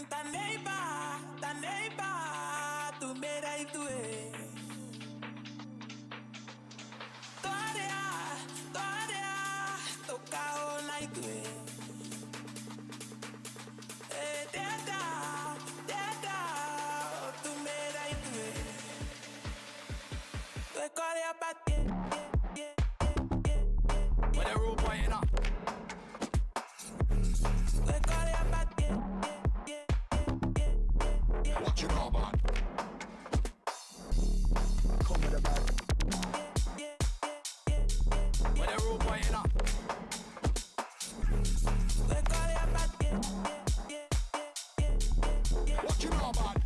Ta neighbor, tu mera y tu Toarea, toca ona y tu Teta, tu mera y tu Tu corea pa' ti. With a rude boy, you know. Tu corea pa' ti. What you know about? Come with a bag. With a rude boy, you know. Tu corea pa' ti. What you know about?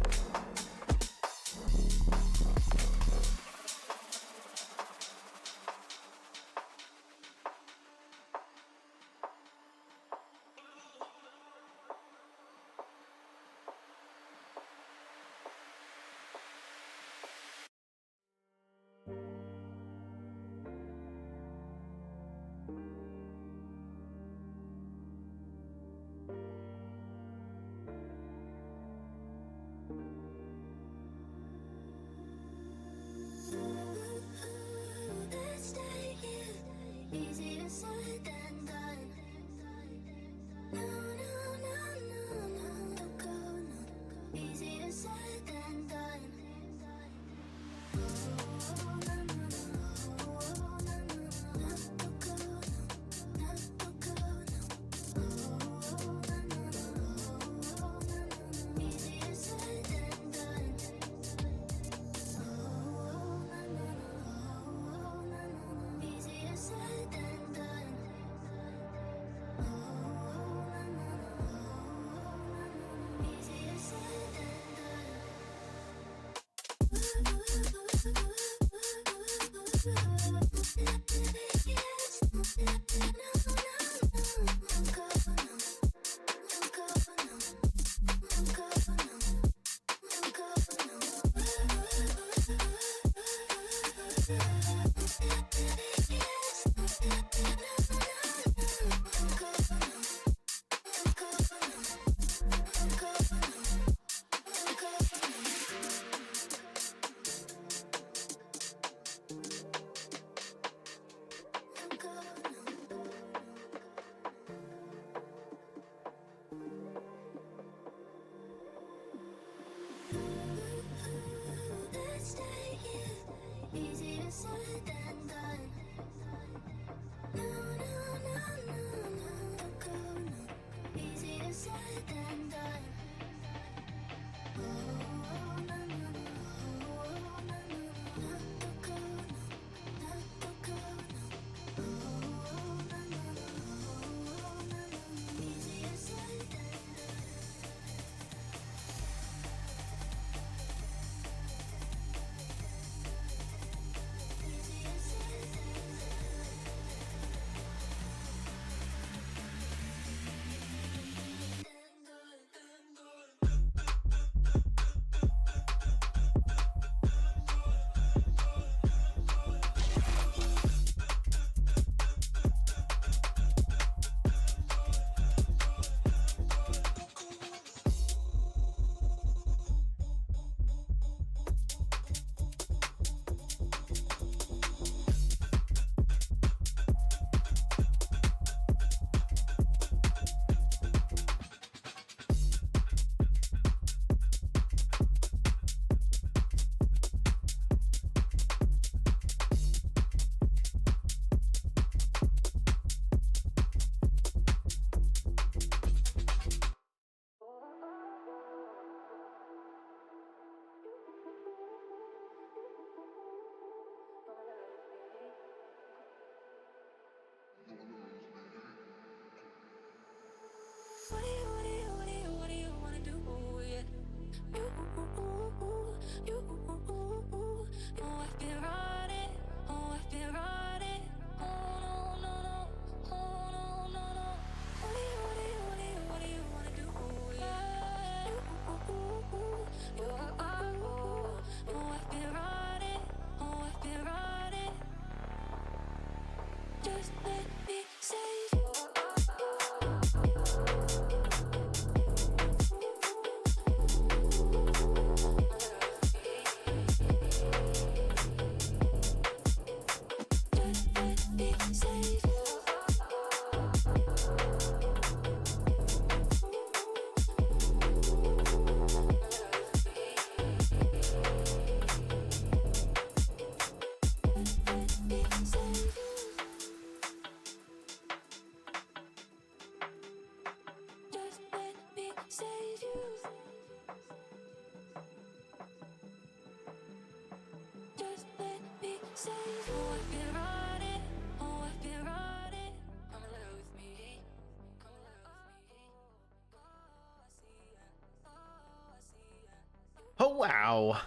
Oh, wow.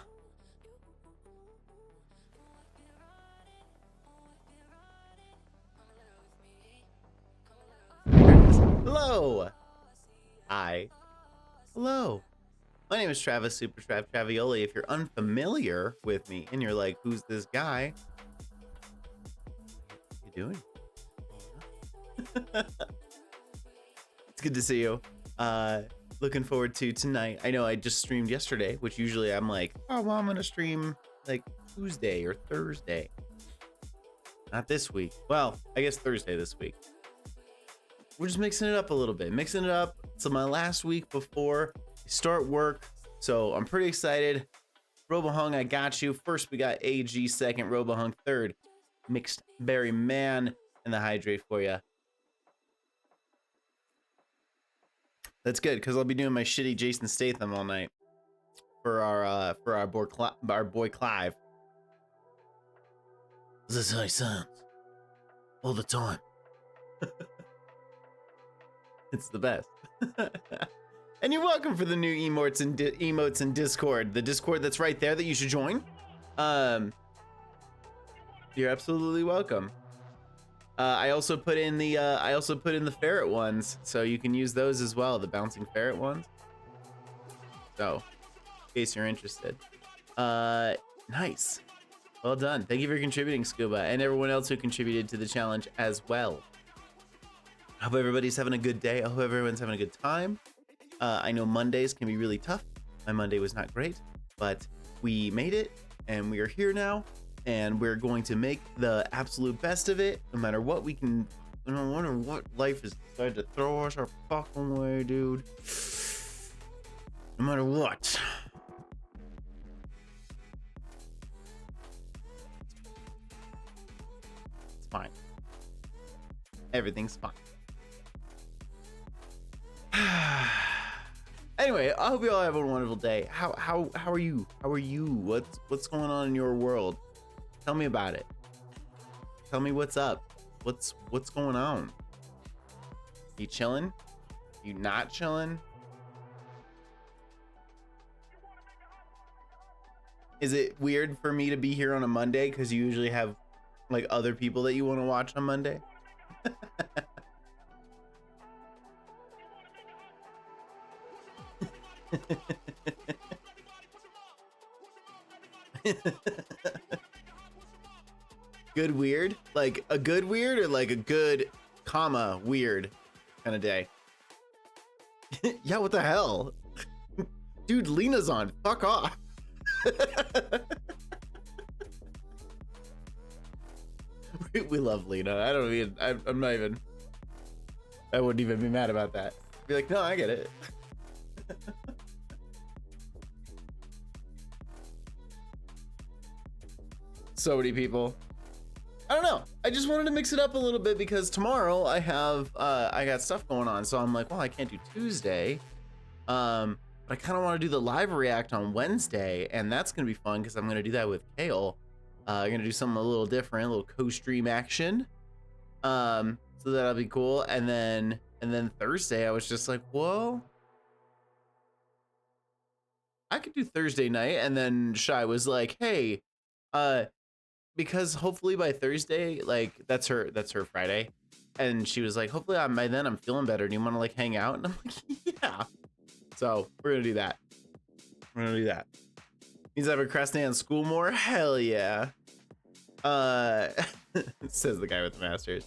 Hello. Hi. Hello. My name is Travis, SuperTrav Travioli. If you're unfamiliar with me and you're like, who's this guy? What are you doing? It's good to see you. Looking forward to tonight. I know I just streamed yesterday, which usually I'm like, oh, well, I'm going to stream like Tuesday or Thursday. Not this week. Well, I guess Thursday this week. We're just mixing it up a little bit. Mixing it up. It's my last week before I start work. So I'm pretty excited. Robohung, I got you. First, we got AG. Second, Robohung. Third, Mixed Berry Man. And the hydrate for you. That's good, because I'll be doing my shitty Jason Statham all night for our boy Clive. This is how he sounds all the time. It's the best. And you're welcome for the new emotes in Discord. The Discord that's right there that you should join. You're absolutely welcome. I also put in the ferret ones, so you can use those as well, the bouncing ferret ones. So, in case you're interested. Nice. Well done. Thank you for contributing, Scuba, and everyone else who contributed to the challenge as well. I hope everybody's having a good day. I hope everyone's having a good time. I know Mondays can be really tough. My Monday was not great, but we made it, and we are here now. And we're going to make the absolute best of it, no matter what we can. No matter what life has decided to throw us our fucking way, dude. No matter what. It's fine. Everything's fine. Anyway, I hope you all have a wonderful day. How are you? How are you? What's going on in your world? Tell me about it. Tell me what's up. What's going on? You chilling? You not chilling? Is it weird for me to be here on a Monday because you usually have like other people that you want to watch on Monday? Good weird? Like a good weird or like a good comma weird kind of day? Yeah, what the hell? Dude, Lena's on. Fuck off. We love Lena. I'm not even, I wouldn't even be mad about that. Be like, no, I get it. So many people. I don't know. I just wanted to mix it up a little bit because tomorrow I got stuff going on. So I'm like, well, I can't do Tuesday. But I kind of want to do the live react on Wednesday, and that's going to be fun because I'm going to do that with Kale. I'm going to do something a little different, a little co-stream action. So that'll be cool. And then Thursday I was just like, well, I could do Thursday night. And then Shy was like, hey, because hopefully by Thursday, like that's her Friday, and she was like, hopefully by then I'm feeling better. Do you want to like hang out? And I'm like, yeah. So we're gonna do that. Means I procrastinate on school more. Hell yeah. Says the guy with the masters.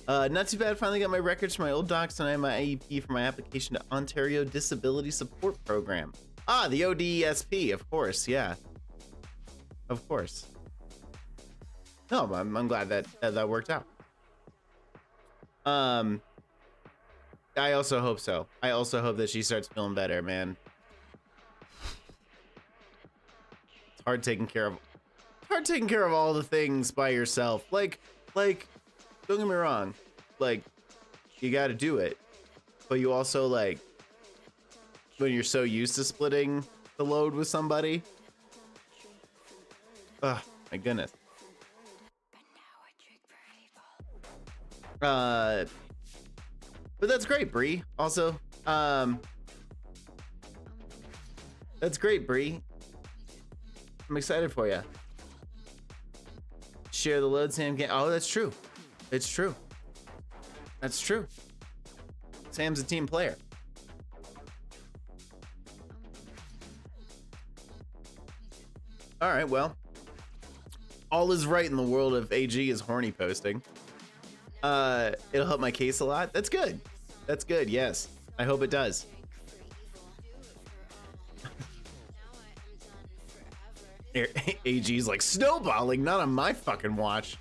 Not too bad. Finally got my records for my old docs, and I have my IEP for my application to Ontario Disability Support Program. Ah, the ODSP, of course. Yeah. Of course. No, I'm glad that worked out. I also hope so. I also hope that she starts feeling better, man. It's hard taking care of all the things by yourself. Like, don't get me wrong. Like, you got to do it, but you also like when you're so used to splitting the load with somebody. Oh my goodness. But that's great, Bree. Also, that's great, Bree. I'm excited for you. Share the load, Sam. Oh, that's true. It's true. That's true. Sam's a team player. All right, well, all is right in the world of AG is horny posting. It'll help my case a lot. That's good. That's good. Yes, I hope it does. AG's like snowballing, not on my fucking watch.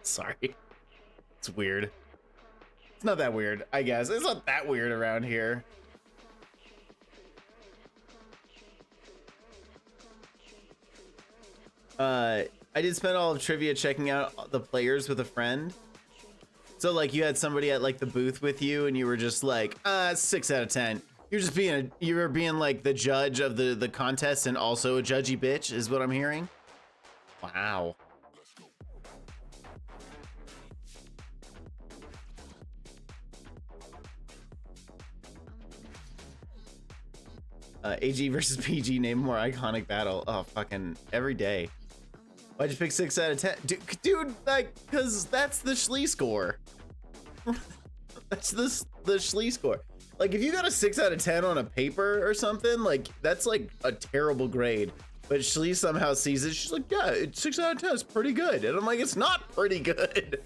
Sorry. It's weird. It's not that weird, I guess. It's not that weird around here. I did spend all of trivia checking out the players with a friend. So like you had somebody at like the booth with you and you were just like, 6 out of 10. You were being like the judge of the contest and also a judgy bitch is what I'm hearing. Wow. AG versus PG, name more iconic battle. Oh, fucking every day. Why'd you pick 6 out of 10? Dude, like, cause that's the Schlee score. That's the Schlee score. Like, if you got a 6 out of 10 on a paper or something, like, that's like a terrible grade. But Schlee somehow sees it. She's like, yeah, 6 out of 10 is pretty good. And I'm like, it's not pretty good.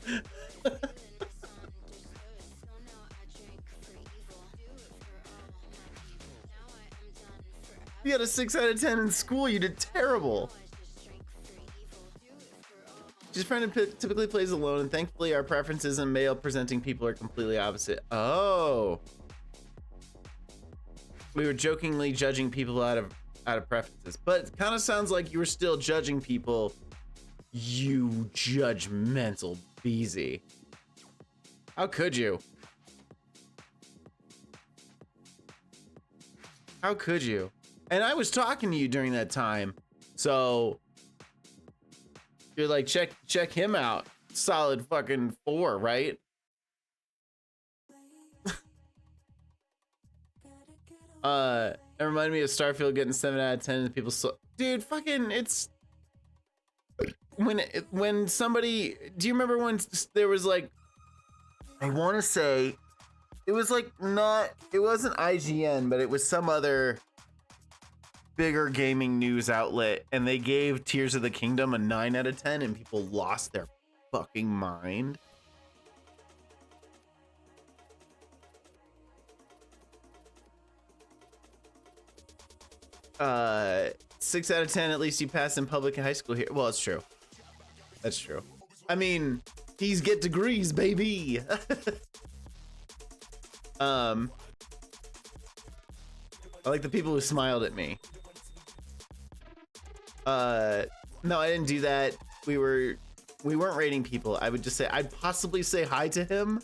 You got a 6 out of 10 in school, you did terrible. She's friend typically plays alone, and thankfully our preferences in male presenting people are completely opposite. Oh. We were jokingly judging people out of preferences, but it kind of sounds like you were still judging people, you judgmental beezy. How could you? How could you? And I was talking to you during that time, so you're like, check him out. Solid fucking 4, right? It reminded me of Starfield getting 7 out of 10 and people dude, fucking, it's when somebody, do you remember when there was like, I want to say it was like it wasn't IGN, but it was some other bigger gaming news outlet, and they gave Tears of the Kingdom a 9 out of 10 and people lost their fucking mind. Uh, 6 out of 10, at least you passed in public and high school here. Well, it's true. That's true. I mean, these get degrees, baby. I like the people who smiled at me. No, I didn't do that. We weren't rating people. I would just say, I'd possibly say hi to him.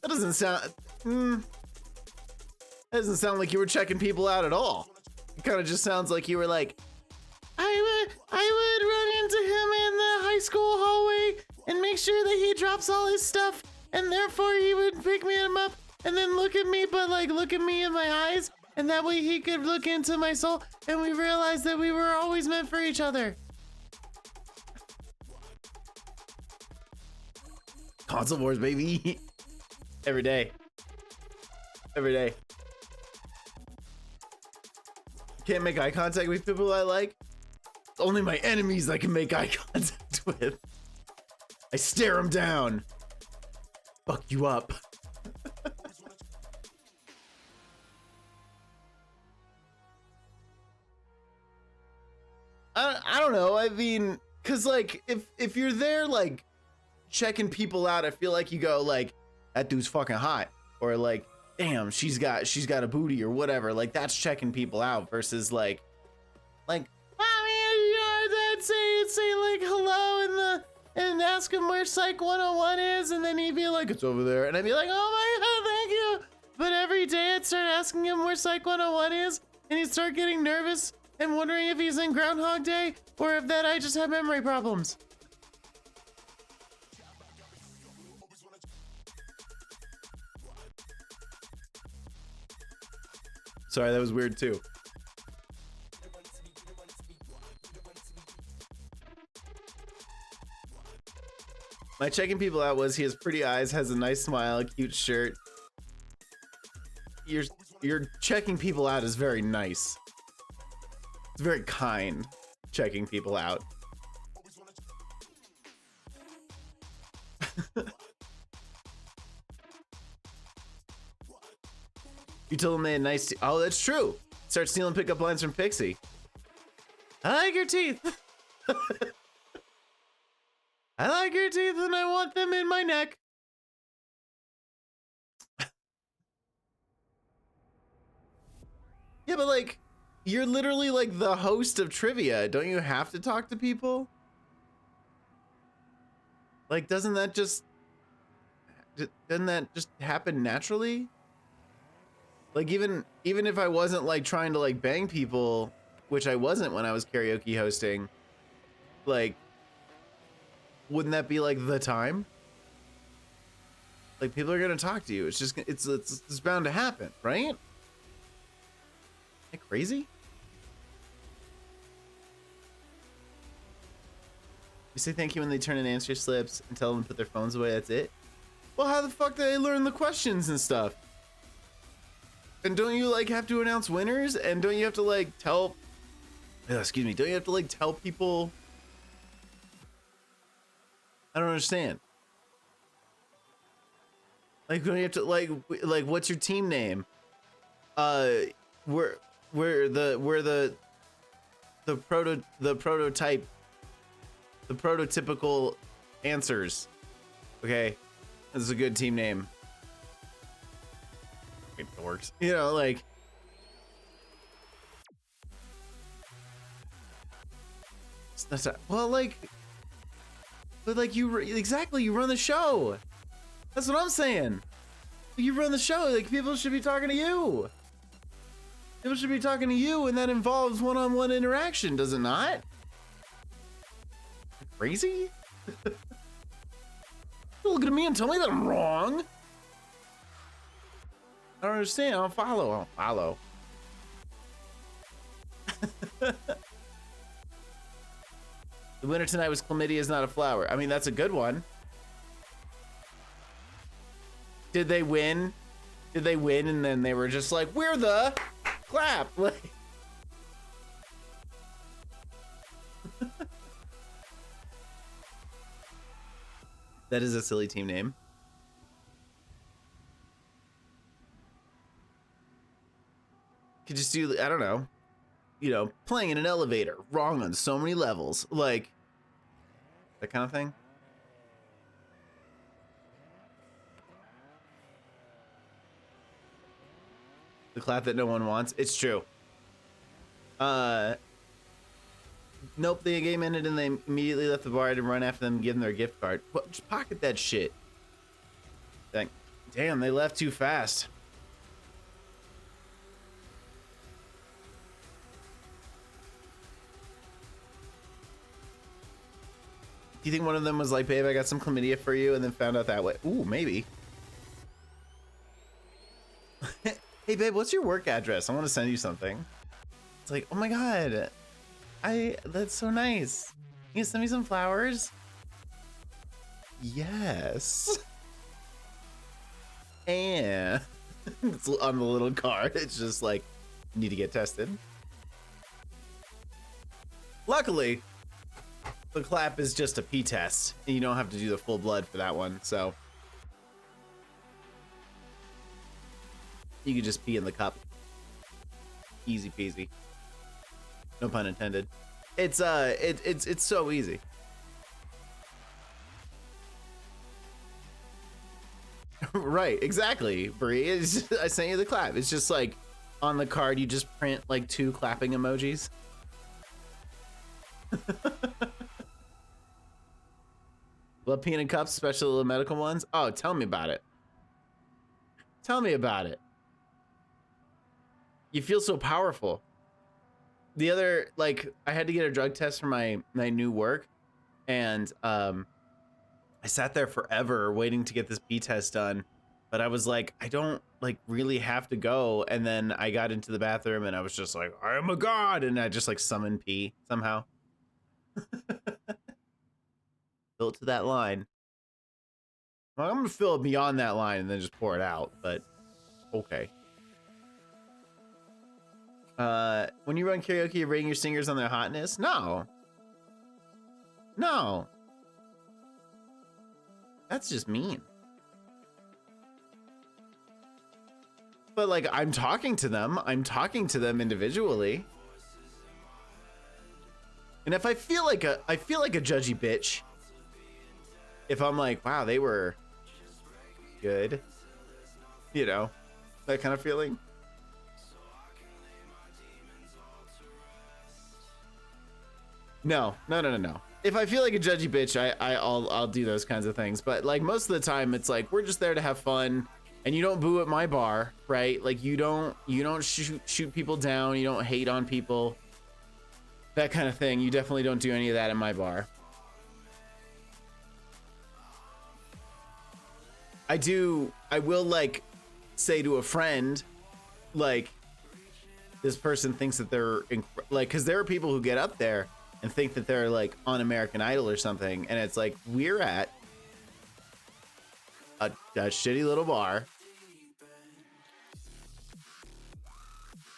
That doesn't sound, that doesn't sound like you were checking people out at all. It kind of just sounds like you were like, I would run into him in the high school hallway and make sure that he drops all his stuff, and therefore he would pick me up and then look at me, but like look at me in my eyes, and that way he could look into my soul, and we realized that we were always meant for each other. Console wars, baby. Every day. Every day. Can't make eye contact with people I like. It's only my enemies I can make eye contact with. I stare them down. Fuck you up. I don't know. I mean, cause like if you're there like checking people out, I feel like you go like, that dude's fucking hot, or like, damn, she's got a booty or whatever. Like that's checking people out versus like, I mean, you know, I'd say like hello and ask him where Psych 101 is, and then he'd be like, it's over there. And I'd be like, oh my God, thank you. But every day I'd start asking him where Psych 101 is, and he'd start getting nervous and wondering if he's in Groundhog Day or if that I just have memory problems. Sorry, that was weird too. My checking people out was he has pretty eyes, has a nice smile, a cute shirt. Your checking people out is very nice. It's very kind, checking people out. You told them they had nice teeth. Oh, that's true. Start stealing pickup lines from Pixie. I like your teeth. I like your teeth and I want them in my neck. Yeah, but like, you're literally like the host of trivia. Don't you have to talk to people? Like, doesn't that just happen naturally? Like, even if I wasn't like trying to like bang people, which I wasn't when I was karaoke hosting, like, wouldn't that be like the time? Like, people are gonna talk to you. It's just, it's bound to happen, right? Am I crazy? You say thank you when they turn in answer slips and tell them to put their phones away, that's it? Well, how the fuck do they learn the questions and stuff? And don't you like have to announce winners? And don't you have to like tell, excuse me, don't you have to like tell people? I don't understand. Like, don't you have to like what's your team name? We're the prototype, the prototypical answers. Okay, this is a good team name. It works, you know, like. It's not, well, like, but like exactly, you run the show. That's what I'm saying. You run the show. Like, people should be talking to you. People should be talking to you, and that involves one-on-one interaction, does it not? Crazy? Don't look at me and tell me that I'm wrong. I don't understand. I don't follow. The winner tonight was Chlamydia is not a flower. I mean, that's a good one. Did they win? Did they win and then they were just like, we're the clap? Like, that is a silly team name. Could just do, I don't know, you know, playing in an elevator, wrong on so many levels, like that kind of thing. The clap that no one wants. It's true. Nope, the game ended and they immediately left the bar. I didn't run after them and give them their gift card. What? Just pocket that shit. Damn, they left too fast. Do you think one of them was like, babe, I got some chlamydia for you, and then found out that way? Ooh, maybe. Hey, babe, what's your work address? I want to send you something. It's like, oh my God. That's so nice. You send me some flowers? Yes. And it's on the little card. It's just like, need to get tested. Luckily, the clap is just a pee test, and you don't have to do the full blood for that one, so you can just pee in the cup. Easy peasy. No pun intended. It's so easy. Right, exactly, Bree. I sent you the clap. It's just like on the card you just print like 2 clapping emojis. Love peeing in cups, especially the medical ones. Oh, tell me about it. Tell me about it. You feel so powerful. The other, like, I had to get a drug test for my new work, and I sat there forever waiting to get this pee test done, but I was like, I don't like really have to go. And then I got into the bathroom and I was just like, I am a god, and I just like summoned pee somehow. Built to that line. Well, I'm gonna fill it beyond that line and then just pour it out, but okay. When you run karaoke, you're rating your singers on their hotness? No. No. That's just mean. But like, I'm talking to them individually. And if I feel like a judgy bitch, if I'm like, wow, they were good, you know, that kind of feeling. No. If I feel like a judgy bitch, I'll do those kinds of things. But like most of the time, it's like we're just there to have fun, and you don't boo at my bar, right? Like you don't shoot people down, you don't hate on people, that kind of thing. You definitely don't do any of that at my bar. I will like say to a friend, like, this person thinks that they're like, because there are people who get up there and think that they're like on American Idol or something, and it's like, we're at a shitty little bar.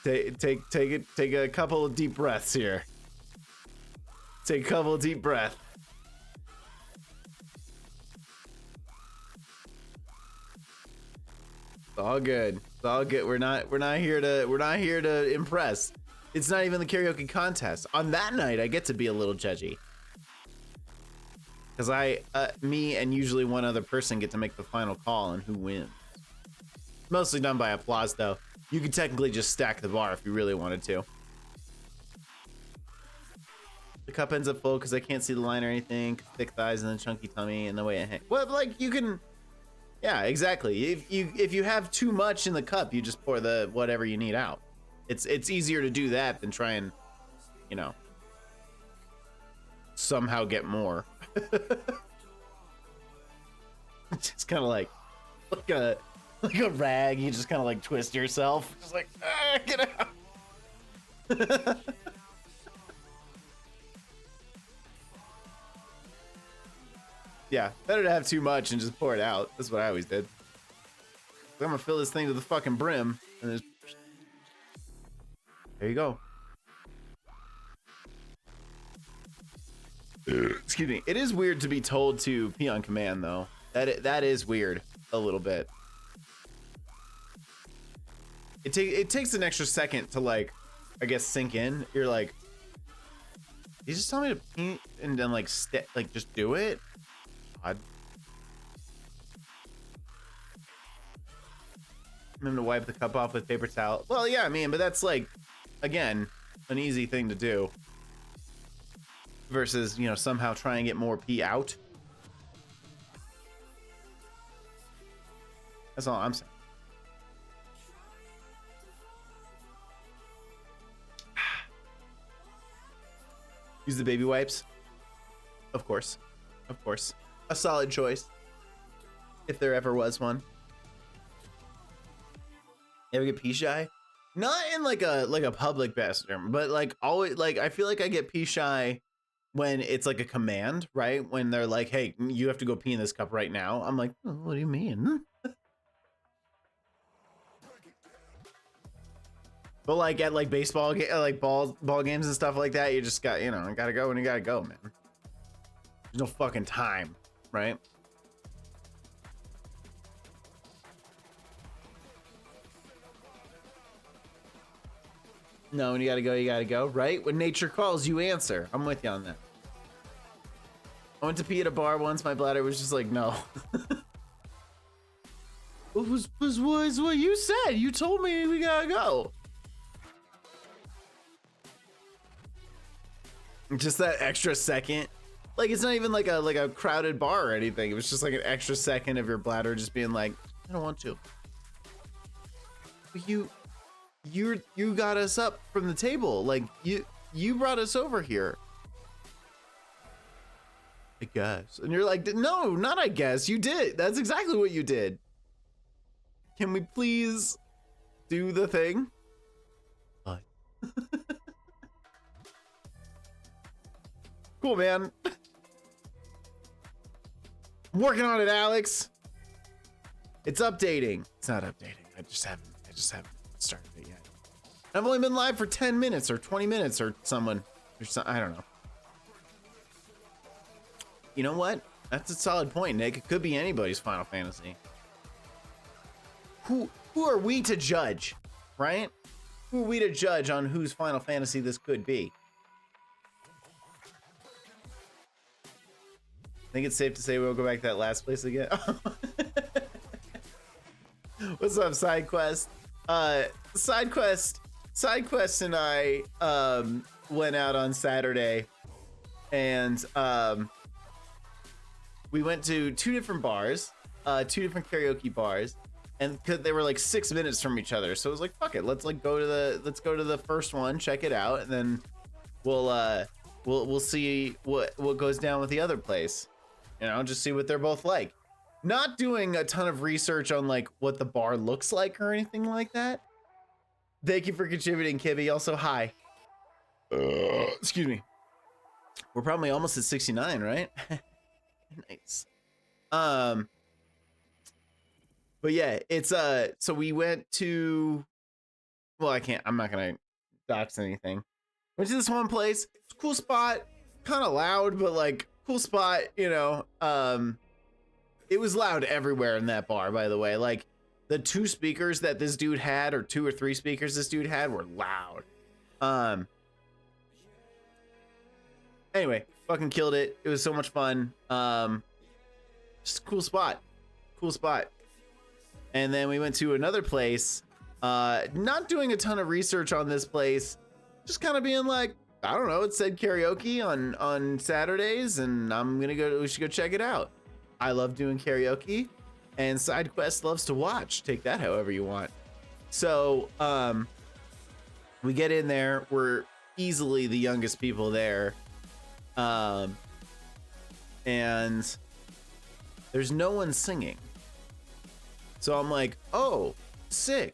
Take a couple of deep breaths here. Take a couple of deep breaths. It's all good. It's all good. We're not here to impress. It's not even the karaoke contest. On that night, I get to be a little judgy. Because me and usually one other person get to make the final call on who wins. Mostly done by applause, though. You could technically just stack the bar if you really wanted to. The cup ends up full because I can't see the line or anything. Thick thighs and then chunky tummy and the way it hangs. Well, like, you can... Yeah, exactly. If you have too much in the cup, you just pour the whatever you need out. It's easier to do that than try and, you know, somehow get more. Just kind of like a rag. You just kind of like twist yourself. Just like, get out. Yeah, better to have too much and just pour it out. That's what I always did. I'm gonna fill this thing to the fucking brim, and there's... There you go. Excuse me. It is weird to be told to pee on command, though. That is weird a little bit. It takes an extra second to, like, I guess, sink in. You're like, you just tell me to pee and then like just do it. I'm gonna wipe the cup off with paper towel. Well, yeah, I mean, but that's like, again, an easy thing to do versus, you know, somehow try and get more pee out. That's all I'm saying. Use the baby wipes. Of course. Of course. A solid choice. If there ever was one. Ever get pee shy? Not in like a public bathroom, but like always, like I feel like I get pee shy when it's like a command, right? When they're like, hey, you have to go pee in this cup right now. I'm like, oh, what do you mean? But like at like baseball, like ball games and stuff like that, you just got, you know, gotta go when you gotta go, man. There's no fucking time, right? No, when you gotta go, right? When nature calls, you answer. I'm with you on that. I went to pee at a bar once. My bladder was just like, no. It was what you said. You told me we gotta go. Just that extra second Like it's not even like a crowded bar or anything. It was just like an extra second of your bladder just being like, I don't want to. But you got us up from the table. Like you brought us over here. I guess. And you're like, no, not I guess. You did. That's exactly what you did. Can we please do the thing? Fine. Cool, man. I'm working on it, Alex. It's updating. It's not updating. I just haven't started it yet. I've only been live for 10 minutes or 20 minutes or someone. I don't know. You know what? That's a solid point, Nick. It could be anybody's Final Fantasy. Who are we to judge, right? Who are we to judge on whose Final Fantasy this could be? I think it's safe to say we'll go back to that last place again. What's up, SideQuest? SideQuest and I went out on Saturday, and we went to two different bars, two different karaoke bars, and they were like 6 minutes from each other. So it was like, fuck it, let's go to the first one, check it out, and then we'll see what goes down with the other place. You know, just see what they're both like. Not doing a ton of research on like what the bar looks like or anything like that. Thank you for contributing, Kibby. Also, hi. Excuse me. We're probably almost at 69, right? Nice. But yeah, it's so we went to, well, I'm not gonna dox anything. Went to this one place. It's a cool spot, kind of loud, but like cool spot, you know. It was loud everywhere in that bar, by the way. Like the two speakers that this dude had, or two or three speakers this dude had, were loud. Anyway, fucking killed it. It was so much fun. Just a cool spot. And then we went to another place, not doing a ton of research on this place, just kind of being like, I don't know, it said karaoke on Saturdays, and we should go check it out. I love doing karaoke, and SideQuest loves to watch. Take that however you want. So we get in there. We're easily the youngest people there, and there's no one singing. So I'm like, oh, sick.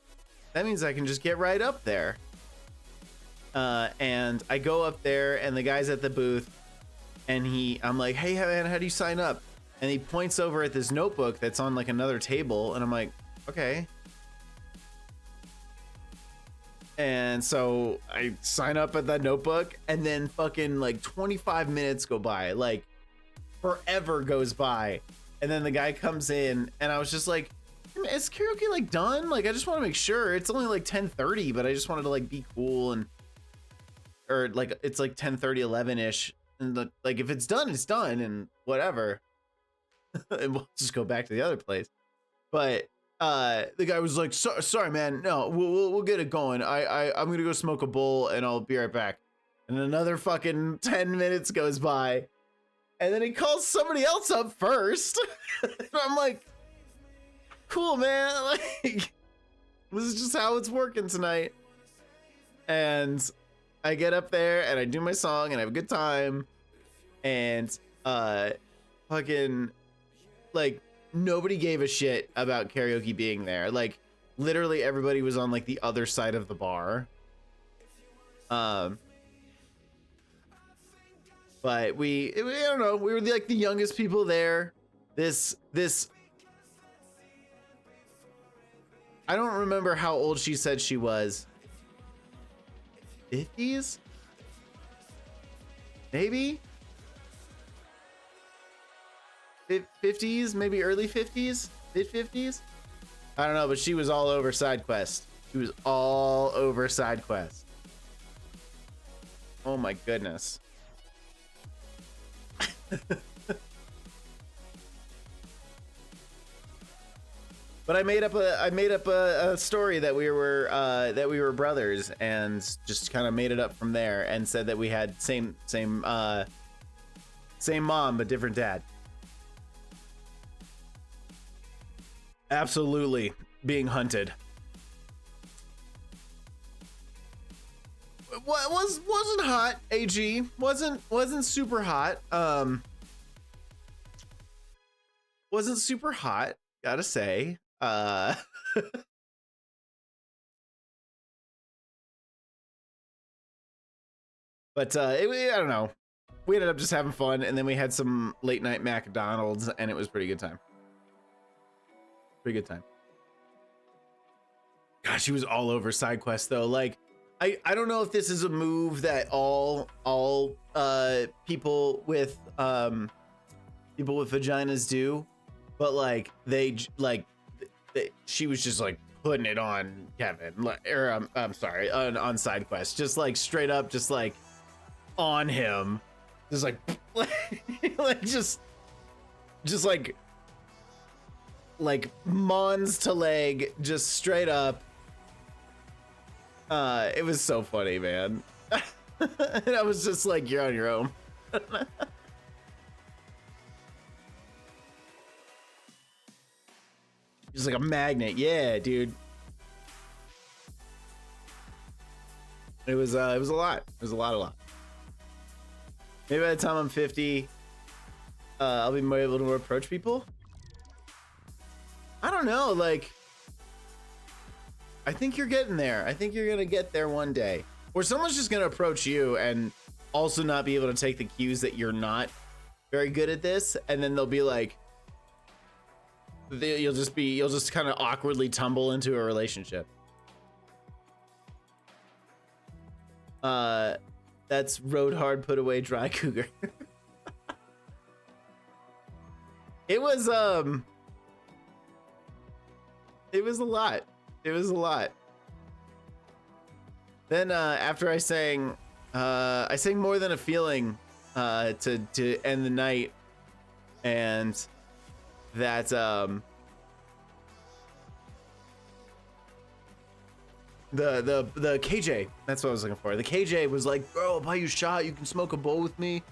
That means I can just get right up there. And I go up there, and the guy's at the booth, and I'm like, hey man, how do you sign up? And he points over at this notebook that's on like another table, and I'm like, okay. And so I sign up at that notebook, and then fucking like 25 minutes go by, like forever goes by. And then the guy comes in, and I was just like, is karaoke like done? Like, I just want to make sure. It's only like 10:30, but I just wanted to like be cool, and or like it's like 10:30, 11ish, and like if it's done, it's done, and whatever. And we'll just go back to the other place. But the guy was like, sorry man, no, we'll get it going. I'm gonna go smoke a bowl, and I'll be right back. And another fucking 10 minutes goes by, and then he calls somebody else up first. I'm like, cool, man. Like, this is just how it's working tonight. And I get up there, and I do my song, and I have a good time. And fucking like nobody gave a shit about karaoke being there. Like literally everybody was on like the other side of the bar. But I don't know, we were like the youngest people there. This I don't remember how old she said she was. 50s? Maybe? 50s? Maybe early 50s? Mid 50s? I don't know, but she was all over SideQuest. She was all over SideQuest. Oh my goodness. But I made up a story that we were brothers, and just kind of made it up from there, and said that we had same Same mom, but different dad. Absolutely being hunted. Wasn't hot, AG. Wasn't super hot. Wasn't super hot, gotta say. But I don't know. We ended up just having fun, and then we had some late night McDonald's, and it was pretty good time. Pretty good time. Gosh, she was all over side quests though. Like, I don't know if this is a move that all people with vaginas do, but like she was just like putting it on Kevin, like, or I'm sorry, on side quests, just like straight up, just like on him, just like like just like mons to leg, just straight up. It was so funny, man. And I was just like, you're on your own. Just like a magnet. Yeah, dude. It was a lot. It was a lot. Maybe by the time I'm 50, I'll be more able to approach people. I don't know, like, I think you're getting there. I think you're gonna get there one day. Or someone's just gonna approach you and also not be able to take the cues that you're not very good at this, and then they'll be like, you'll just kind of awkwardly tumble into a relationship. That's road hard, put away dry cougar. It was a lot. It was a lot. Then after I sang More Than a Feeling to end the night, and that the KJ, that's what I was looking for. The KJ was like, bro, I'll buy you a shot, you can smoke a bowl with me.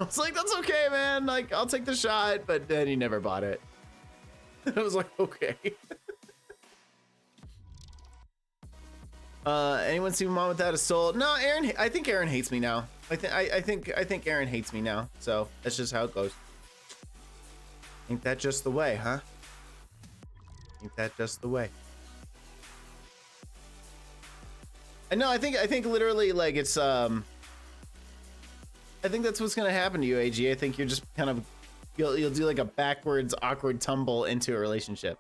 I was like, that's okay, man, like I'll take the shot, but then he never bought it. I was like, okay. Anyone see Mom Without a Soul? No, Aaron. I think Aaron hates me now. I think Aaron hates me now. So that's just how it goes. Ain't that just the way, huh? Ain't that just the way? I know. I think literally, like, it's I think that's what's gonna happen to you, AG. I think you're just kind of you'll do like a backwards awkward tumble into a relationship.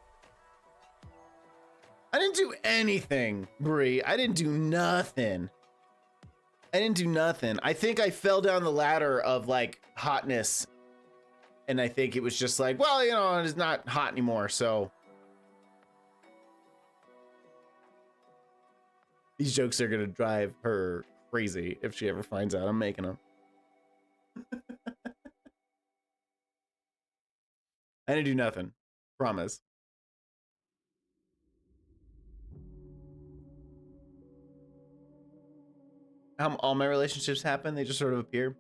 I didn't do anything, Brie. I didn't do nothing. I think I fell down the ladder of like hotness, and I think it was just like, well, you know, it's not hot anymore, so these jokes are gonna drive her crazy if she ever finds out I'm making them. I didn't do nothing, promise. How all my relationships happen, they just sort of appear.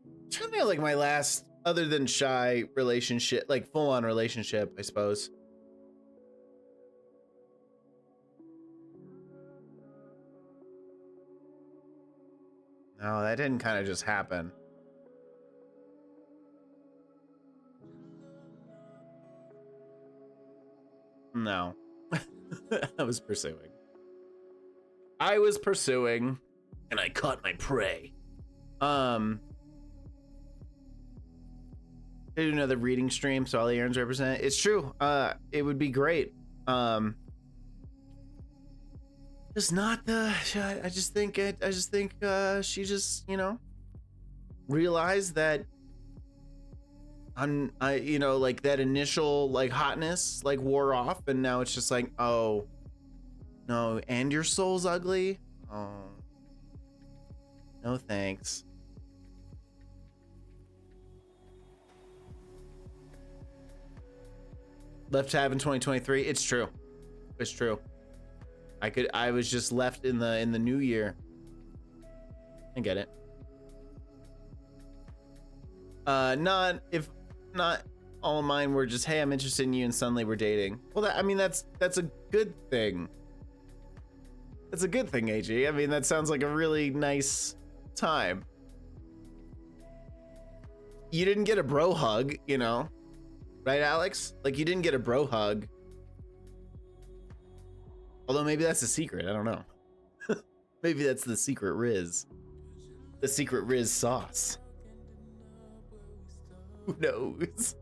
I'm trying to think of like my last, other than shy relationship, like full-on relationship, I suppose. No, that didn't kind of just happen. No. I was pursuing, and I caught my prey. I did another reading stream, so all the errands represent. It's true. It would be great. Just not the. I just think she just, you know, realized that you know, like that initial like hotness like wore off, and now it's just like, oh no, and your soul's ugly. Oh, no thanks. Left tab in 2023. It's true. It's true. I was just left in the new year. I get it. Not if not all of mine were just, hey, I'm interested in you, and suddenly we're dating. Well, I mean, that's a good thing. That's a good thing, AG. I mean, that sounds like a really nice time. You didn't get a bro hug, you know, right, Alex? Like, you didn't get a bro hug. Although maybe that's a secret. I don't know. Maybe that's the secret Riz. The secret Riz sauce. Who knows?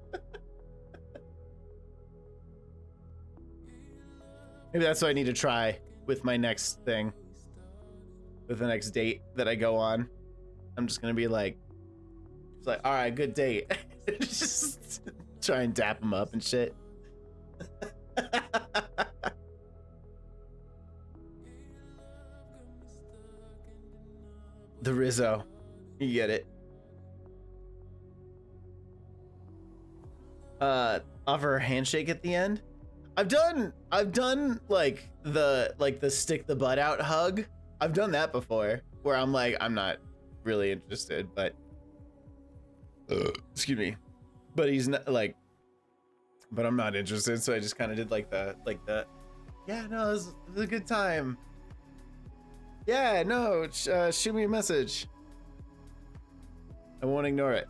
Maybe that's what I need to try with my next thing. With the next date that I go on. I'm just gonna be like, it's like, all right, good date. Just try and dap him up and shit. The Rizzo. You get it. Offer a handshake at the end. I've done like the stick the butt out hug. I've done that before where I'm like, I'm not really interested, but excuse me. But he's not like, but I'm not interested, so I just kind of did like the yeah, no, it was a good time. Yeah, no, shoot me a message. I won't ignore it.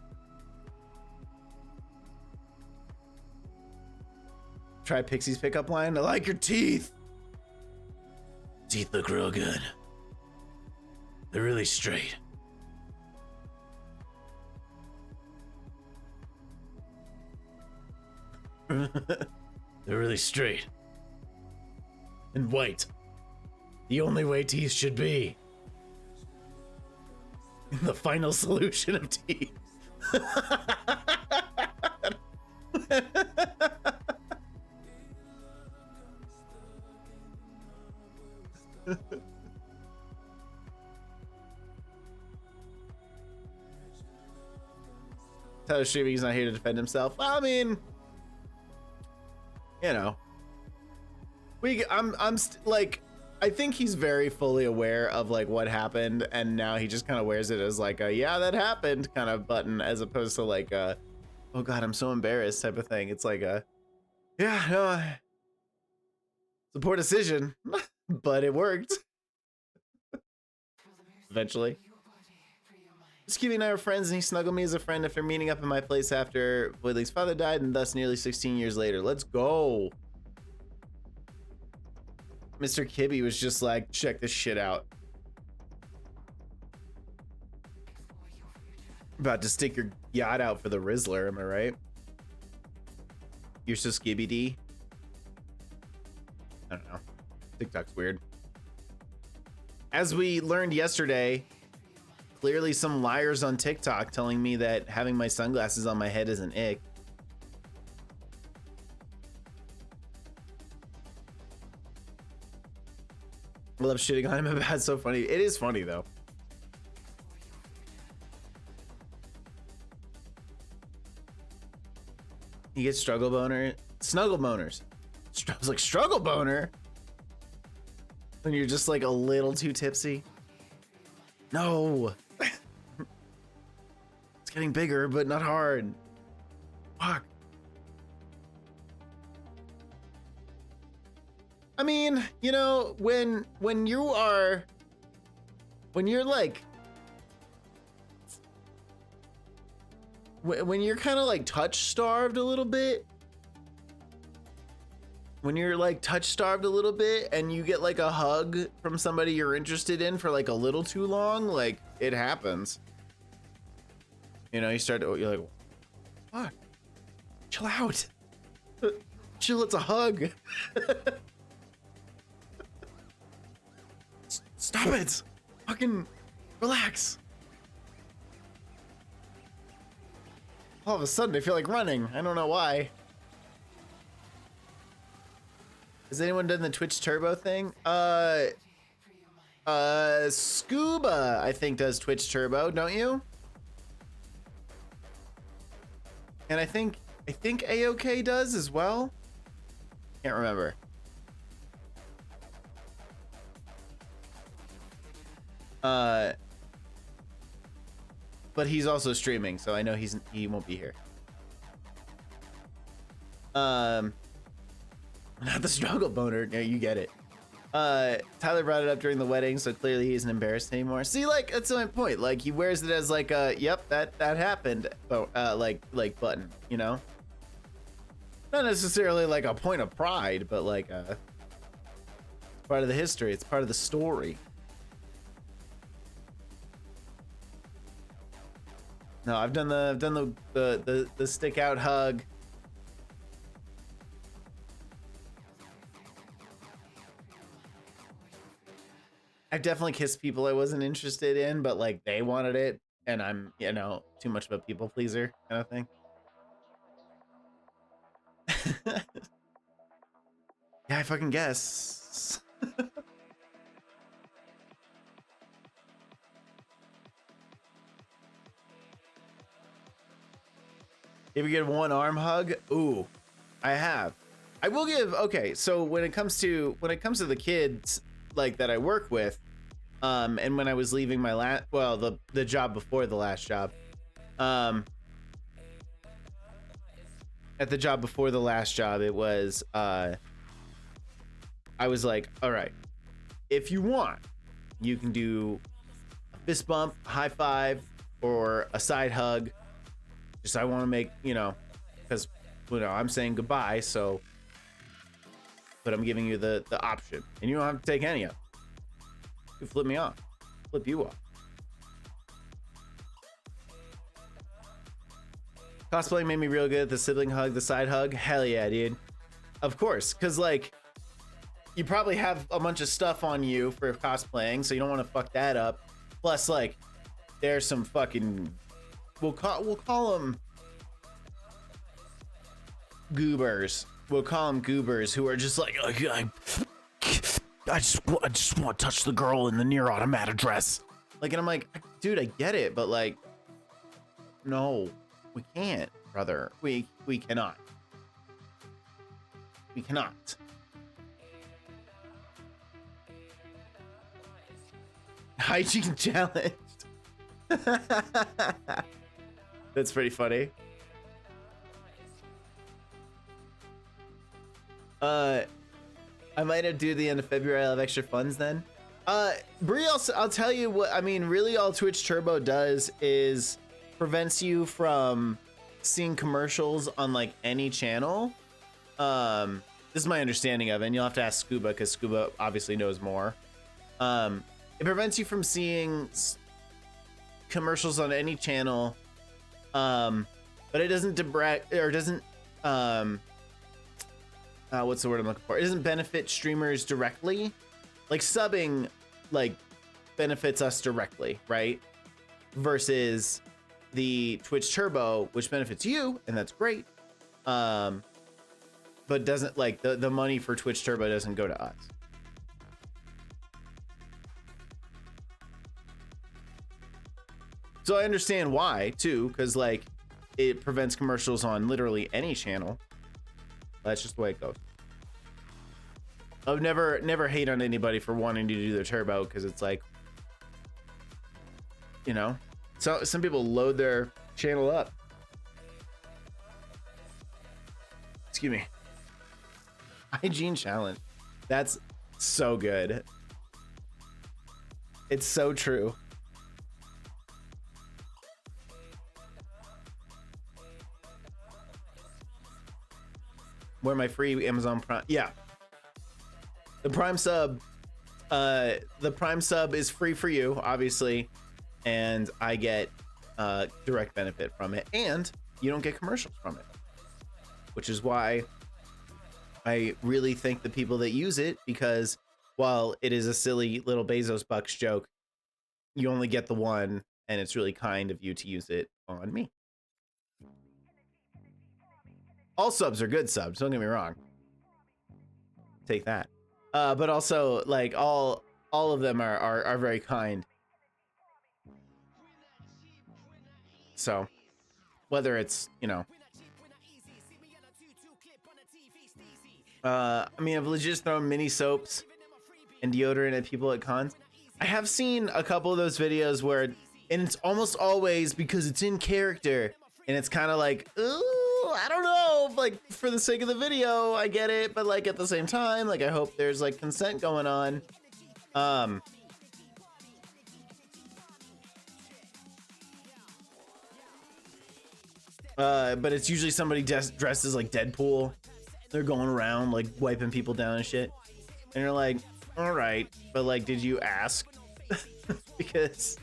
Try Pixie's pickup line. I like your teeth. Teeth look real good. They're really straight. They're really straight. And white. The only way teeth should be. The final solution of teeth. Tyler streaming, he's not here to defend himself. Well, I mean, you know, like, I think he's very fully aware of like what happened, and now he just kind of wears it as like a yeah, that happened kind of button, as opposed to like a oh god, I'm so embarrassed type of thing. It's like a yeah, no, it's a poor decision, but it worked. Eventually. Skibby and I were friends, and he snuggled me as a friend after meeting up in my place after Woodley's father died, and thus nearly 16 years later. Let's go. Mr. Kibby was just like, check this shit out. About to stick your yacht out for the Rizzler, am I right? You're so Skibby D. I don't know. TikTok's weird. As we learned yesterday, clearly some liars on TikTok telling me that having my sunglasses on my head is an ick. I love shitting on him about so funny. It is funny though. You get struggle boner, snuggle boners. I was like, struggle boner? When you're just like a little too tipsy? No. It's getting bigger, but not hard. Fuck. I mean, you know, when you're like, when you're kind of like touch starved a little bit, when you're like touch starved a little bit and you get like a hug from somebody you're interested in for like a little too long, like it happens. You know, you're like, fuck, chill out. Chill, it's a hug. Stop it. Fucking relax. All of a sudden I feel like running. I don't know why. Has anyone done the Twitch Turbo thing? Scuba, I think, does Twitch Turbo, don't you? And I think AOK does as well. Can't remember. but he's also streaming, so I know he won't be here. Not the struggle boner. Yeah, you get it. Tyler brought it up during the wedding, so clearly he isn't embarrassed anymore. See, like, that's my point. Like, he wears it as like a, yep, that happened, but like button, you know? Not necessarily like a point of pride, but like it's part of the history. It's part of the story. No, I've done the stick out hug. I've definitely kissed people I wasn't interested in, but like they wanted it, and I'm, you know, too much of a people pleaser kind of thing. Yeah, I fucking guess. You ever get one arm hug? Ooh, I have. I will give. Okay, so when it comes to the kids like that I work with, and when I was leaving my the job before the last job, at the job before the last job, it was I was like, all right, if you want, you can do a fist bump, high five, or a side hug. Just I want to make, you know, because, you know, I'm saying goodbye, so, but I'm giving you the option, and you don't have to take any of it. You flip me off, flip you off. Cosplay made me real good at the sibling hug, the side hug. Hell yeah, dude. Of course, because like you probably have a bunch of stuff on you for cosplaying, so you don't want to fuck that up. Plus, like, there's some fucking we'll call them goobers. We'll call them goobers who are just like, I just want to touch the girl in the near automata dress. Like, and I'm like, dude, I get it, but like, no, we can't, brother. We cannot. We cannot. Hygiene challenged. That's pretty funny. I might have do the end of February. I'll have extra funds then. Brie, I'll tell you what, I mean, really all Twitch Turbo does is prevents you from seeing commercials on like any channel. This is my understanding of it, and you'll have to ask Scuba because Scuba obviously knows more. It prevents you from seeing commercials on any channel, but it doesn't what's the word I'm looking for? It doesn't benefit streamers directly. Like subbing, like benefits us directly, right? Versus the Twitch Turbo, which benefits you, and that's great. But doesn't like the money for Twitch Turbo doesn't go to us. So I understand why too, because like it prevents commercials on literally any channel. That's just the way it goes. I've never hate on anybody for wanting to do their turbo, because it's like, you know, so some people load their channel up. Excuse me. Hygiene challenge. That's so good. It's so true. Where my free Amazon Prime, yeah. The Prime sub is free for you, obviously, and I get direct benefit from it, and you don't get commercials from it, which is why I really thank the people that use it, because while it is a silly little Bezos Bucks joke, you only get the one, and it's really kind of you to use it on me. All subs are good subs, don't get me wrong. Take that. But also, like, all of them are very kind. So, whether it's, you know, I mean, I've legit thrown mini soaps and deodorant at people at cons. I have seen a couple of those videos where And it's almost always because it's in character, and it's kind of like, ooh, I don't know, like for the sake of the video, I get it, but like at the same time, like I hope there's like consent going on. But it's usually somebody dressed as like Deadpool. They're going around like wiping people down and shit. And you're like, all right, but like, did you ask? Because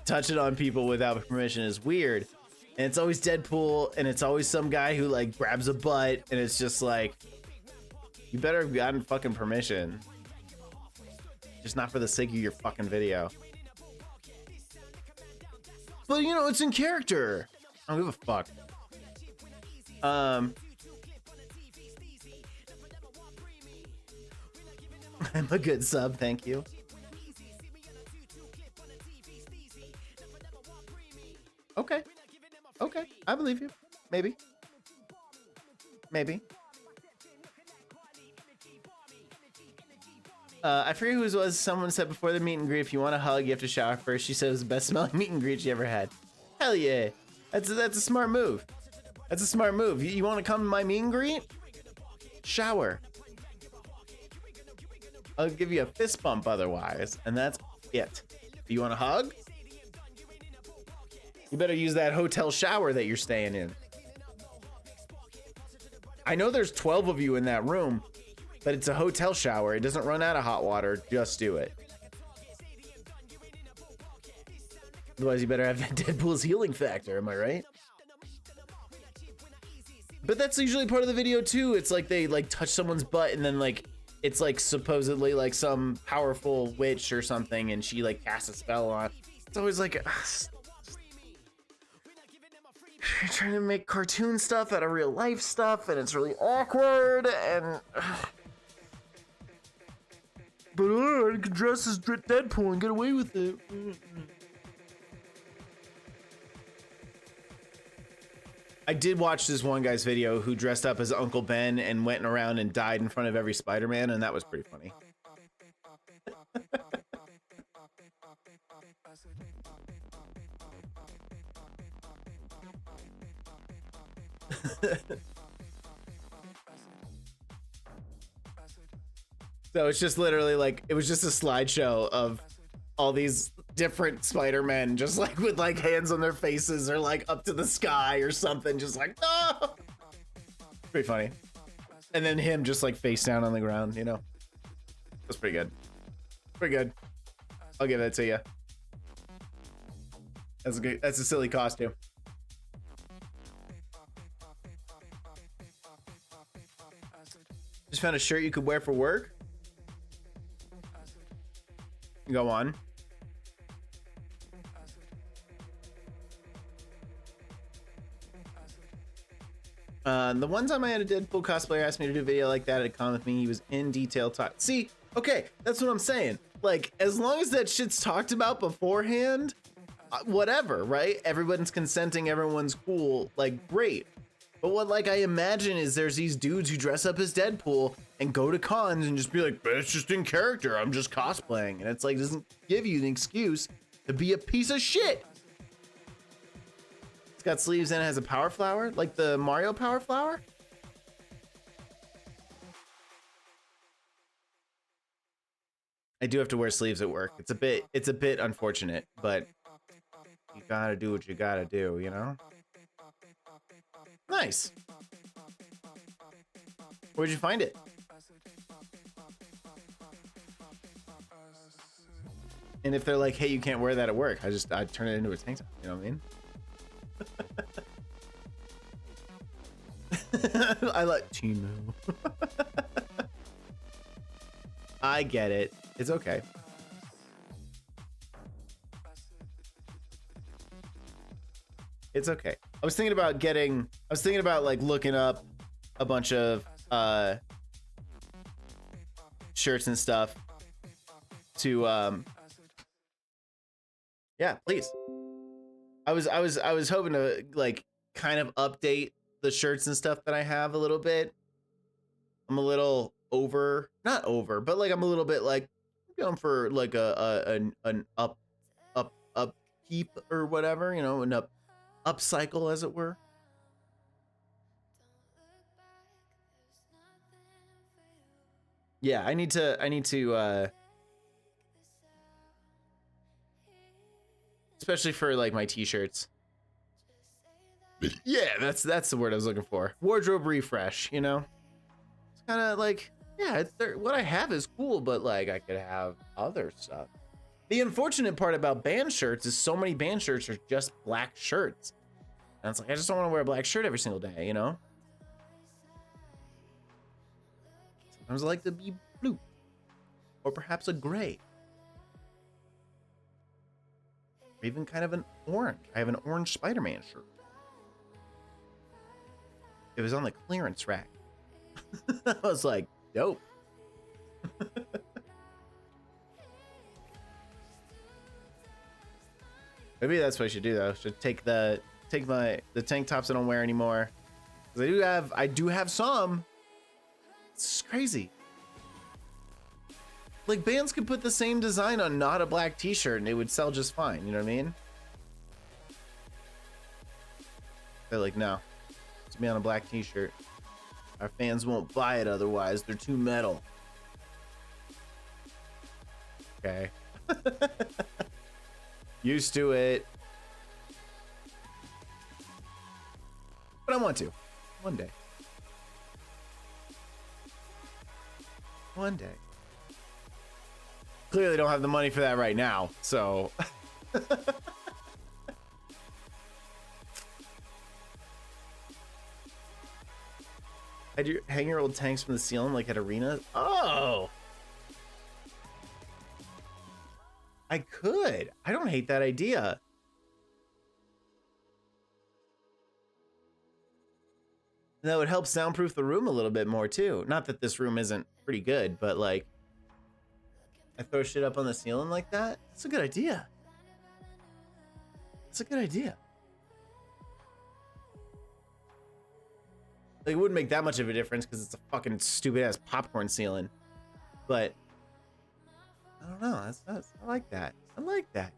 touching on people without permission is weird. And it's always Deadpool, and it's always some guy who like grabs a butt, and it's just like, you better have gotten fucking permission. Just not for the sake of your fucking video. But you know, it's in character. I don't give a fuck. I'm a good sub, thank you. Okay. Okay, I believe you. Maybe. Maybe. I forget who it was. Someone said before the meet and greet, if you want a hug, you have to shower first. She said it was the best smelling meet and greet she ever had. Hell yeah. That's a smart move. That's a smart move. You want to come to my meet and greet? Shower. I'll give you a fist bump otherwise, and that's it. You want a hug? You better use that hotel shower that you're staying in. I know there's 12 of you in that room, but it's a hotel shower. It doesn't run out of hot water. Just do it. Otherwise, you better have Deadpool's healing factor. Am I right? But that's usually part of the video too. It's like they like touch someone's butt, and then like it's like supposedly like some powerful witch or something, and she like casts a spell on. It's always like you're trying to make cartoon stuff out of real life stuff, and it's really awkward. And but I can dress as Deadpool and get away with it. I did watch this one guy's video who dressed up as Uncle Ben and went around and died in front of every Spider-Man, and that was pretty funny. So it's just literally like, it was just a slideshow of all these different Spider-Men just like with like hands on their faces or like up to the sky or something, just like, no. Pretty funny. And then him just like face down on the ground, you know. That's pretty good. Pretty good. I'll give that to you. That's a good, that's a silly costume. Just found a shirt you could wear for work. Go on. The one time I had a Deadpool cosplayer ask me to do a video like that, it'd come with me. He was in detail talk. See, okay, that's what I'm saying. Like, as long as that shit's talked about beforehand, whatever, right? Everyone's consenting, everyone's cool, like, great. But what, like, I imagine is there's these dudes who dress up as Deadpool and go to cons and just be like, but it's just in character, I'm just cosplaying. And it's like, doesn't give you the excuse to be a piece of shit. It's got sleeves and it has a power flower, like the Mario power flower. I do have to wear sleeves at work. It's a bit unfortunate, but you gotta do what you gotta do, you know? Nice. Where'd you find it? And if they're like, hey, you can't wear that at work, I'd turn it into a tank top, you know what I mean? I like Timu. I get it. It's okay. It's okay. I was thinking about like looking up a bunch of shirts and stuff to yeah, please. I was hoping to like kind of update the shirts and stuff that I have a little bit. I'm a little not over, but like I'm a little bit like going for like an up upkeep or whatever, you know, an upcycle as it were. Yeah, I need to especially for like my t-shirts. Yeah, that's the word I was looking for. Wardrobe refresh, you know? It's kind of like, yeah, what I have is cool, but like I could have other stuff. The unfortunate part about band shirts is so many band shirts are just black shirts. And it's like, I just don't want to wear a black shirt every single day, you know? Sometimes I like to be blue. Or perhaps a gray. Or even kind of an orange. I have an orange Spider-Man shirt. It was on the clearance rack. I was like, dope. Maybe that's what I should do though. Should take the tank tops I don't wear anymore. Because I do have some. It's crazy. Like bands could put the same design on not a black t-shirt and it would sell just fine, you know what I mean? They're like, no. It's me on a black t-shirt. Our fans won't buy it otherwise. They're too metal. Okay. Used to it. But I want to. One day. One day. Clearly don't have the money for that right now, so. Had you hang your old tanks from the ceiling like at arenas? Oh! I could. I don't hate that idea. And that would help soundproof the room a little bit more too. Not that this room isn't pretty good, but like I throw shit up on the ceiling like that. That's a good idea. That's a good idea. Like, it wouldn't make that much of a difference because it's a fucking stupid ass popcorn ceiling. But I don't know. I like that. I like that.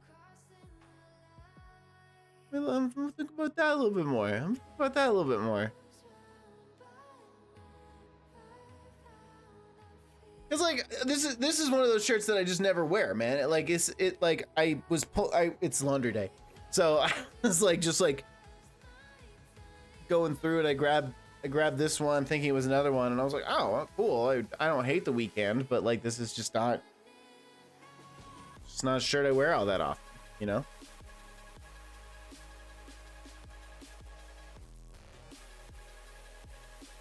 I'm thinking about that a little bit more. It's like this is one of those shirts that I just never wear, man. It's laundry day, so I was like just like going through it. I grabbed this one thinking it was another one, and I was like, oh, cool. I don't hate the weekend, but like this is just not a shirt I wear all that often, you know.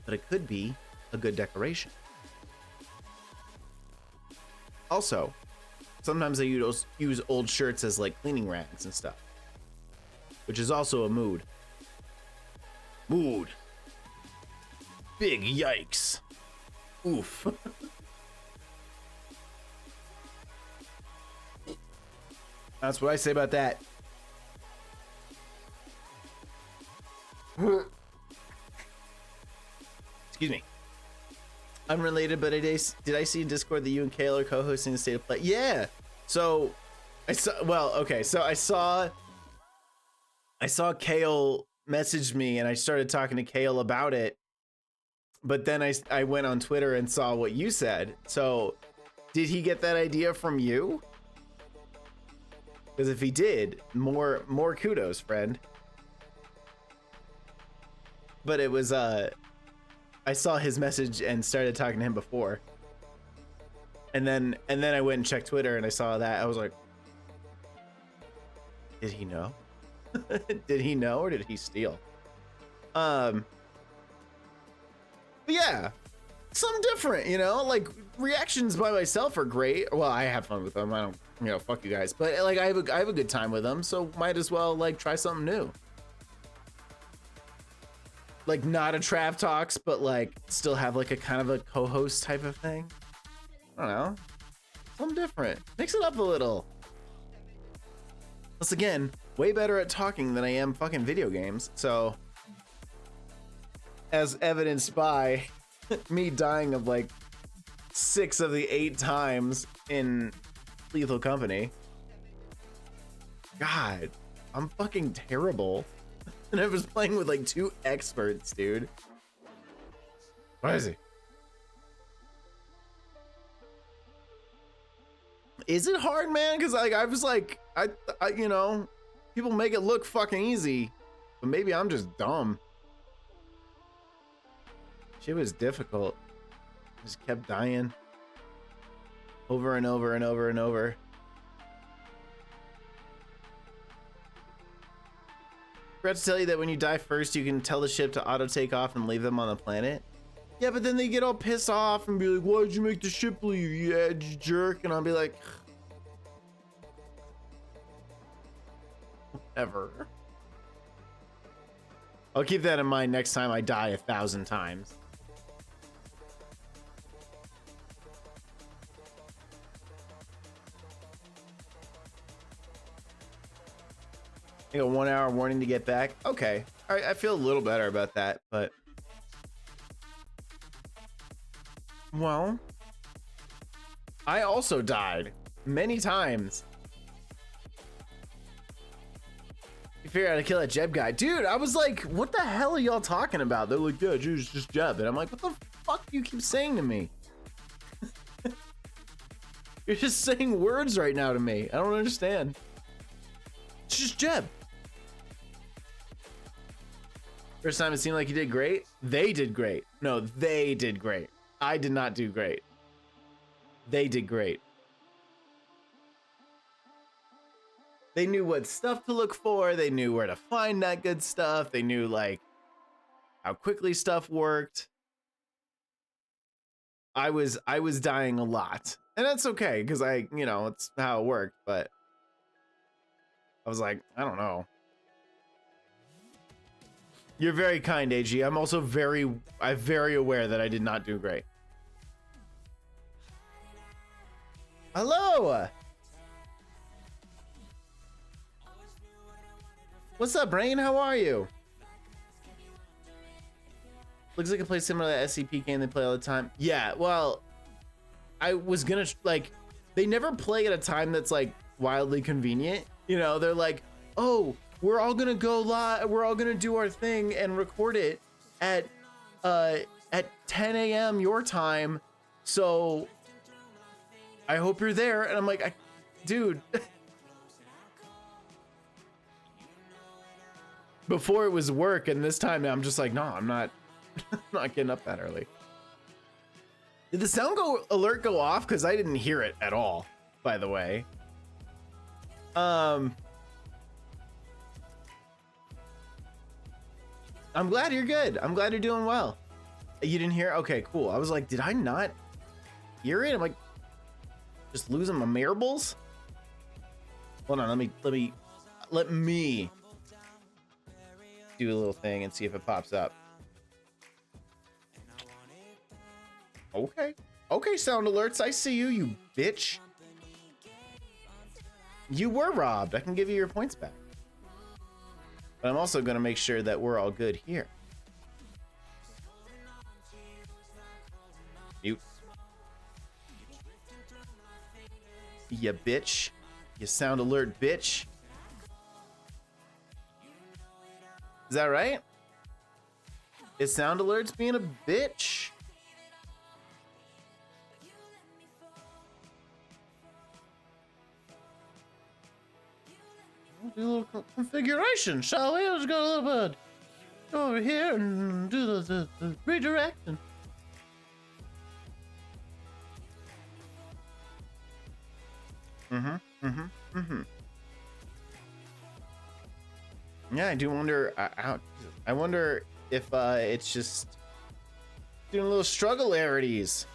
But it could be a good decoration. Also, sometimes I use old shirts as like cleaning rags and stuff, which is also a mood. Big yikes. Oof. That's what I say about that. Excuse me. Unrelated, but did I see in Discord that you and Kale are co-hosting the State of Play? Yeah. So I saw Kale message me and I started talking to Kale about it. But then I went on Twitter and saw what you said. So did he get that idea from you? Because if he did, more kudos, friend. But it was I saw his message and started talking to him before. And then I went and checked Twitter and I saw that. I was like, did he know? Did he know or did he steal? But yeah, something different, you know, like reactions by myself are great. Well, I have fun with them. I don't, you know, fuck you guys, but like I have a good time with them. So might as well like try something new. Like not a Trav Talks, but like still have like a kind of a co-host type of thing. I don't know. Something different. Mix it up a little. Plus again, way better at talking than I am fucking video games. So as evidenced by me dying of like 6 of the 8 times in Lethal Company. God, I'm fucking terrible. And I was playing with like 2 experts, dude. What is he? Is it hard, man? Because like I was like, I you know, people make it look fucking easy, but maybe I'm just dumb. Shit was difficult. Just kept dying over and over and over and over. Forgot to tell you that when you die first, you can tell the ship to auto take off and leave them on the planet. Yeah, but then they get all pissed off and be like, why'd you make the ship leave, you edge jerk? And I'll be like, whatever. I'll keep that in mind next time I die 1,000 times. I got a 1 hour warning to get back. Okay. All right, I feel a little better about that, but well, I also died many times. You figure out how to kill that Jeb guy. Dude, I was like, what the hell are y'all talking about? They're like, yeah, dude, it's just Jeb. And I'm like, what the fuck do you keep saying to me? You're just saying words right now to me. I don't understand. It's just Jeb. First time it seemed like you did great. They did great. No, they did great. I did not do great. They did great. They knew what stuff to look for. They knew where to find that good stuff. They knew like how quickly stuff worked. I was dying a lot. And that's okay, because you know, it's how it worked, but I was like, I don't know. You're very kind, AG. I'm also very aware that I did not do great. Hello. What's up, Brain? How are you? Looks like a play similar to that SCP game they play all the time. Yeah, well, I was gonna like, they never play at a time that's like wildly convenient. You know, they're like, oh, we're all gonna go live. We're all gonna do our thing and record it at 10 a.m. your time. So I hope you're there. And I'm like, dude. Before it was work, and this time I'm just like, no, I'm not. I'm not getting up that early. Did the sound alert go off? Because I didn't hear it at all. By the way. I'm glad you're good. I'm glad you're doing well. You didn't hear? Okay, cool. I was like, did I not hear it? I'm like, just losing my marbles. Hold on, let me do a little thing and see if it pops up. Okay, sound alerts. I see you, you bitch. You were robbed. I can give you your points back. But I'm also going to make sure that we're all good here. Mute. You bitch. You sound alert bitch. Is that right? Is sound alerts being a bitch? We'll do a little configuration, shall we? Let's go a little bit over here and do the redirection. Yeah, I do wonder. I wonder if it's just doing little strugglarities.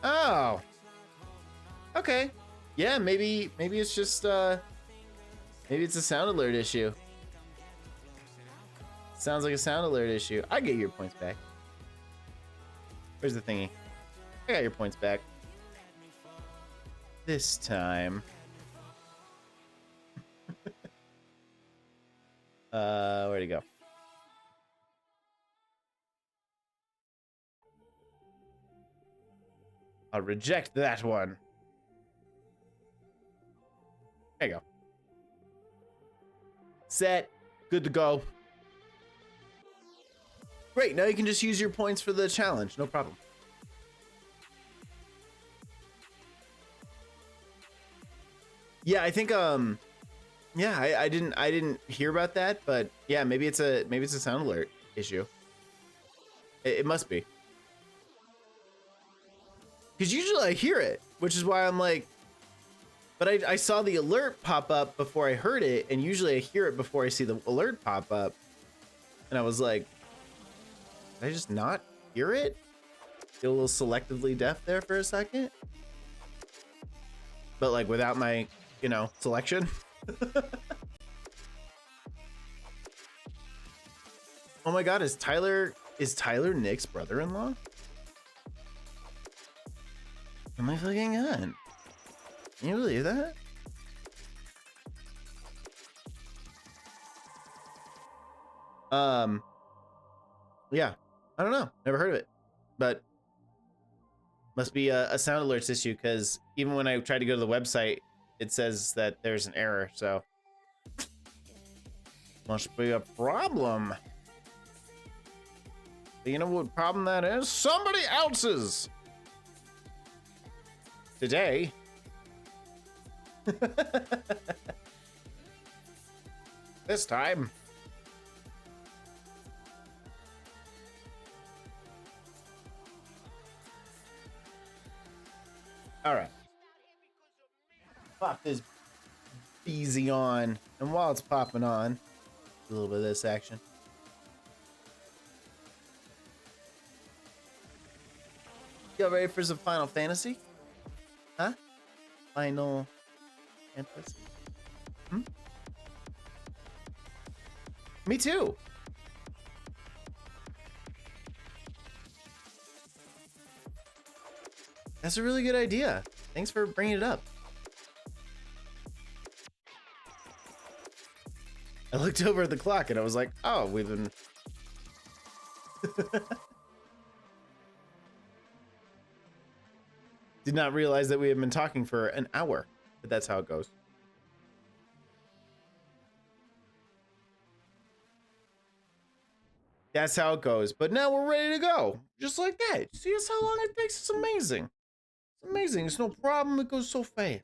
Oh. Okay. Yeah, maybe it's just maybe it's a sound alert issue. Sounds like a sound alert issue. I get your points back. Where's the thingy? I got your points back. This time. Where'd it go? I'll reject that one. There you go. Set. Good to go. Great, now you can just use your points for the challenge. No problem. Yeah, I think yeah, I didn't hear about that, but yeah, maybe it's a sound alert issue. It must be. Because usually I hear it, which is why I'm like, but I saw the alert pop up before I heard it, and usually I hear it before I see the alert pop up. And I was like, did I just not hear it? Feel a little selectively deaf there for a second. But like without my, you know, selection. Oh my God, is Tyler Nick's brother-in-law? Oh my fucking God. Can you believe that? Yeah, I don't know. Never heard of it, but must be a sound alerts issue, because even when I tried to go to the website, it says that there's an error, so must be a problem. But you know what problem that is? Somebody else's. Today. This time. All right. Pop this easy on, and while it's popping on, a little bit of this action. You ready for some Final Fantasy? Huh? Final Fantasy? Hmm? Me too. That's a really good idea. Thanks for bringing it up. I looked over at the clock and I was like, oh, we've been... Did not realize that we had been talking for an hour, but that's how it goes. That's how it goes. But now we're ready to go. Just like that. See us how long it takes? It's amazing. It's amazing. It's no problem. It goes so fast.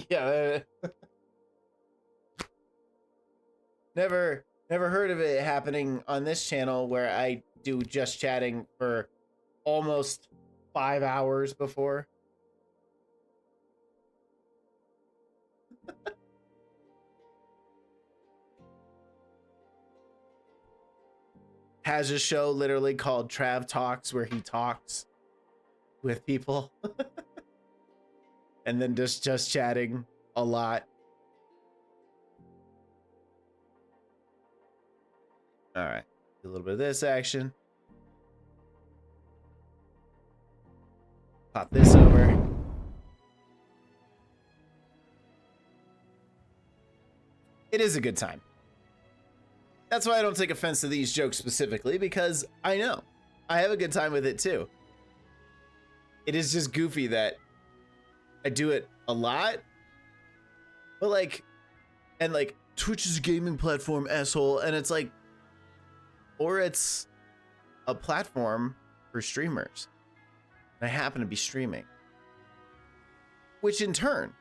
Yeah. Never heard of it happening on this channel where I do just chatting for almost 5 hours before. Has a show literally called Trav Talks where he talks with people and then just chatting a lot. All right, a little bit of this action. Pop this over. It is a good time. That's why I don't take offense to these jokes specifically, because I know I have a good time with it too. It is just goofy that I do it a lot, but like, and like Twitch is a gaming platform, asshole, and it's like, or it's a platform for streamers. And I happen to be streaming, which in turn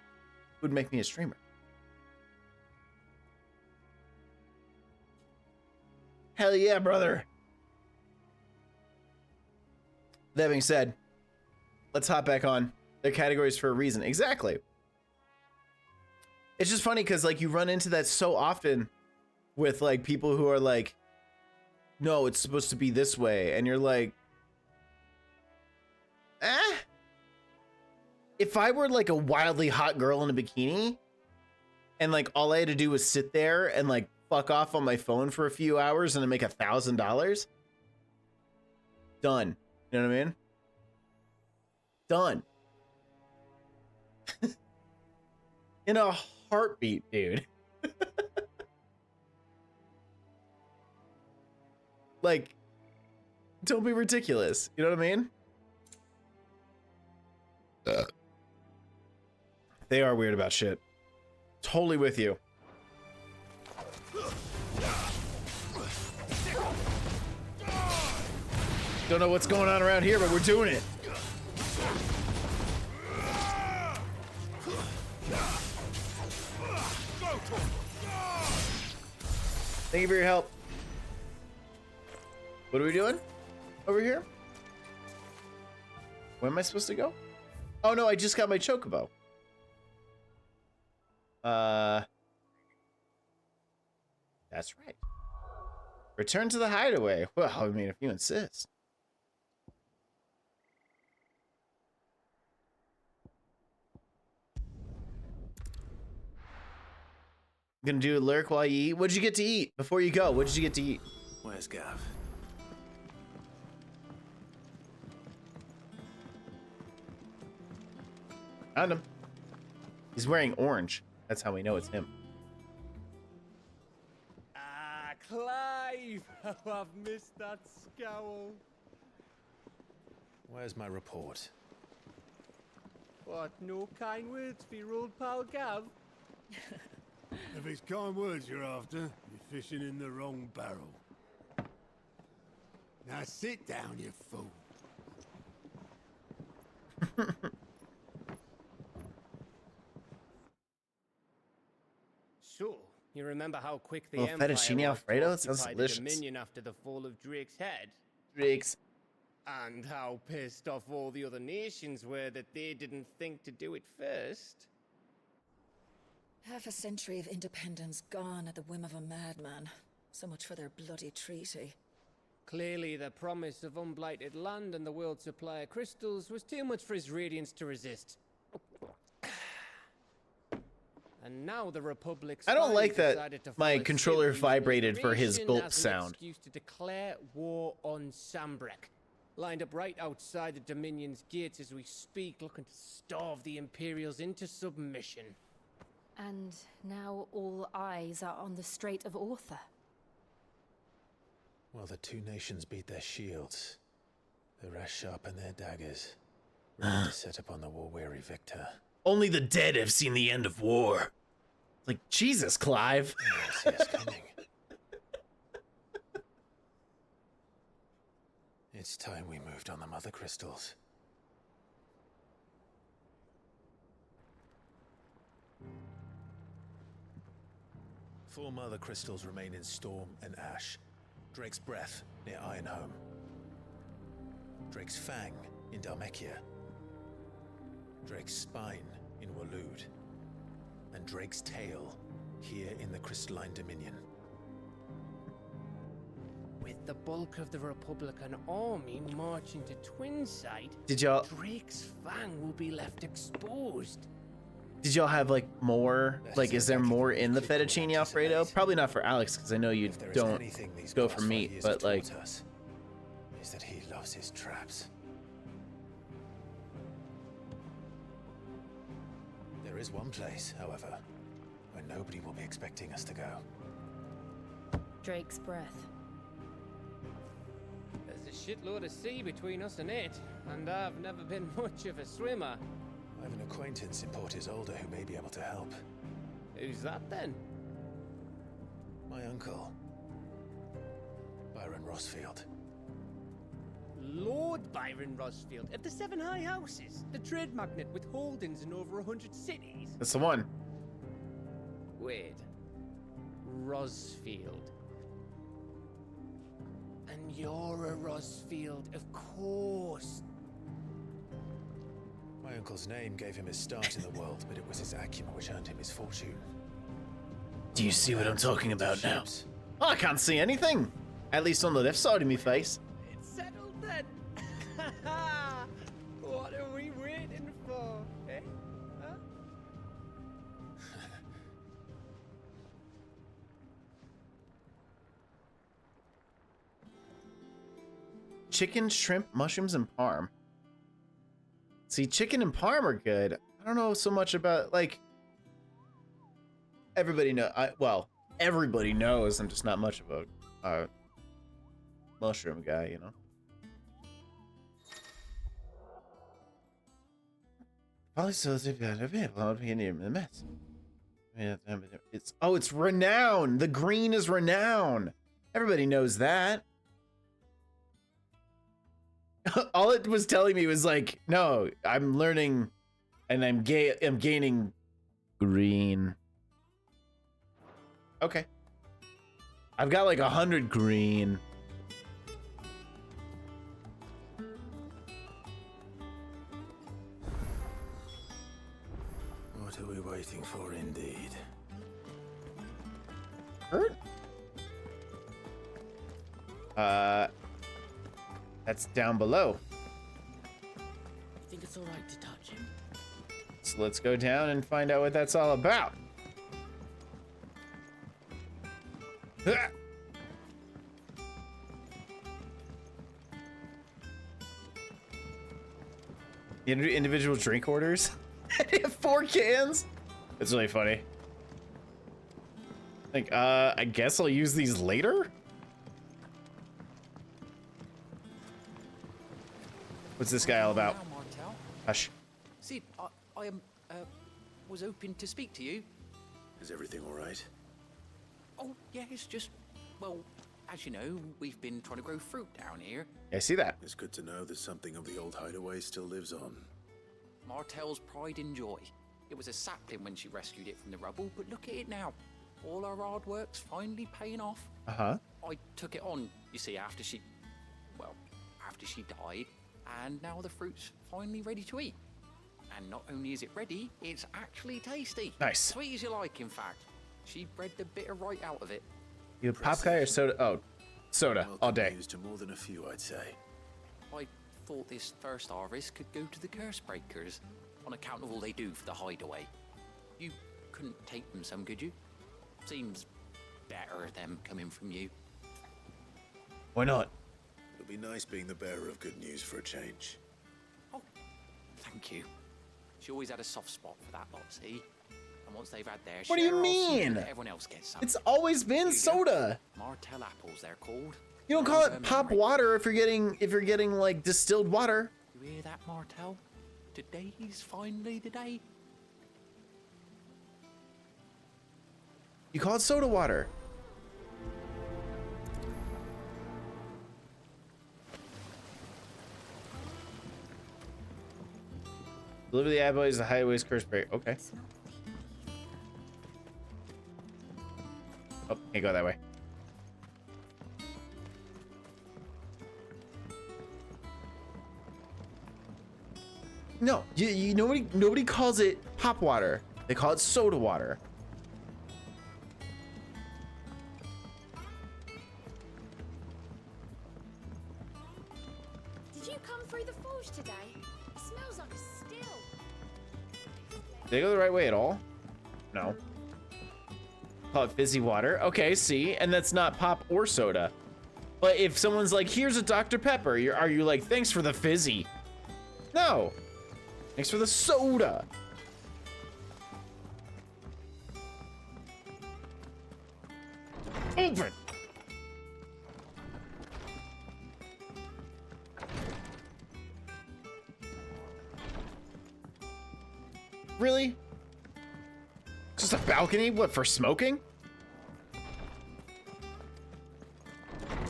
would make me a streamer. Hell yeah, brother. That being said, let's hop back on. They're categories for a reason. Exactly. It's just funny because like you run into that so often with like people who are like, no, it's supposed to be this way. And you're like, if I were like a wildly hot girl in a bikini and like all I had to do was sit there and like fuck off on my phone for a few hours and I make $1,000, done. You know what I mean? Done. In a heartbeat, dude. Like, don't be ridiculous. You know what I mean? They are weird about shit. Totally with you. Don't know what's going on around here, but we're doing it. Thank you for your help. What are we doing over here? Where am I supposed to go? Oh no, I just got my chocobo. That's right. Return to the hideaway. Well, I mean, if you insist. Gonna do a lurk while you eat. What'd you get to eat before you go? What did you get to eat? Where's Gav? Found him. He's wearing orange. That's how we know it's him. Ah, Clive! How I've missed that scowl. Where's my report? What, no kind words for your old pal Gav? If it's kind words you're after, you're fishing in the wrong barrel. Now sit down, you fool. So, you remember how quick the Well, Empire fettuccine was to Alfredo? That sounds occupy the delicious. Dominion after the fall of Drake's head? Drake's. And how pissed off all the other nations were that they didn't think to do it first? Half a century of independence gone at the whim of a madman. So much for their bloody treaty. Clearly, the promise of unblighted land and the world's supply of crystals was too much for his radiance to resist. And now the Republic's I don't like that decided to my follow controller suit, vibrated using for his immigration gulp as an sound. excuse to declare war on Sambrek. Lined up right outside the Dominion's gates as we speak, looking to starve the Imperials into submission. And now all eyes are on the Strait of Author. Well, the two nations beat their shields. The rest sharpen their daggers, ready to set upon the war-weary victor. Only the dead have seen the end of war. Like, Jesus, Clive. I see us coming. It's time we moved on the mother crystals. Four mother crystals remain in Storm and Ash. Drake's Breath near Ironhome. Drake's Fang in Dhalmekia. Drake's Spine in Waloed. And Drake's Tail here in the Crystalline Dominion. With the bulk of the Republican army marching to Twinside, Did y'all Drake's Fang will be left exposed. have like more? Like, is there more in the fettuccine Alfredo? Probably not for Alex, because I know you If there is don't anything these go past for 5 meat, years but have like, taught us, is that he loves his traps. There is one place, however, where nobody will be expecting us to go. Drake's Breath. There's a shitload of sea between us and it, and I've never been much of a swimmer. I have an acquaintance in Port Isolde who may be able to help. Who's that then? My uncle, Byron Rossfield. Lord Byron Rossfield of the Seven High Houses, the trade magnate with holdings in over 100 cities. that's the one. Wait, Rossfield. And you're a Rossfield, of course. My uncle's name gave him his start in the world, but it was his acumen which earned him his fortune. Do you see what I'm talking about now? Ships. Oh, I can't see anything. At least on the left side of me face. It's settled then. What are we waiting for, eh? Huh? Chicken, shrimp, mushrooms, and parm. See, chicken and parm are good. I don't know so much about, like, everybody everybody knows I'm just not much of a mushroom guy, you know? It's renown. The green is renown. Everybody knows that. All it was telling me was like, no, I'm learning, and I'm gaining green. Okay. I've got like 100 green. What are we waiting for, indeed? Hurt? That's down below. I think it's all right to touch him. So let's go down and find out what that's all about. Ah! The individual drink orders. They have 4 cans. It's really funny. Like, I guess I'll use these later. What's this guy all about? Now, Martel. Hush. See, I was hoping to speak to you. Is everything all right? Oh, yeah, it's just, well, as you know, we've been trying to grow fruit down here. I see that. It's good to know that something of the old hideaway still lives on. Martel's pride and joy. It was a sapling when she rescued it from the rubble, but look at it now. All our hard work's finally paying off. Uh-huh. I took it on, you see, after she died, and now the fruit's finally ready to eat. And not only is it ready, it's actually tasty. Nice. Sweet as you like, in fact. She bred the bitter right out of it. You have pop guy or soda? Oh, soda all day. Used to more than a few, I'd say. I thought this first harvest could go to the curse breakers on account of all they do for the hideaway. You couldn't take them some, could you? Seems better them coming from you. Why not? It'll be nice being the bearer of good news for a change. Oh, thank you. She always had a soft spot for that lot, see? And once they've had their What do you share, I'll see mean? that everyone else gets some. It's always been soda. Martel apples, they're called. You don't call it pop water if you're getting like distilled water. You hear that, Martel? Today's finally the day. You call it soda water. Deliver the ad boys the highway's curse break. Okay. Oh, can't go that way. No, nobody calls it pop water. They call it soda water. Did you come through the forge today? It smells like a still. Did they go the right way at all? No. Call it fizzy water. Okay, see, and that's not pop or soda. But if someone's like, here's a Dr. Pepper, are you like, thanks for the fizzy? No. Thanks for the soda. Open. Really? Just a balcony? What, for smoking?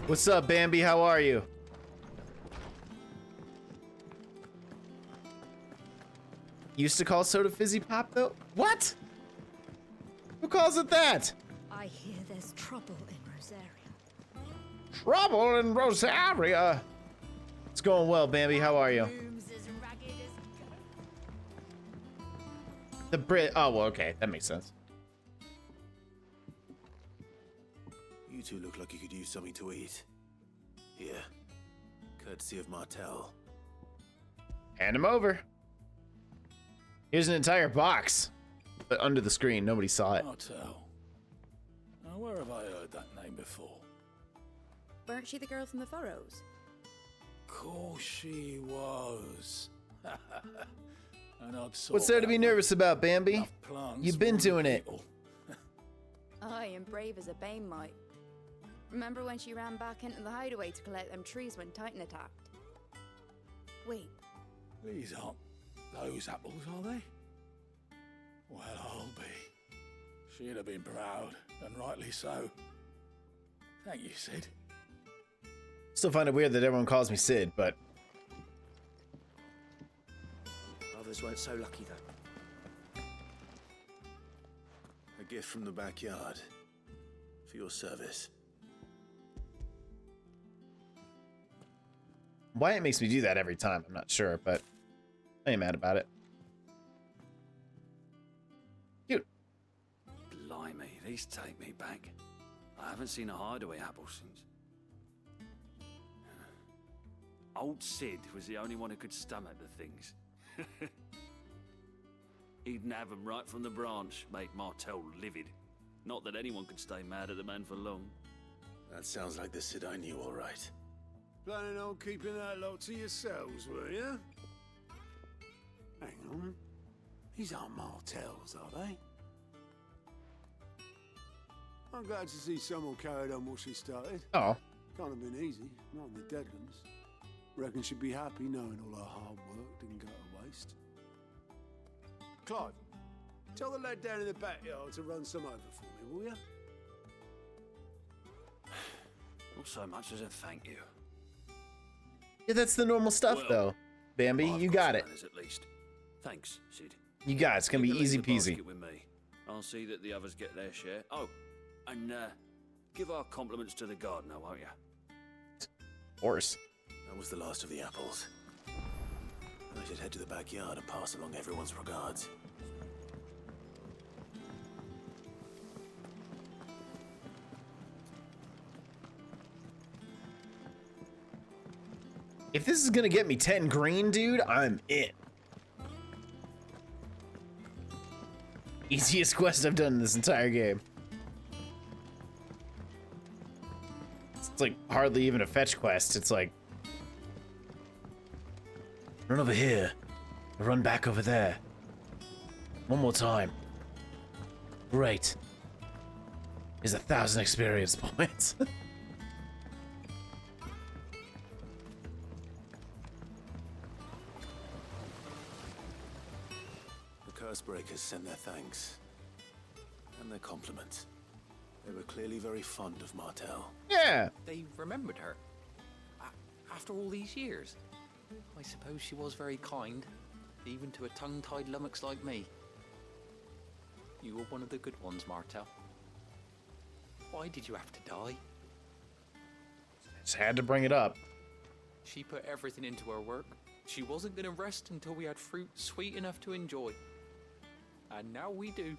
What's up, Bambi? How are you? Used to call soda fizzy pop, though? What? Who calls it that? I hear there's trouble in Rosaria. Trouble in Rosaria? It's going well, Bambi. How are you? Rooms as ragged as The Brit. Oh, well, okay. That makes sense. You two look like you could use something to eat. Here. Courtesy of Martel. Hand him over. Here's an entire box. But under the screen, nobody saw it. Martel. Now, where have I heard that name before? Weren't she the girl from the Furrows? Course she was. And I'd What's there to be nervous about, Bambi? You've been doing it. Aye, and brave as a bane might. Remember when she ran back into the hideaway to collect them trees when Titan attacked? Wait, These aren't Those apples, are they? Well, I'll be. She'd have been proud, and rightly so. Thank you, Sid. Still find it weird that everyone calls me Sid, but Others weren't so lucky, though. A gift from the backyard. For your service. why it makes me do that every time, I'm not sure, but I ain't mad about it. Cute. Blimey, these take me back. I haven't seen a hideaway apple since. Old Sid was the only one who could stomach the things. He'd nab them right from the branch, make Martel livid. Not that anyone could stay mad at the man for long. That sounds like the Sid I knew, all right. Planning on keeping that lot to yourselves, were you? Hang on. These aren't Martels, are they? I'm glad to see someone carried on what she started. Oh. Can't have been easy, not in the Deadlands. Reckon she'd be happy knowing all her hard work didn't go to waste. Clive, tell the lad down in the backyard to run some over for me, will you? Not so much as a thank you. Yeah, that's the normal stuff, though. Bambi, you got it. At least. Thanks, Sid. You got it. It's gonna be easy peasy. With me. I'll see that the others get their share. Oh, and give our compliments to the gardener, won't you? Of course. That was the last of the apples. I should head to the backyard and pass along everyone's regards. If this is gonna get me 10 green, dude, I'm in. Easiest quest I've done in this entire game. It's like hardly even a fetch quest. It's like, run over here, run back over there. One more time. Great. Is 1,000 experience points. Cursebreakers sent their thanks. And their compliments. They were clearly very fond of Martel. Yeah. They remembered her. After all these years. I suppose she was very kind, even to a tongue-tied lummox like me. You were one of the good ones, Martel. Why did you have to die? Just had to bring it up. She put everything into her work. She wasn't going to rest until we had fruit sweet enough to enjoy. And now we do.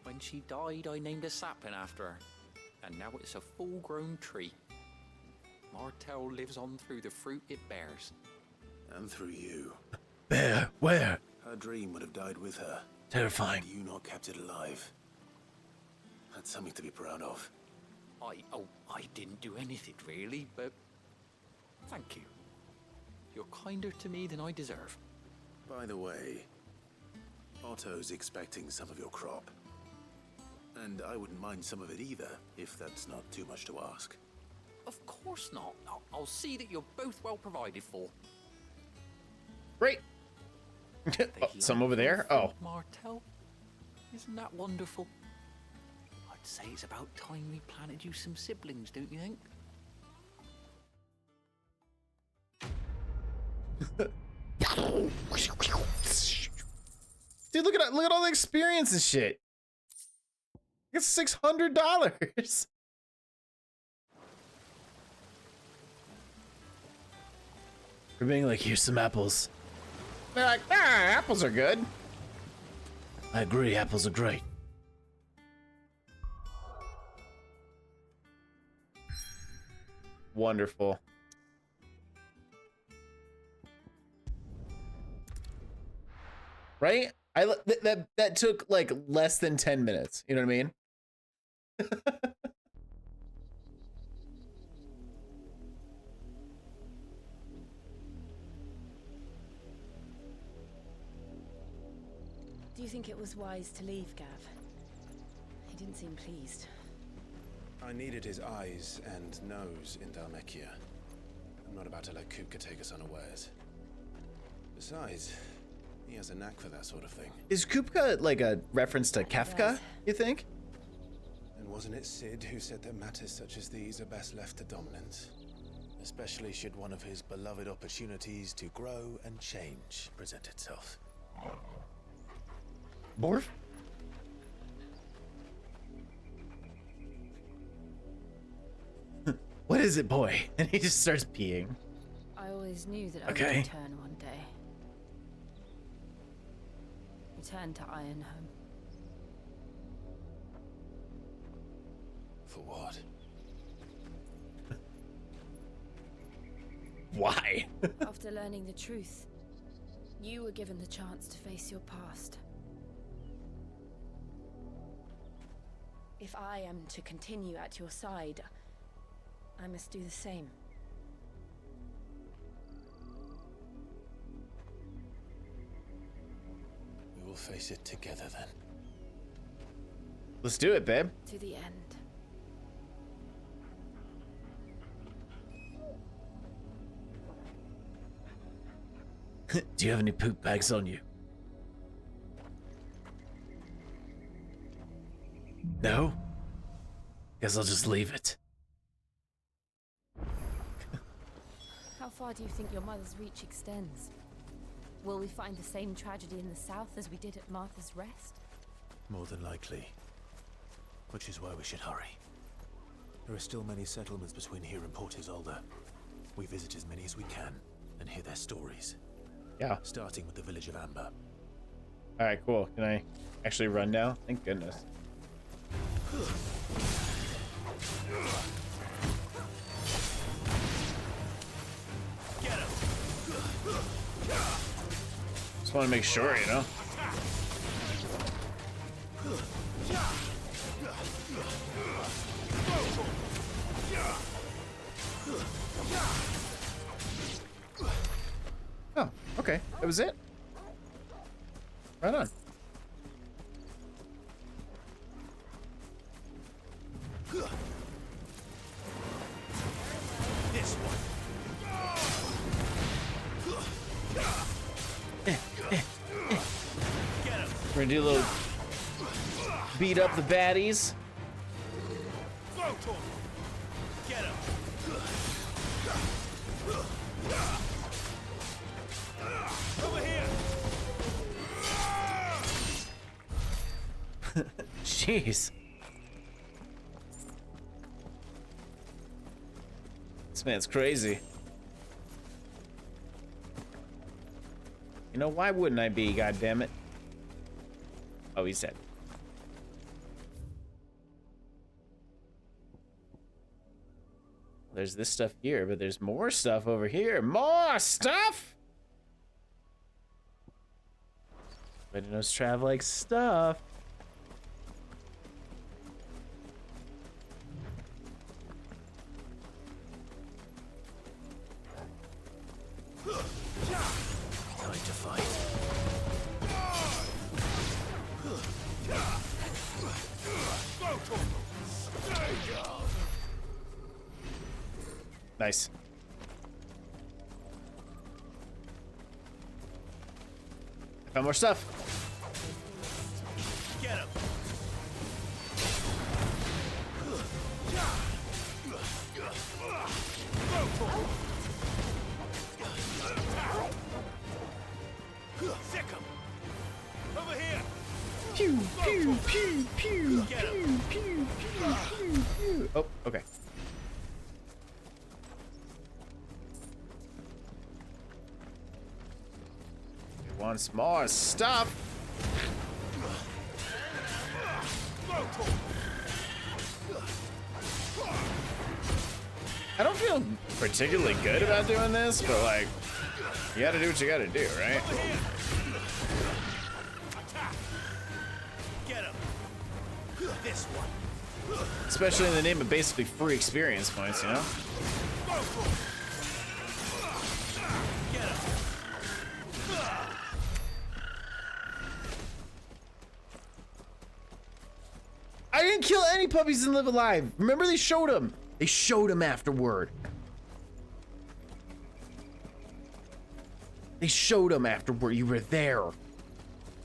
When she died, I named a sapling after her. And now it's a full-grown tree. Martel lives on through the fruit it bears. And through you. Bear, where? Her dream would have died with her. Terrifying. Had you not kept it alive. That's something to be proud of. I didn't do anything really, but thank you. You're kinder to me than I deserve. By the way, Otto's expecting some of your crop. And I wouldn't mind some of it either, if that's not too much to ask. Of course not. I'll see that you're both well provided for. Great. Oh, some over there? Oh. Martel, isn't that wonderful? I'd say it's about time we planted you some siblings, don't you think? Dude, look at all the experience and shit. It's $600. For being like, here's some apples. They're like, apples are good. I agree, apples are great. Wonderful. Right? That took like less than 10 minutes. You know what I mean? Do you think it was wise to leave, Gav? He didn't seem pleased. I needed his eyes and nose in Dhalmekia. I'm not about to let Kupka take us unawares. Besides, He has a knack for that sort of thing. Is Kupka like a reference to Kefka, you think? And wasn't it Sid who said that matters such as these are best left to dominance? Especially should one of his beloved opportunities to grow and change present itself. Borf? What is it, boy? And he just starts peeing. I always knew that I Okay. would return one day. Return to Ironhome. For what? Why? After learning the truth, you were given the chance to face your past. If I am to continue at your side, I must do the same. We will face it together then. Let's do it, babe. To the end. Do you have any poop bags on you? No? Guess I'll just leave it. How far do you think your mother's reach extends? Will we find the same tragedy in the south as we did at Martha's Rest? More than likely. Which is why we should hurry. There are still many settlements between here and Port Isolde. We visit as many as we can and hear their stories. Yeah. Starting with the village of Amber. All right, cool. Can I actually run now? Thank goodness. Just want to make sure, you know. Oh, okay. That was it. Right on. This one. We're gonna do a little beat up the baddies. Get him. Over here. Jeez. This man's crazy. You know, why wouldn't I be, goddammit? Oh, he's dead. There's this stuff here, but there's more stuff over here. More stuff! Everybody knows Trav likes stuff. Time to fight. Nice. I found more stuff. Get him. Sick him. Over here. Pew, pew, pew, pew, pew, pew, pew, pew. Oh, okay. Wants more stuff. I don't feel particularly good about doing this, but like, you gotta do what you gotta do, right? Get him. This one. Especially in the name of basically free experience points, you know? Get him. I didn't kill any puppies and live alive. Remember, they showed them. They showed them afterward. They showed him after you were there.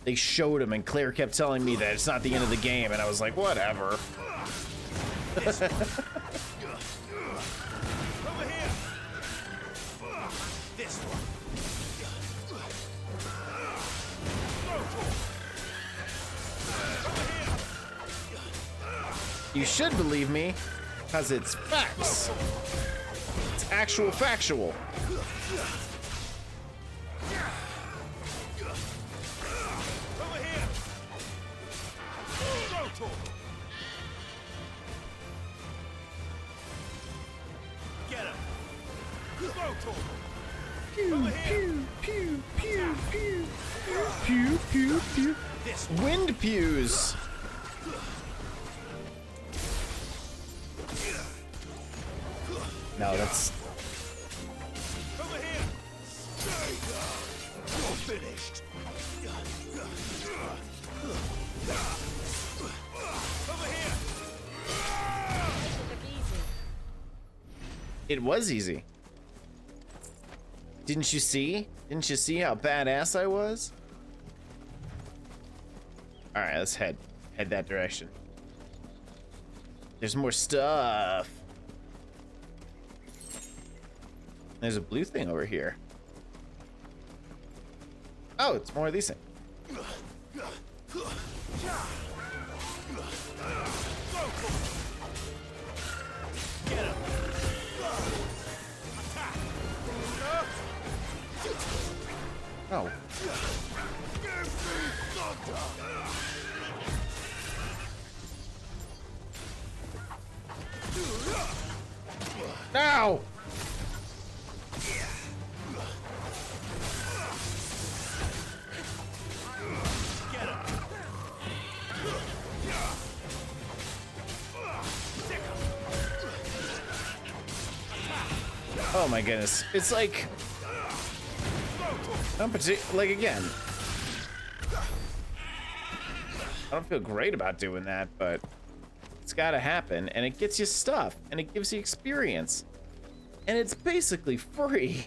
They showed him, and Claire kept telling me that it's not the end of the game, and I was like, whatever. Over here. This one. You should believe me, because it's facts. It's actual factual. Over here. Go to him. Get him. Go to him. Over here. Pew, pew, pew, pew, pew, pew. This Wind pews. No, that's... over here. You're finished. Over here. It was easy. Didn't you see? Didn't you see how badass I was? All right, let's head that direction. There's more stuff. There's a blue thing over here. Oh, it's more of these things. Get him. Oh. No! Oh my goodness. It's like... like again. I don't feel great about doing that, but it's gotta happen, and it gets you stuff, and it gives you experience. And it's basically free.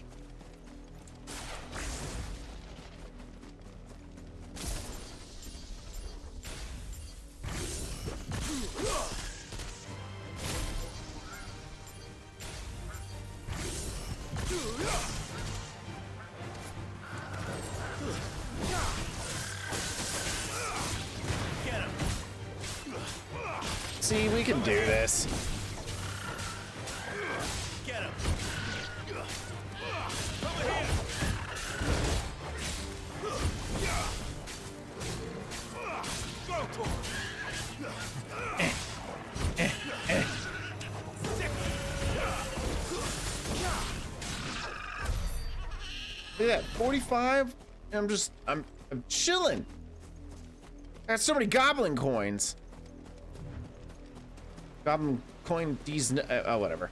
See, we can do this. Get him. Go to him. Look at that, 45? I'm chilling. I got so many goblin coins. Goblin coin these, oh, whatever.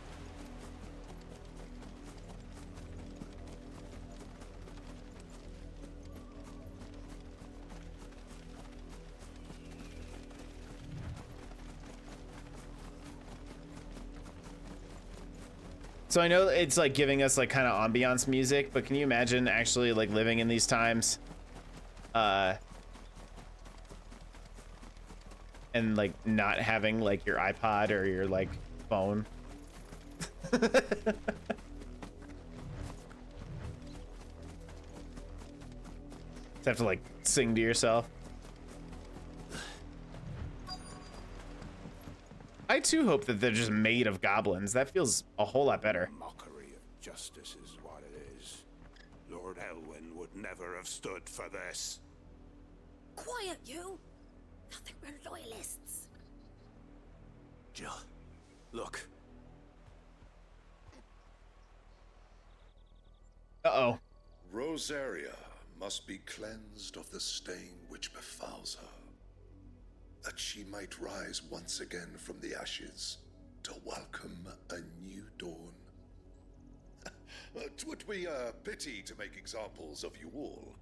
So I know it's like giving us like kind of ambiance music, but can you imagine actually like living in these times? And like not having like your iPod or your like phone. Just have to like sing to yourself. I too hope that they're just made of goblins. That feels a whole lot better. Mockery of justice is what it is. Lord Elwyn would never have stood for this. Quiet, you! Nothing, we're loyalists. Jill, look. Uh-oh. Rosaria must be cleansed of the stain which befouls her, that she might rise once again from the ashes to welcome a new dawn. 'Twould be a pity to make examples of you all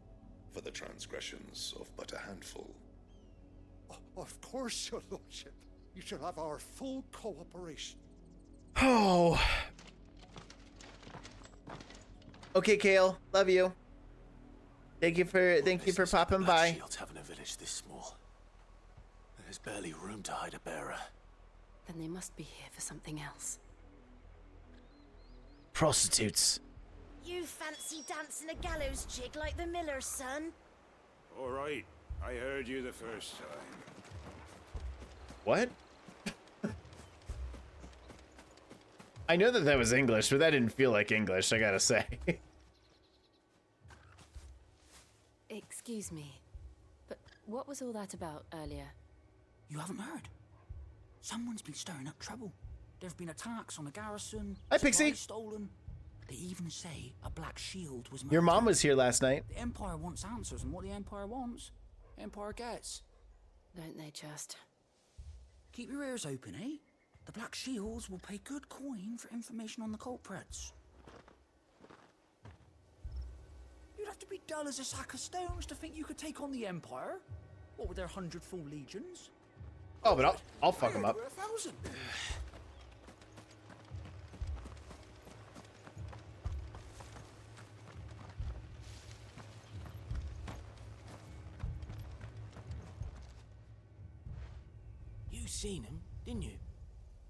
for the transgressions of but a handful. Of course, your lordship. You shall have our full cooperation. Oh. Okay, Kale. Love you. Thank you for popping by. Shields having a village this small. There's barely room to hide a bearer. Then they must be here for something else. Prostitutes. You fancy dancing a gallows jig like the miller's son? All right, I heard you the first time. What? I know that was English, but that didn't feel like English, I gotta say. Excuse me, but what was all that about earlier? You haven't heard? Someone's been stirring up trouble. There've been attacks on the garrison. Hi, Pixie. supplies stolen. They even say a black shield was Your mom murdered. was here last night. The Empire wants answers, and what the Empire wants, Empire gets. Don't they just? Keep your ears open, eh? The Black Shields will pay good coin for information on the culprits. You'd have to be dull as a sack of stones to think you could take on the Empire. What with their 100 full legions? Oh, but I'll fuck him up. 1,000. You seen him, didn't you?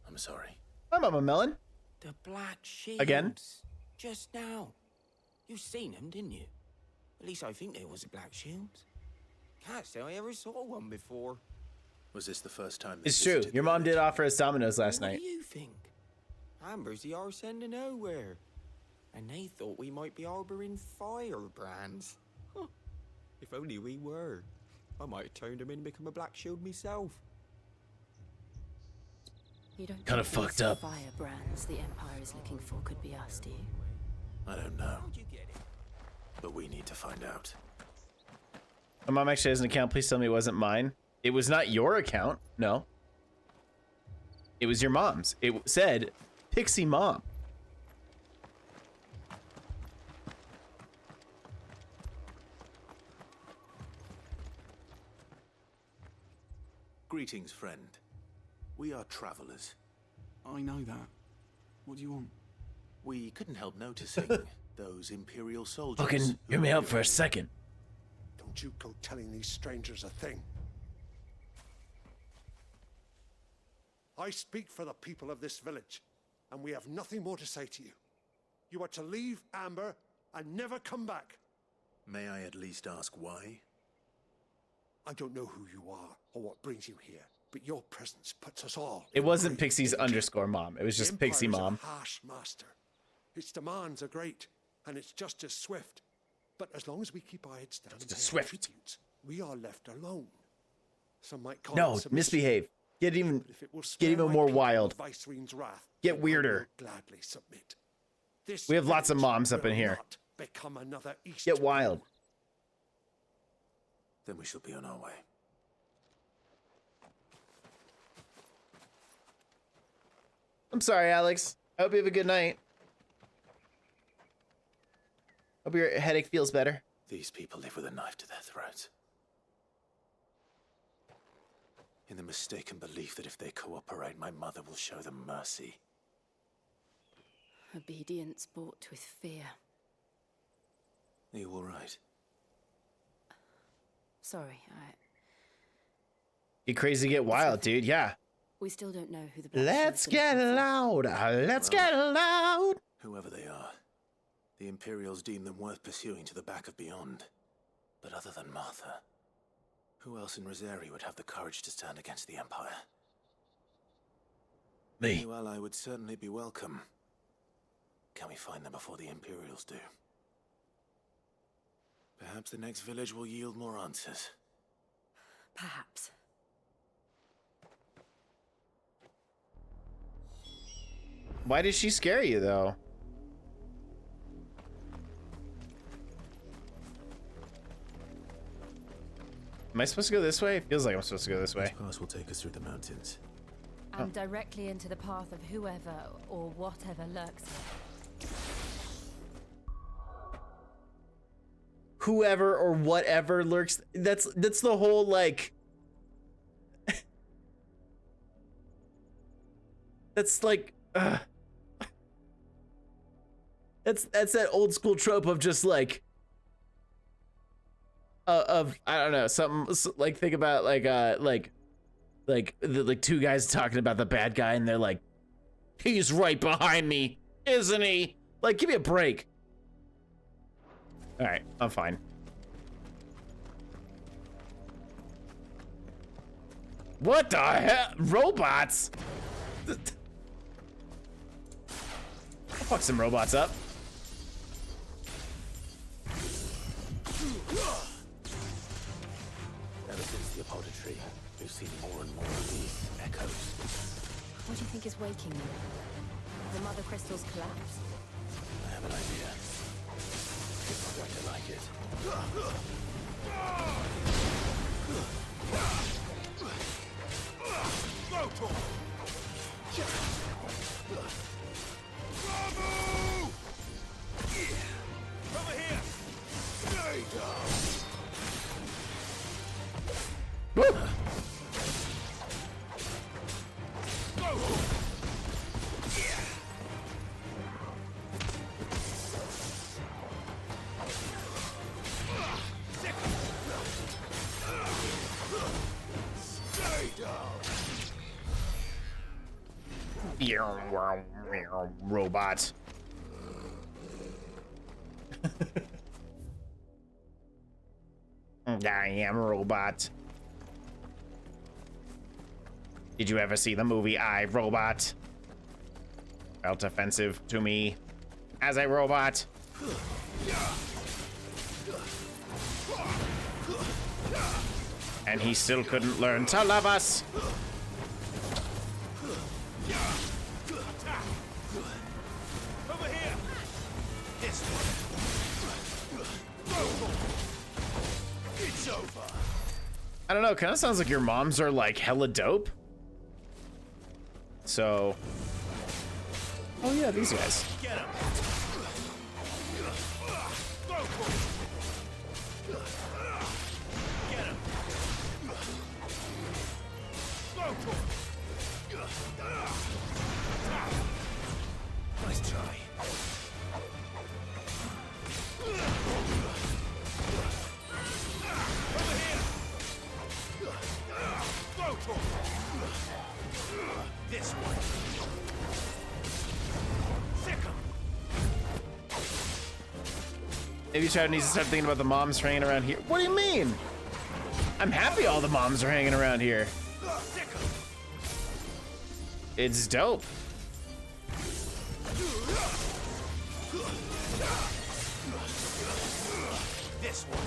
I'm sorry. Hi, Mama Melon. The Black Shields. Again? Just now. You seen him, didn't you? At least I think there was a Black Shield. Can't say I ever saw one before. Was this the first time they It's true. visited Your the mom village? did offer us Domino's last What night. do you think? Amber's the arse end of nowhere. And they thought we might be harboring firebrands. Huh. If only we were. I might have turned them in and become a Black Shield myself. You don't Kinda think fucked these up. firebrands the Empire is looking for could be us, do you? I don't know. But we need to find out. My mom actually has an account. Please tell me it wasn't mine. It was not your account. No. It was your mom's. It said Pixie Mom. Greetings, friend. We are travelers. I know that. What do you want? We couldn't help noticing those Imperial soldiers. Fucking who hear me were out for a here. second. Don't you go telling these strangers a thing. I speak for the people of this village, and we have nothing more to say to you. You are to leave Amber and never come back. May I at least ask why? I don't know who you are or what brings you here, but your presence puts us all. It in wasn't great Pixie's danger. underscore mom. It was just The Empire Pixie is Mom. a harsh master. Its demands are great, and its justice swift. But as long as we keep our heads down and pay our Swift. tributes, we are left alone. Some might call No, it submission, misbehave. Get even but if it will get spare even my more people wild. Viceroy's wrath, Get then I weirder. will gladly submit. This We have lots of village moms up will in here. not become another East Get wild. Then we shall be on our way. I'm sorry, Alex. I hope you have a good night. Hope your headache feels better. These people live with a knife to their throats. In the mistaken belief that if they cooperate, my mother will show them mercy. Obedience bought with fear. Are you all right? Sorry, Get crazy, get wild, dude. Yeah. we still don't know who the Black Let's Shields are get looking for. loud. Let's get loud. Whoever they are, the Imperials deem them worth pursuing to the back of beyond. But other than Martha, who else in Rosari would have the courage to stand against the Empire? Me. A new ally would certainly be welcome. Can we find them before the Imperials do? Perhaps the next village will yield more answers. Perhaps. Why did she scare you, though? Am I supposed to go this way? It feels like I'm supposed to go this way. This pass will take us through the mountains. And directly into the path of whoever or whatever lurks here. Whoever or whatever lurks. That's the whole like. That's like. That's that old school trope of just like. of I don't know, something like, think about like two guys talking about the bad guy and they're like, he's right behind me, isn't he? Like, give me a break. All right, I'm fine. What the hell? Robots? I'll fuck some robots up. Ever since the apodder tree, we've seen more and more of these echoes. What do you think is waking them? The mother crystals collapse? I have an idea. You're not going to like it. Go, Tom! Bravo! Over here! Stay down! Woo! Go! Stay down! Robot. I am a robot. Did you ever see the movie I, Robot? Felt offensive to me as a robot. And he still couldn't learn to love us. Over here! This way! It's over! I don't know, kind of sounds like your moms are like hella dope. So, oh yeah, these guys. Get him! Go, get him! Go, nice try. Over here! Go, this way! Maybe Chad needs to start thinking about the moms hanging around here. What do you mean? I'm happy all the moms are hanging around here. It's dope. This one.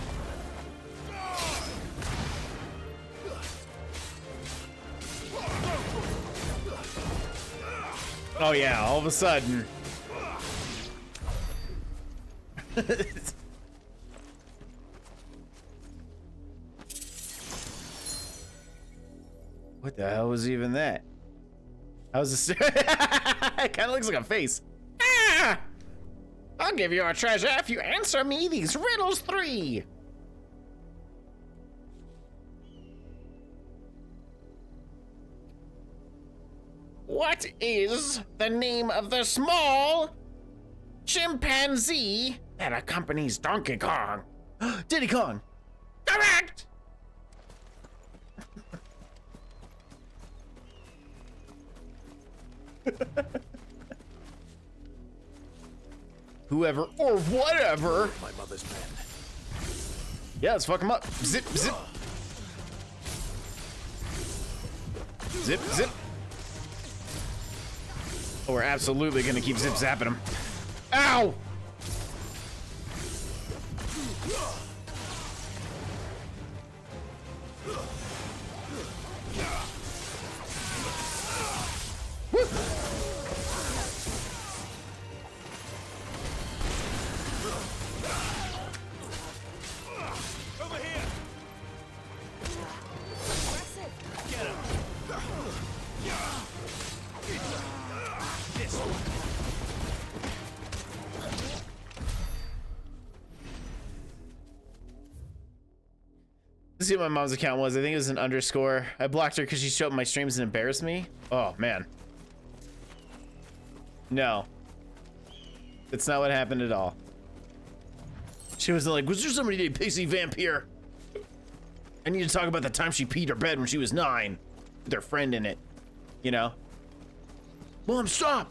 Oh yeah, all of a sudden. What the hell was even that? How was this? It kind of looks like a face. Ah! I'll give you a treasure if you answer me these riddles 3. What is the name of the small chimpanzee that accompanies Donkey Kong? Diddy Kong. Correct. Whoever or whatever. My mother's pen. Yeah, let's fuck him up. Zip, zip. Zip, zip. Oh, we're absolutely gonna keep zip zapping him. Ow! Woo. Over here! Get him! This one. Let's see what my mom's account was. I think it was an underscore. I blocked her because she showed up my streams and embarrassed me. Oh, man. No. That's not what happened at all. She wasn't like, was there somebody named Pixie Vampire? I need to talk about the time she peed her bed when she was 9 with her friend in it, you know? Mom, stop!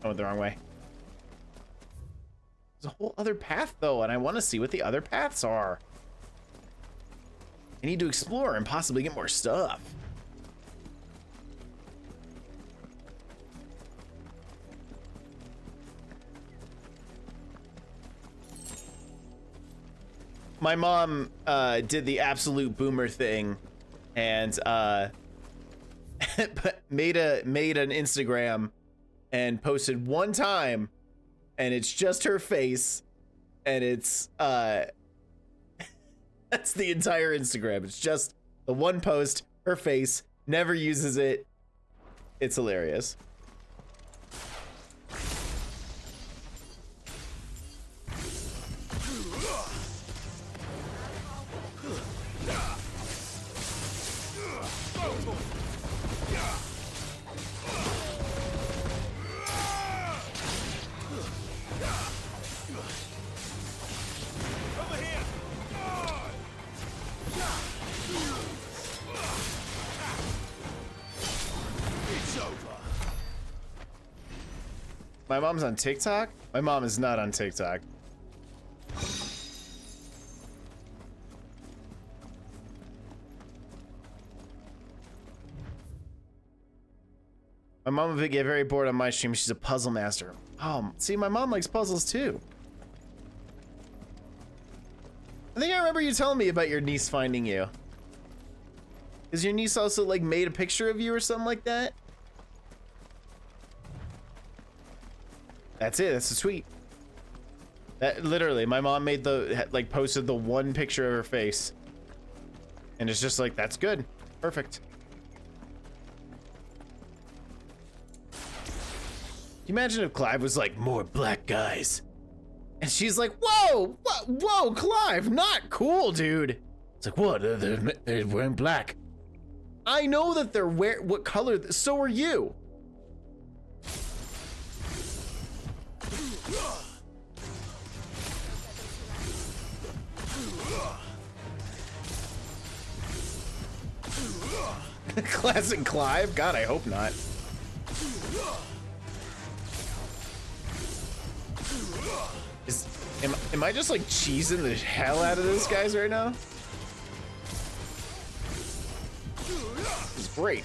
I went the wrong way. There's a whole other path though, and I want to see what the other paths are. I need to explore and possibly get more stuff. My mom did the absolute boomer thing and made an Instagram and posted one time, and it's just her face, and it's that's the entire Instagram. It's just the one post, her face, never uses it. It's hilarious. My mom's on TikTok? My mom is not on TikTok. My mom would get very bored on my stream. She's a puzzle master. Oh, see, my mom likes puzzles too. I think I remember you telling me about your niece finding you. Is your niece also like made a picture of you or something like that? That's it. That's the tweet. That literally, my mom made the posted the one picture of her face, and it's just like, that's good, perfect. Can you imagine if Clive was like, more black guys, and she's like, whoa, whoa, Clive, not cool, dude. It's like, what? They're wearing black. I know that they're what color? So are you. Classic Clive? God, I hope not. Am I just like cheesing the hell out of those guys right now? It's great.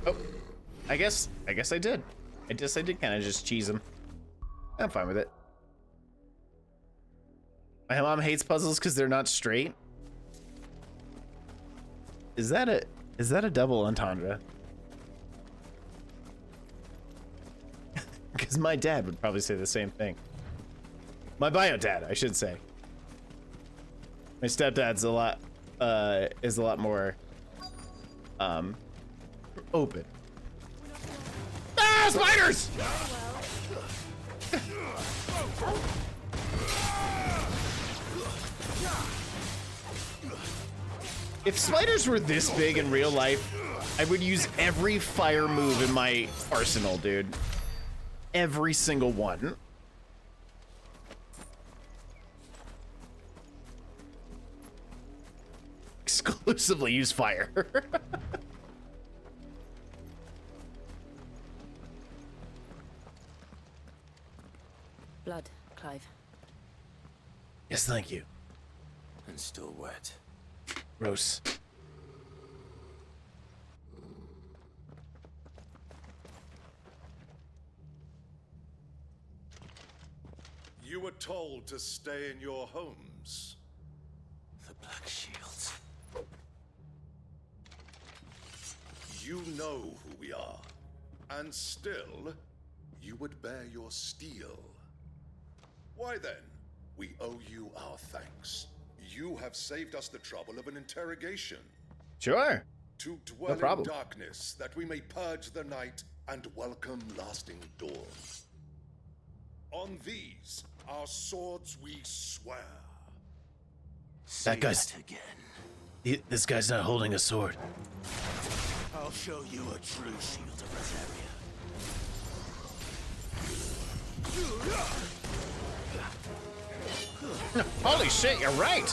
Oh, I guess I did. I did kind of just cheese him. I'm fine with it. My mom hates puzzles because they're not straight. Is that a double entendre? Because my dad would probably say the same thing. My bio dad, I should say. My stepdad's is a lot more open. Ah, spiders! If spiders were this big in real life, I would use every fire move in my arsenal, dude. Every single one. Exclusively use fire. Blood, Clive. Yes, thank you. And still wet. Gross. You were told to stay in your homes. The Black Shields. You know who we are, and still, you would bear your steel. Why then, We owe you our thanks. You have saved us the trouble of an interrogation. Sure. To dwell in problem. darkness, that we may purge the night and welcome lasting dawn. On these, our swords we swear. That guy's again. This guy's not holding a sword. I'll show you a true shield of Rosaria. Holy shit, you're right.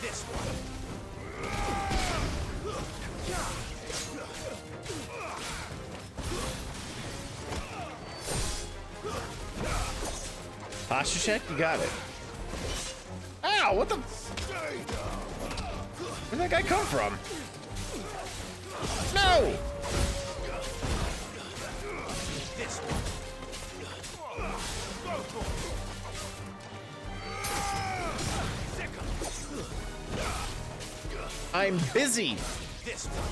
This one. Posture check, you got it. Ow, what the? Where'd that guy come from? No! I'm busy. This one.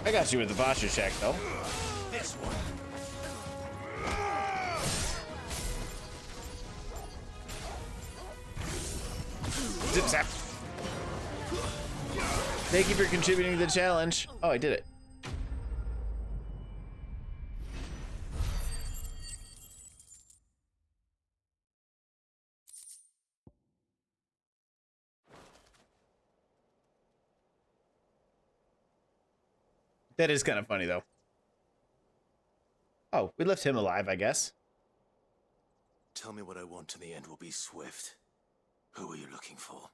I got you with the posture check, though. This one. Zip zap. Thank you for contributing to the challenge. Oh, I did it. That is kind of funny, though. Oh, we left him alive, I guess. Tell me what I want and the end will be swift. Who are you looking for?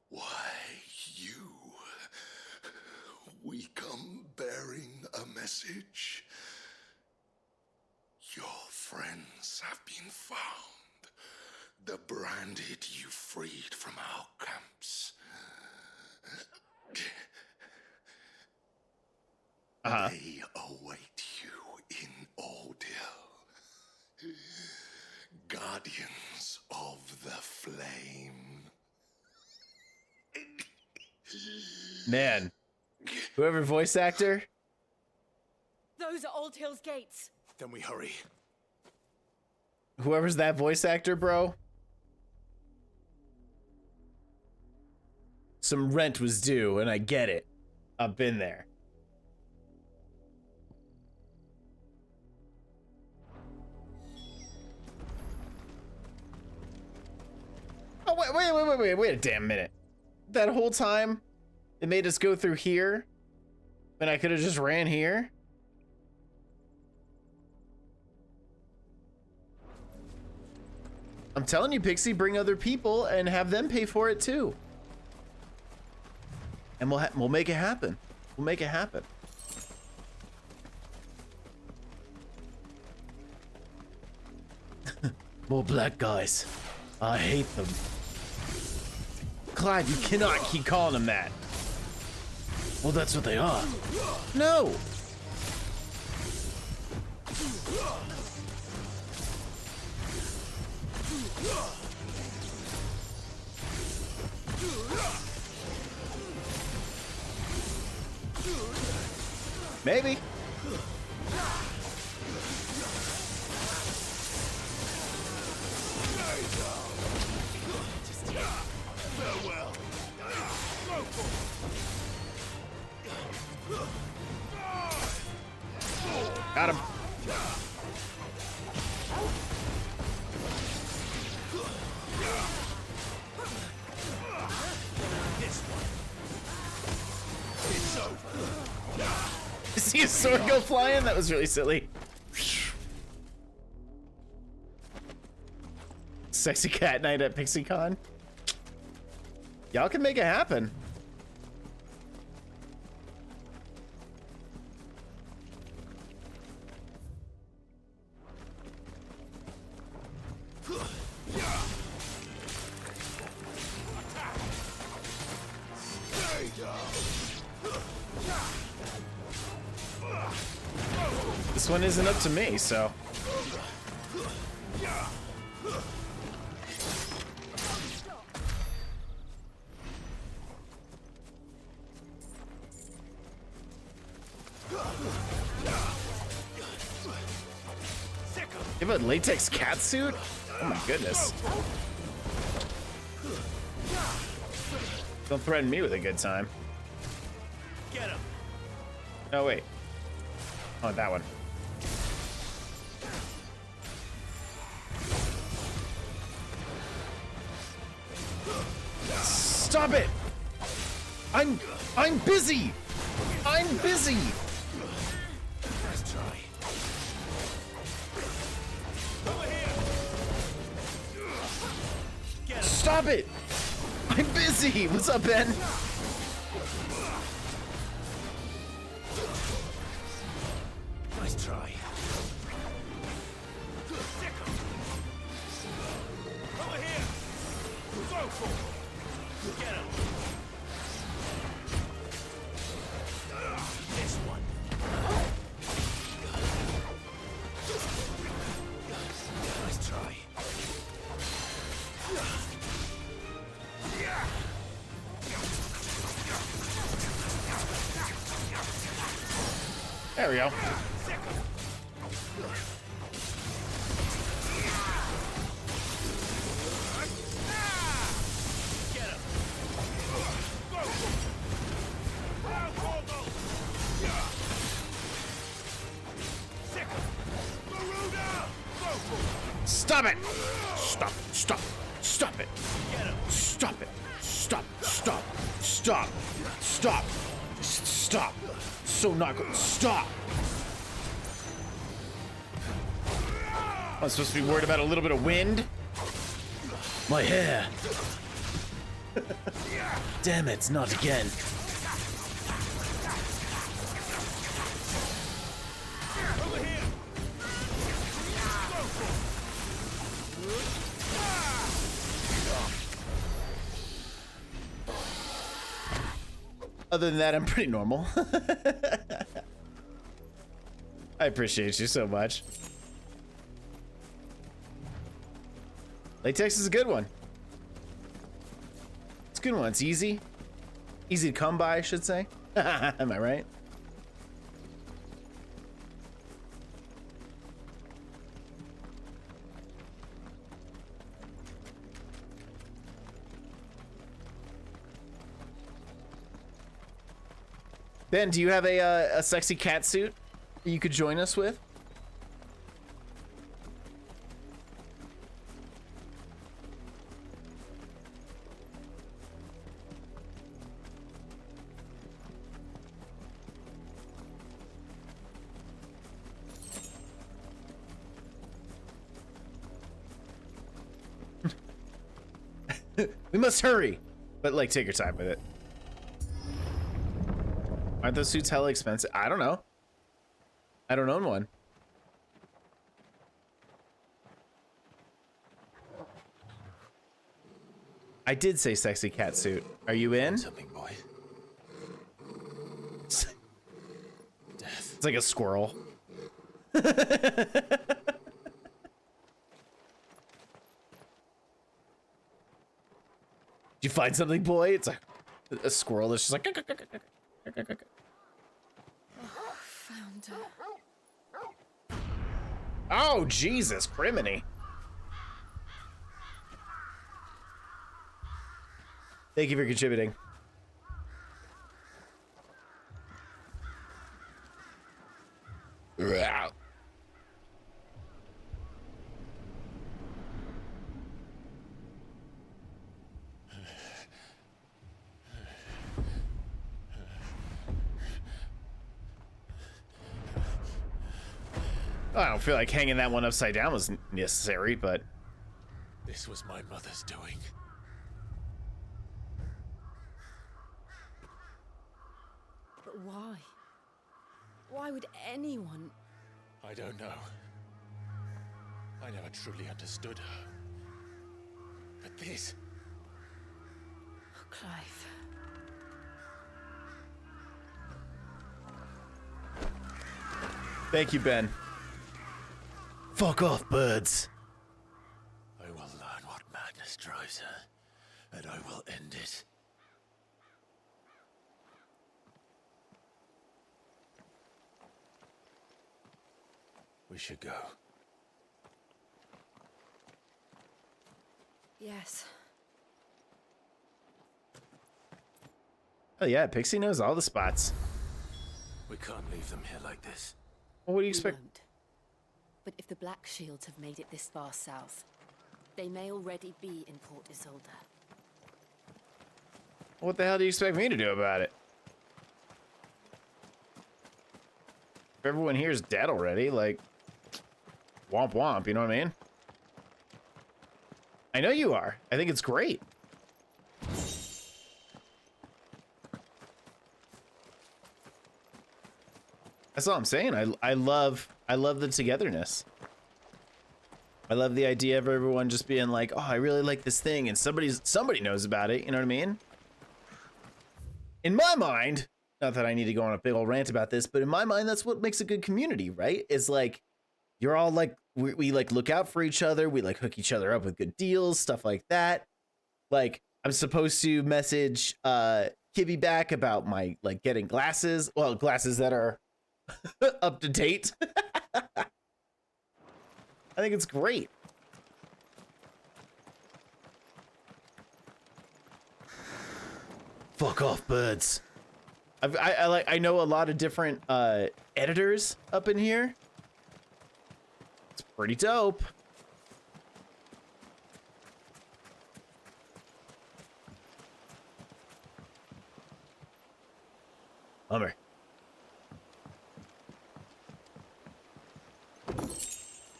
Why, you. We come bearing a message. Your friends have been found. The branded you freed from our camps. They await you in Ordeal. Guardians of the Flame. Man, whoever voice actor. Those are Old Hill's gates. Then we hurry. Whoever's that voice actor, bro. Some rent was due, and I get it. I've been there. Oh, wait a damn minute. That whole time, it made us go through here, and I could have just ran here. I'm telling you, Pixie, bring other people and have them pay for it too. And we'll make it happen. We'll make it happen. More black guys. I hate them. Clyde, you cannot keep calling them that. Well, that's what they are. No. Maybe. Farewell. Got him. You see his sword go flying? That was really silly. Sexy cat night at PixieCon. Y'all can make it happen. This one isn't up to me, so. You have a latex catsuit? Oh my goodness. Don't threaten me with a good time. Get him. No, wait. Oh, that one. Stop it! I'm busy! I'm busy! Nice try. Over here. Get him. Stop it! I'm busy! What's up, Ben? Nice try. Sick him. Over here. Go for it. Get him. This one. Nice try. There we go. Get him. Go for it. Round combo. Sick him. Garuda. Go for it. Stop it! Stop, stop, stop it! Get him. Stop it! Stop, stop, stop, stop, stop! So not good. Stop! I'm supposed to be worried about a little bit of wind? My hair! Damn it, not again. Over here. Go for it. Other than that, I'm pretty normal. I appreciate you so much. Latex is a good one. It's a good one. It's easy. Easy to come by, I should say. Am I right? Ben, do you have a sexy cat suit you could join us with? We must hurry, but like take your time with it. Aren't those suits hella expensive? I don't know. I don't own one. I did say sexy cat suit. Are you in? Something, boy. Death. It's like a squirrel. Did you find something, boy? It's like a squirrel that's just like. Found her. Oh, Jesus, criminy. Thank you for contributing. I don't feel like hanging that one upside down was necessary, but... This was my mother's doing. But why? Why would anyone? I don't know. I never truly understood her. But this... Oh, Clive. Thank you, Ben. Fuck off, birds. Madness drives her, and I will end it. We should go. Yes. Oh yeah, Pixie knows all the spots. We can't leave them here like this. Well, what do you expect? Won't. But if the Black Shields have made it this far south, they may already be in Port Isolde. What the hell do you expect me to do about it? If everyone here is dead already, like, womp womp, you know what I mean? I know you are. I think it's great. That's all I'm saying. I love the togetherness. I love the idea of everyone just being like, oh, I really like this thing, and somebody knows about it, you know what I mean? In my mind, not that I need to go on a big old rant about this, but in my mind, that's what makes a good community, right? Is like, you're all like, we like look out for each other, we like hook each other up with good deals, stuff like that. Like, I'm supposed to message Kibby back about my like getting glasses, well, glasses that are up to date. I think it's great. Fuck off, birds. I know a lot of different editors up in here. It's pretty dope. Bummer.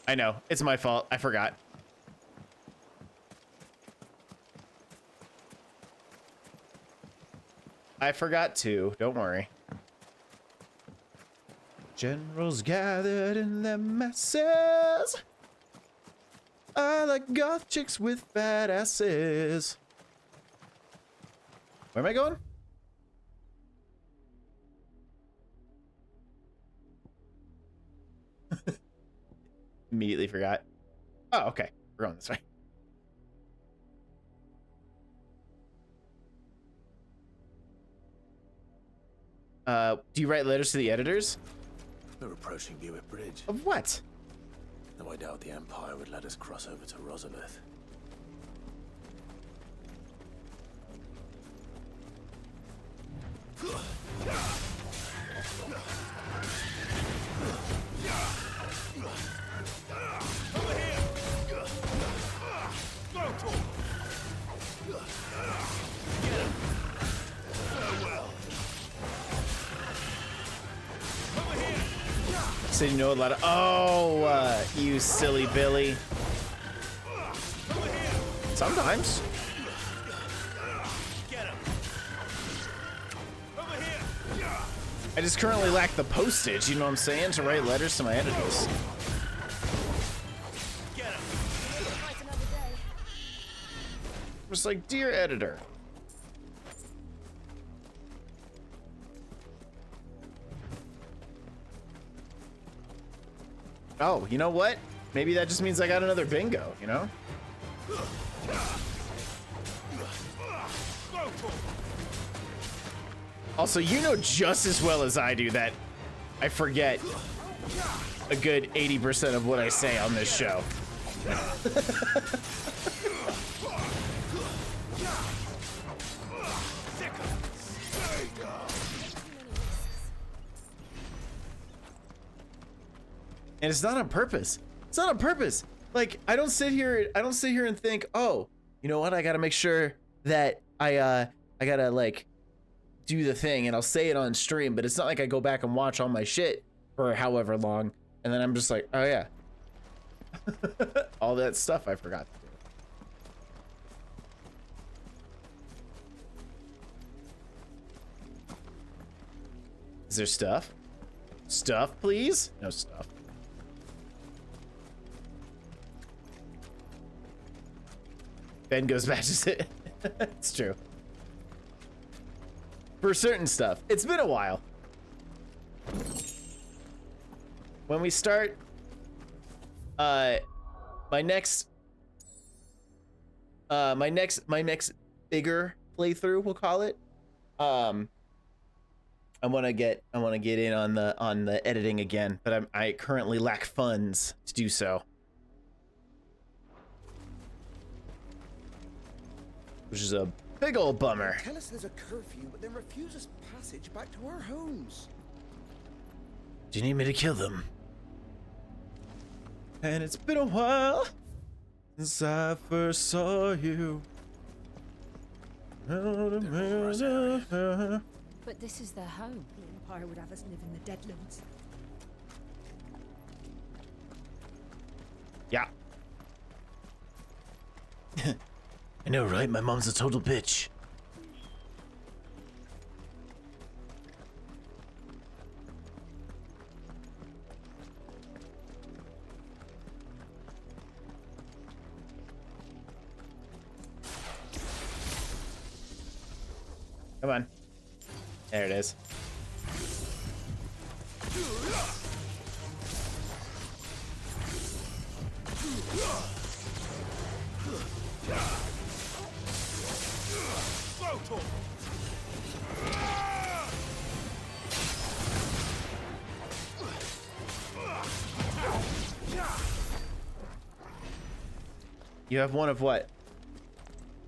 I know, it's my fault. I forgot. I forgot to. Don't worry. Generals gathered in their masses. I like goth chicks with fat asses. Where am I going? Immediately forgot. Oh, okay. We're going this way. Do you write letters to the editors? We're approaching Buick Bridge. Of what? No, I doubt the Empire would let us cross over to Rosalith. So you know a lot of. Oh, you silly Billy. Sometimes. I just currently lack the postage, you know what I'm saying, to write letters to my editors. Just like, dear editor. Oh, you know what? Maybe that just means I got another bingo, you know? Also, you know just as well as I do that I forget a good 80% of what I say on this show. And it's not on purpose. It's not on purpose. Like, I don't sit here and think, oh, you know what? I gotta make sure that I gotta like do the thing, and I'll say it on stream, but it's not like I go back and watch all my shit for however long, and then I'm just like, oh yeah. All that stuff I forgot to do. Is there stuff? Stuff, please? No stuff. Ben goes back to sit. It's true. For certain stuff. It's been a while. When we start, my next My next bigger playthrough, we'll call it. I want to get in on the editing again, but I currently lack funds to do so, which is a big old bummer. Tell us there's a curfew, but then refuse us passage back to our homes. Do you need me to kill them? And it's been a while since I first saw you. But this is their home. The Empire would have us live in the Deadlands. Yeah. I know, right? My mom's a total bitch. Come on. There it is. You have one of what?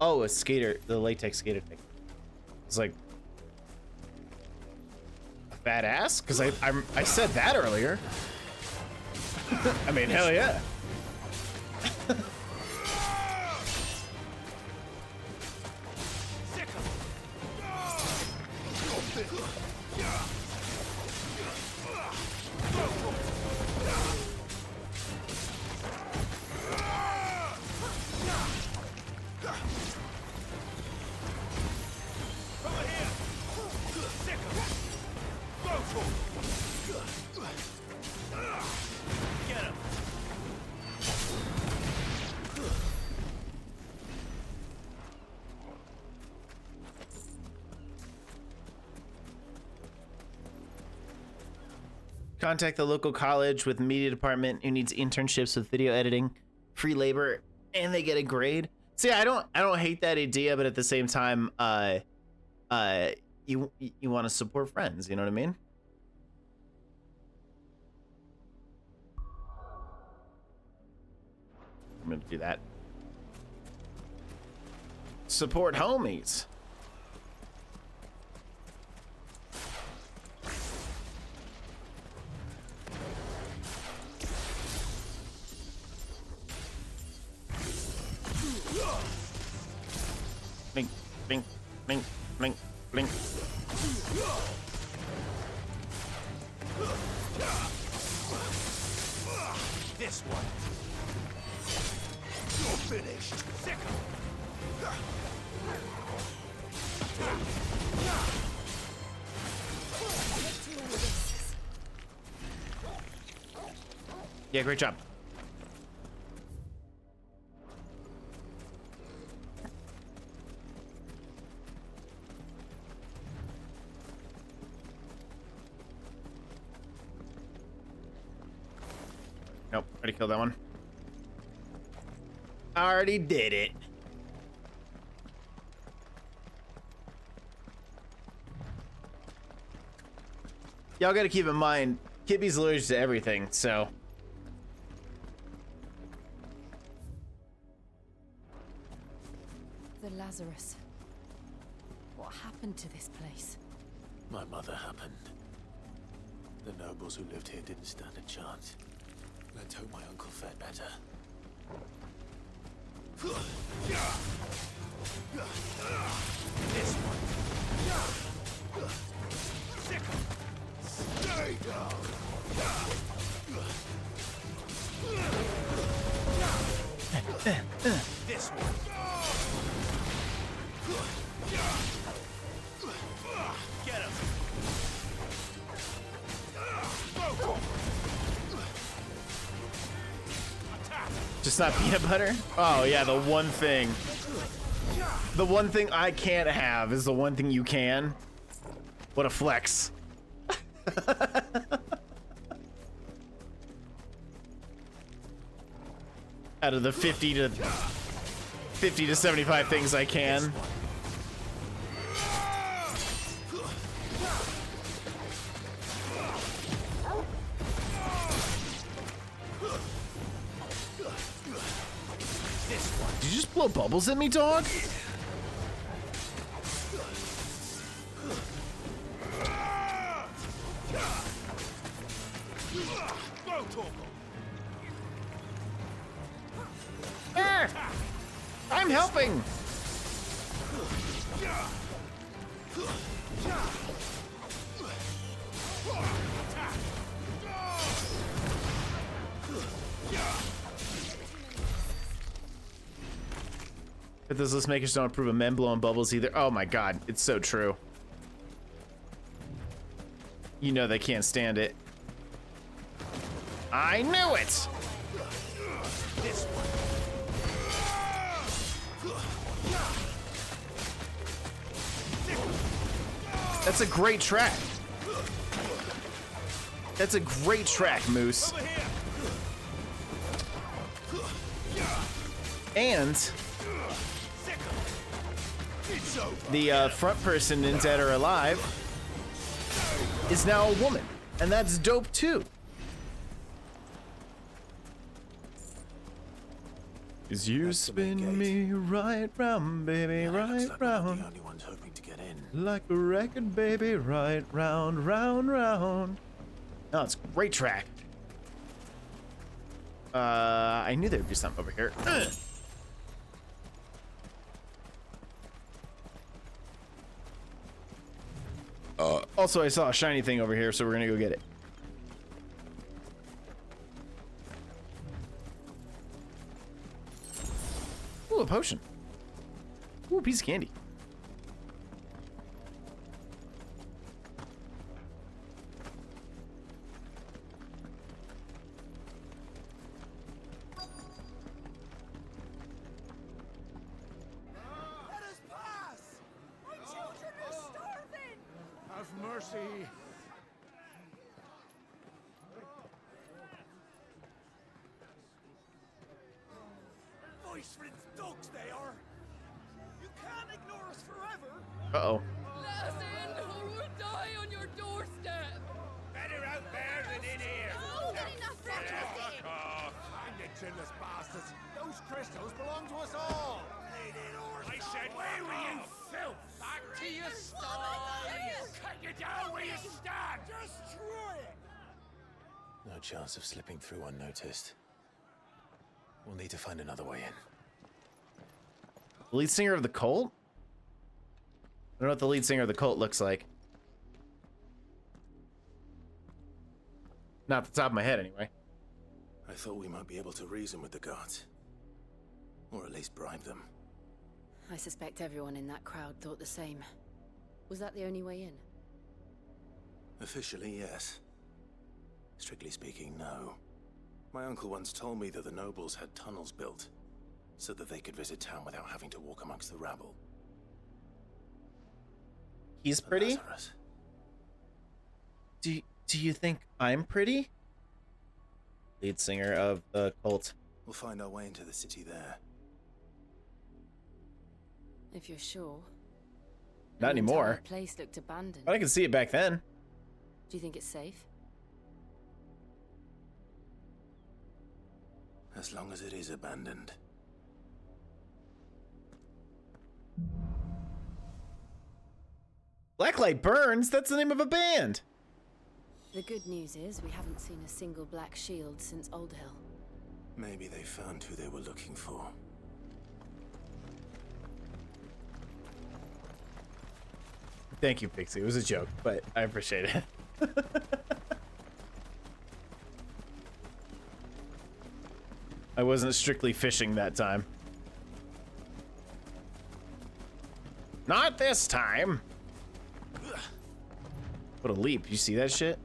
Oh, a skater, the latex skater thing. It's like badass, because I said that earlier. I mean, hell yeah. Contact the local college with media department who needs internships with video editing, free labor, and they get a grade. See, I don't hate that idea, but at the same time, you want to support friends, you know what I mean? I'm gonna do that. Support homies. Blink, blink, blink, blink, blink. This one. You're finished. Sick Yeah, great job. Nope, already killed that one. Already did it. Y'all gotta keep in mind, Kibby's allergic to everything, so. The Lazarus. What happened to this place? My mother happened. The nobles who lived here didn't stand a chance. Let's hope my uncle fared better. This one. Sick Stay down. This one. Get him. Just not peanut butter? Oh yeah, the one thing. The one thing I can't have is the one thing you can. What a flex. Out of the 50 to 50 to 75 things I can. Did you just blow bubbles at me, dog? I'm helping. But those list makers don't approve of men blowing bubbles either. Oh my god, it's so true. You know they can't stand it. I knew it! This one. That's a great track. That's a great track, Moose. And the front person in Dead or Alive is now a woman, and that's dope too. Cause you spin me right round, baby, right round. The only ones hoping to get in. Like a record, baby, right round, round, round. No, it's a great track. I knew there'd be something over here. Also, I saw a shiny thing over here, so we're gonna go get it. Ooh, a potion. Ooh, a piece of candy. Let us pass! My children are starving! Have mercy. Voice for its dogs they are. You can't ignore us forever. Uh-oh. Let us in, or we'll die on your doorstep. Better out there than in here. Oh, get enough Fuck off. Find the chinless bastards. Those crystals belong to us all. I said, where were you, filth? Back to your stall. Cut you down where you stand. Just try it. No chance of slipping through unnoticed. We'll need to find another way in. The lead singer of the cult? I don't know what the lead singer of the cult looks like. Not off the top of my head, anyway. I thought we might be able to reason with the guards. Or at least bribe them. I suspect everyone in that crowd thought the same. Was that the only way in? Officially, yes. Strictly speaking, no. My uncle once told me that the nobles had tunnels built, so that they could visit town without having to walk amongst the rabble. He's pretty? Lazarus. Do you think I'm pretty? Lead singer of the cult. We'll find our way into the city there. If you're sure. Not anymore. The place looked abandoned. But I can see it back then. Do you think it's safe? As long as it is abandoned. Blacklight Burns? That's the name of a band. The good news is we haven't seen a single black shield since Old Hill. Maybe they found who they were looking for. Thank you, Pixie. It was a joke, but I appreciate it. I wasn't strictly fishing that time. Not this time. What a leap. You see that shit?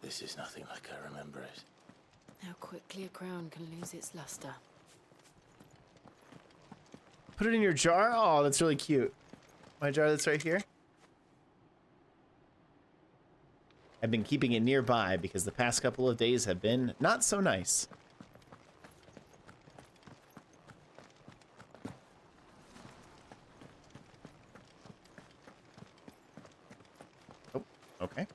This is nothing like I remember it. How quickly a crown can lose its luster. Put it in your jar? Oh, that's really cute. My jar that's right here? I've been keeping it nearby because the past couple of days have been not so nice. Oh, okay.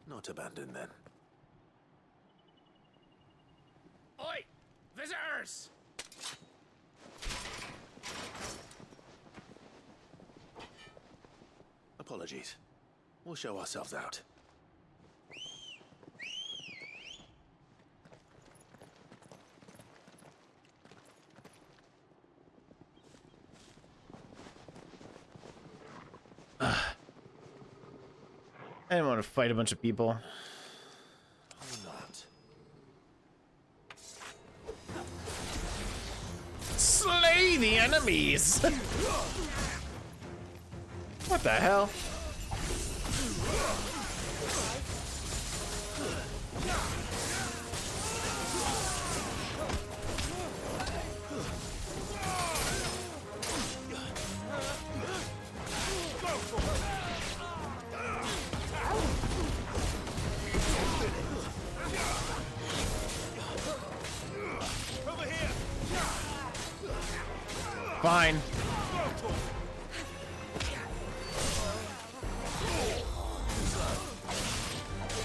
Not abandoned then. Oi! Visitors! Apologies. We'll show ourselves out. I didn't want to fight a bunch of people. Not. Slay the enemies! What the hell? Fine.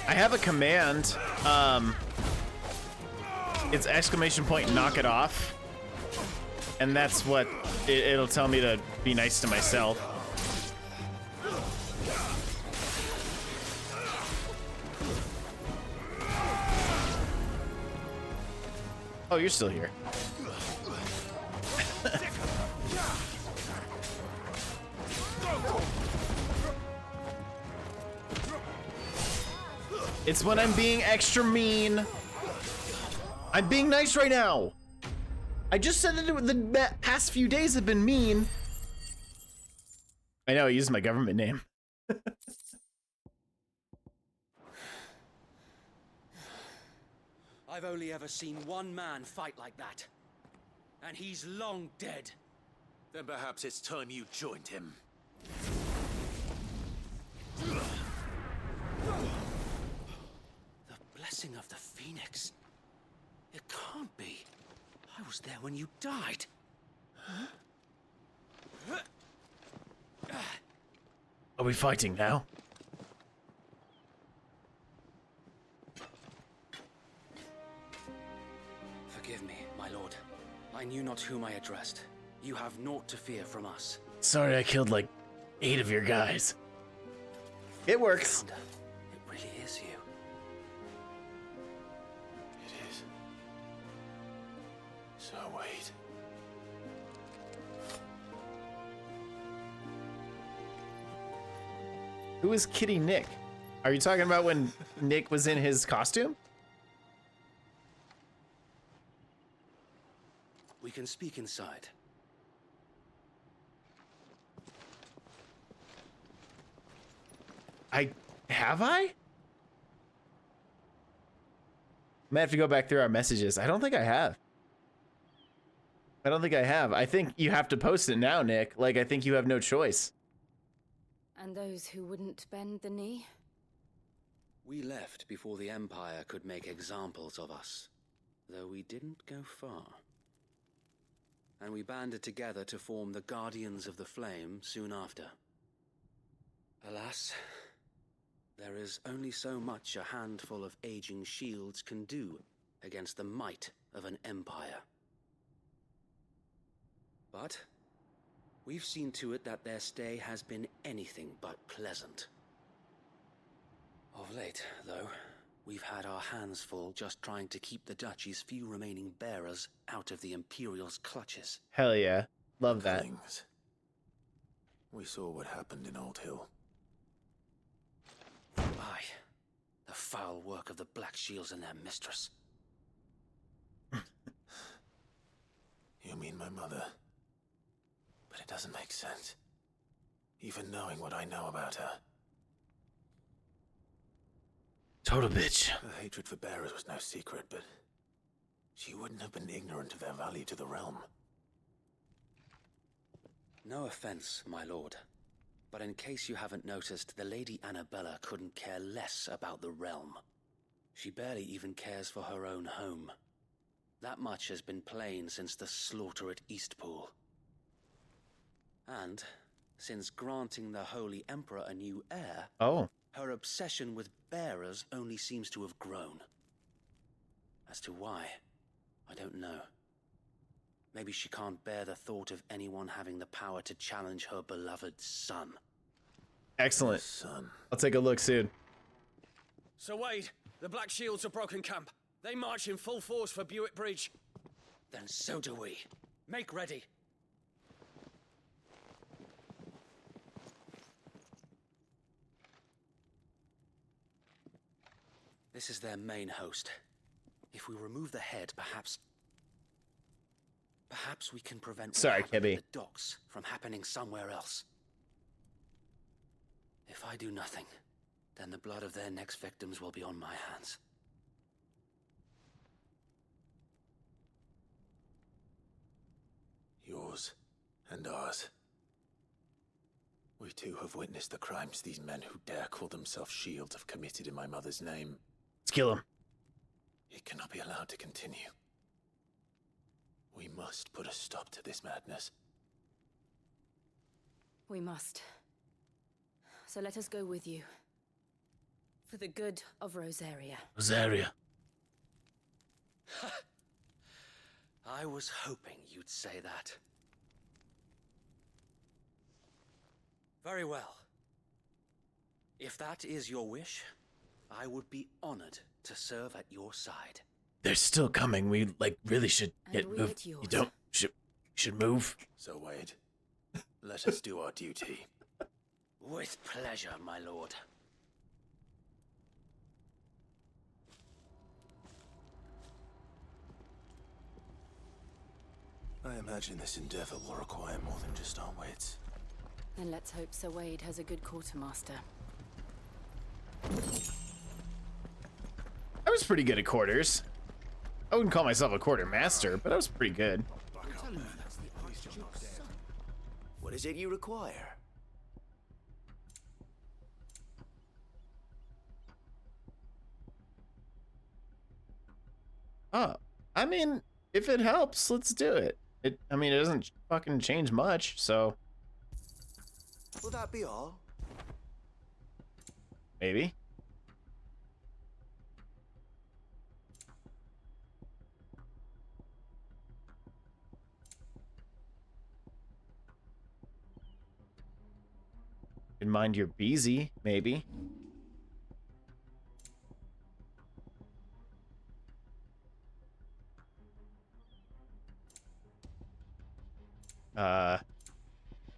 I have a command. It's exclamation point knock it off. And that's what it'll tell me to be nice to myself. Oh, you're still here. It's when I'm being extra mean. I'm being nice right now. I just said that the past few days have been mean. I know, I used my government name. I've only ever seen one man fight like that. And he's long dead. Then perhaps it's time you joined him. Blessing of the Phoenix. It can't be. I was there when you died. Are we fighting now? Forgive me, my lord. I knew not whom I addressed. You have naught to fear from us. Sorry I killed like 8 of your guys. It works. Commander, it really is you. It is. So wait. Who is Kitty Nick? Are you talking about when Nick was in his costume? We can speak inside. Have I? Might have to go back through our messages. I don't think I have. I think you have to post it now, Nick. Like, I think you have no choice. And those who wouldn't bend the knee? We left before the Empire could make examples of us, though we didn't go far. And we banded together to form the Guardians of the Flame soon after. Alas, there is only so much a handful of aging shields can do against the might of an empire. But we've seen to it that their stay has been anything but pleasant. Of late, though, we've had our hands full just trying to keep the Duchy's few remaining bearers out of the Imperial's clutches. Hell yeah. Love that. Things. We saw what happened in Old Hill. Aye. The foul work of the Black Shields and their mistress. You mean my mother? But it doesn't make sense. Even knowing what I know about her. Total bitch. Her hatred for bearers was no secret, but She wouldn't have been ignorant of their value to the realm. No offense, my lord, but in case you haven't noticed, the Lady Annabella couldn't care less about the realm. She barely even cares for her own home. That much has been plain since the slaughter at Eastpool. And since granting the Holy Emperor a new heir, her obsession with bearers only seems to have grown. As to why, I don't know. Maybe she can't bear the thought of anyone having the power to challenge her beloved son. Excellent. Son. I'll take a look soon. Sir Wade, the Black Shields have broken camp. They march in full force for Buick Bridge. Then so do we. Make ready. This is their main host. If we remove the head, perhaps we can prevent what happened at the docks from happening somewhere else. If I do nothing, then the blood of their next victims will be on my hands. Yours and ours. We too have witnessed the crimes these men who dare call themselves shields have committed in my mother's name. Let's kill him. It cannot be allowed to continue. We must put a stop to this madness. We must. So let us go with you. For the good of Rosaria. Rosaria. I was hoping you'd say that. Very well. If that is your wish, I would be honored to serve at your side. They're still coming. We really should get moved. You don't should move. So Wade, let us do our duty. With pleasure, my lord. I imagine this endeavor will require more than just our wits. Then let's hope Sir Wade has a good quartermaster. I was pretty good at quarters. I wouldn't call myself a quartermaster, but I was pretty good. What is it you require? Oh, I mean, if it helps, let's do it. It doesn't fucking change much, so. Will that be all? Maybe. And mind your beezy, maybe.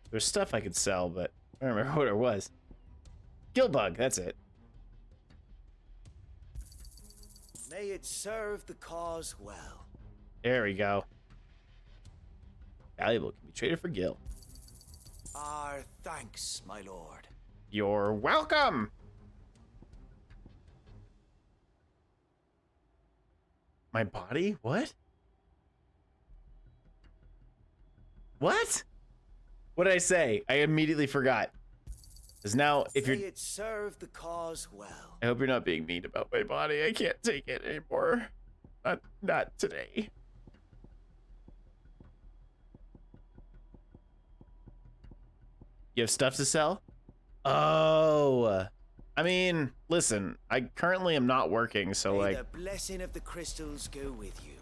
There's stuff I could sell, but I don't remember what it was. Gillbug, that's it. May it serve the cause well. There we go. Valuable can be traded for gil. Our thanks, my lord. You're welcome. My body? What? What? What did I say? I immediately forgot. Because now, if you're... May it serve the cause well. I hope you're not being mean about my body. I can't take it anymore. Not today. You have stuff to sell? Oh. I mean, listen, I currently am not working, so May the blessing of the crystals go with you.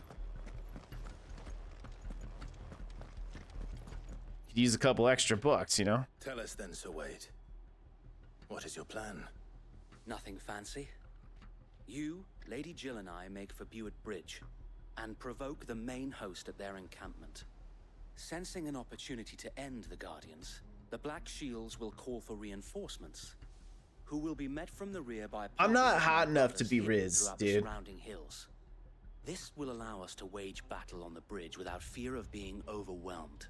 Could use a couple extra bucks, you know? Tell us then, Sir Wade. What is your plan? Nothing fancy. You, Lady Jill and I make for Buick Bridge and provoke the main host at their encampment. Sensing an opportunity to end the Guardians, the Black Shields will call for reinforcements, who will be met from the rear by... I'm not hot enough to be Riz, dude. Surrounding hills. This will allow us to wage battle on the bridge without fear of being overwhelmed.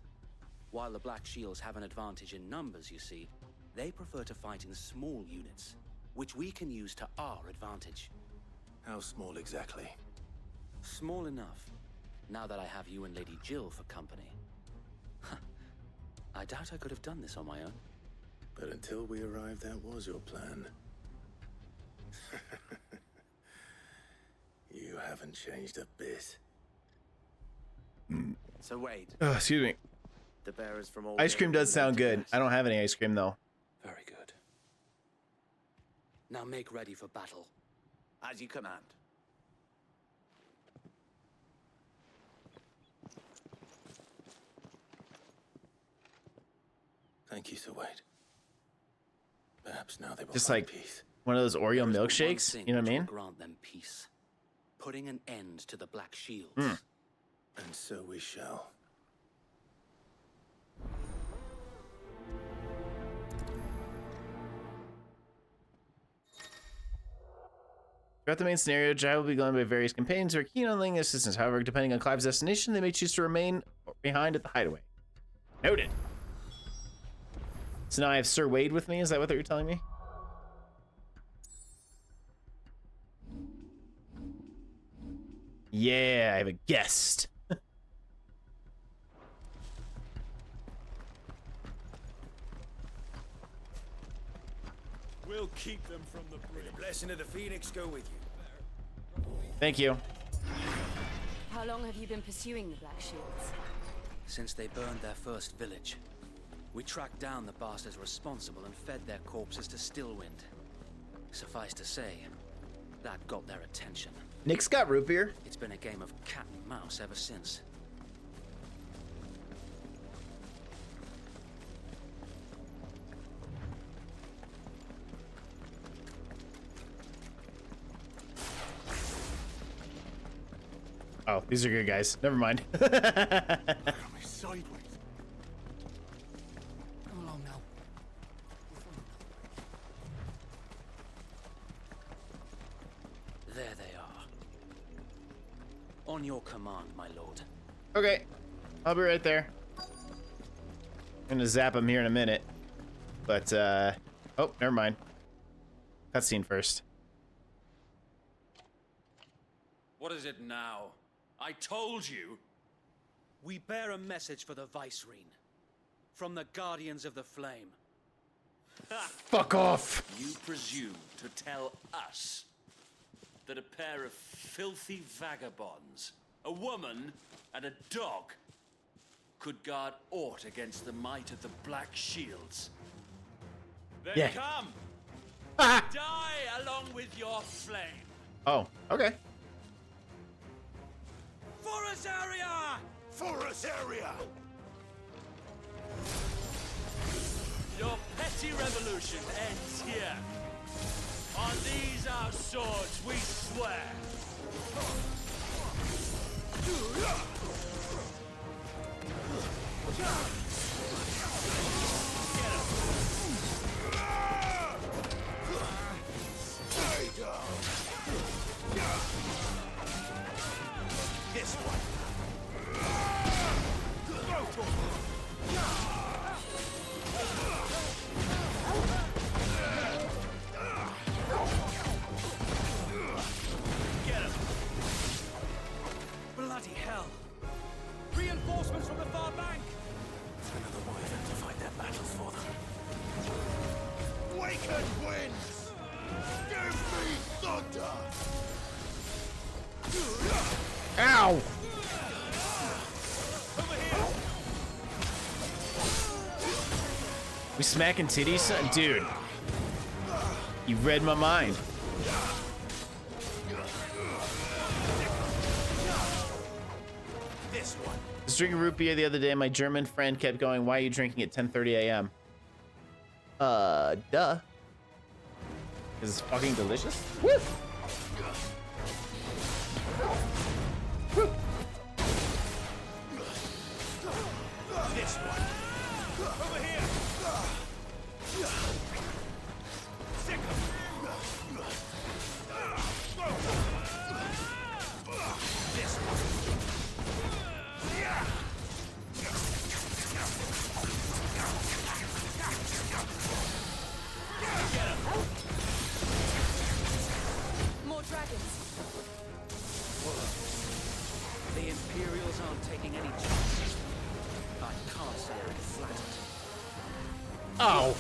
While the Black Shields have an advantage in numbers, you see, they prefer to fight in small units, which we can use to our advantage. How small exactly? Small enough, now that I have you and Lady Jill for company. I doubt I could have done this on my own. But until we arrived, that was your plan. You haven't changed a bit. So Wade. Oh, excuse me. The bearers from all Ice cream does sound good. I don't have any ice cream though. Very good. Now make ready for battle. As you command. Thank you, Sir Wade. Perhaps now they will Just find like peace. one of those Oreo There is but one milkshakes. thing You know what I which will mean? Grant them peace. Putting an end to the Black Shields. Mm. And so we shall. Throughout the main scenario, Jai will be going by various companions who are keen on lending assistance. However, depending on Clive's destination, they may choose to remain behind at the hideaway. Noted. So now I have Sir Wade with me. Is that what you're telling me? Yeah, I have a guest. We'll keep them from the bridge. The blessing of the Phoenix go with you. Thank you. How long have you been pursuing the Black Shields? Since they burned their first village, we tracked down the bastards responsible and fed their corpses to Stillwind. Suffice to say, that got their attention. Nick's got root beer. It's been a game of cat and mouse ever since. Oh, these are good guys. Never mind. Sideways. Come along now. There they are. On your command, my lord. Okay, I'll be right there. I'm gonna zap him here in a minute, but oh, never mind. Cutscene first. What is it now? I told you. We bear a message for the Vicereine. From the Guardians of the Flame. Fuck off! You presume to tell us that a pair of filthy vagabonds, a woman and a dog, could guard aught against the might of the Black Shields? Then Yeah. come! Die along with your flame! Oh, okay. For us area! For us area! Your petty revolution ends here. On these our swords we swear. Stay down! This one! Bloody hell! Reinforcements from the far bank! Another wyvern to fight their battles for them. Waken winds! Give me thunder! Ow! We smacking titties, son? Dude. You read my mind. This one. I was drinking root beer the other day. My German friend kept going, "Why are you drinking at 10:30 a.m.?" Duh. Because it's fucking delicious. Woo! Woo! This one. Over here. Sick This one. The Imperials aren't taking any chances. I can't say I'm flattered. Oh,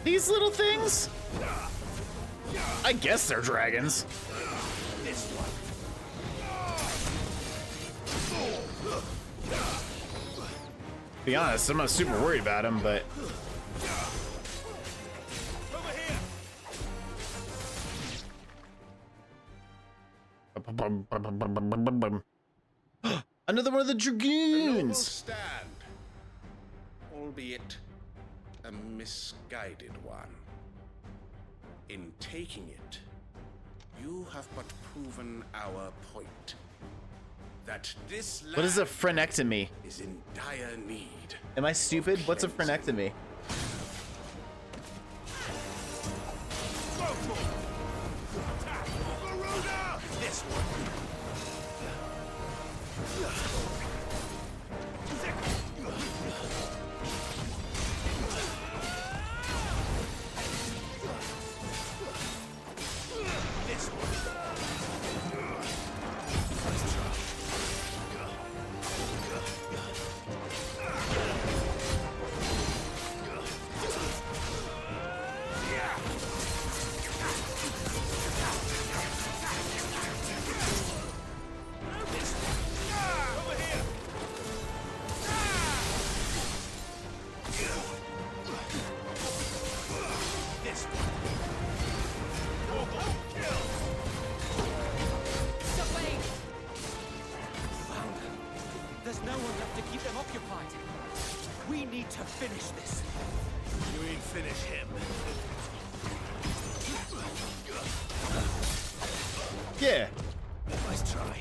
these little things? I guess they're dragons. This one. To be honest, I'm not super worried about them, but another one of the dragoons. Stand, albeit a misguided one. In taking it, you have but proven our point. That this land What is a phrenectomy? is in dire need. Am I stupid? What's a phrenectomy? This one. This one. There's no one left to keep them occupied. We need to finish this. You ain't finish him. Yeah. Nice try.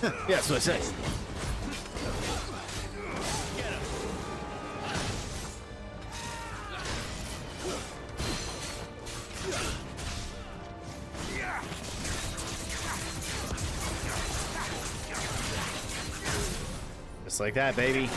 Yeah, that's what I said. Just like that, baby.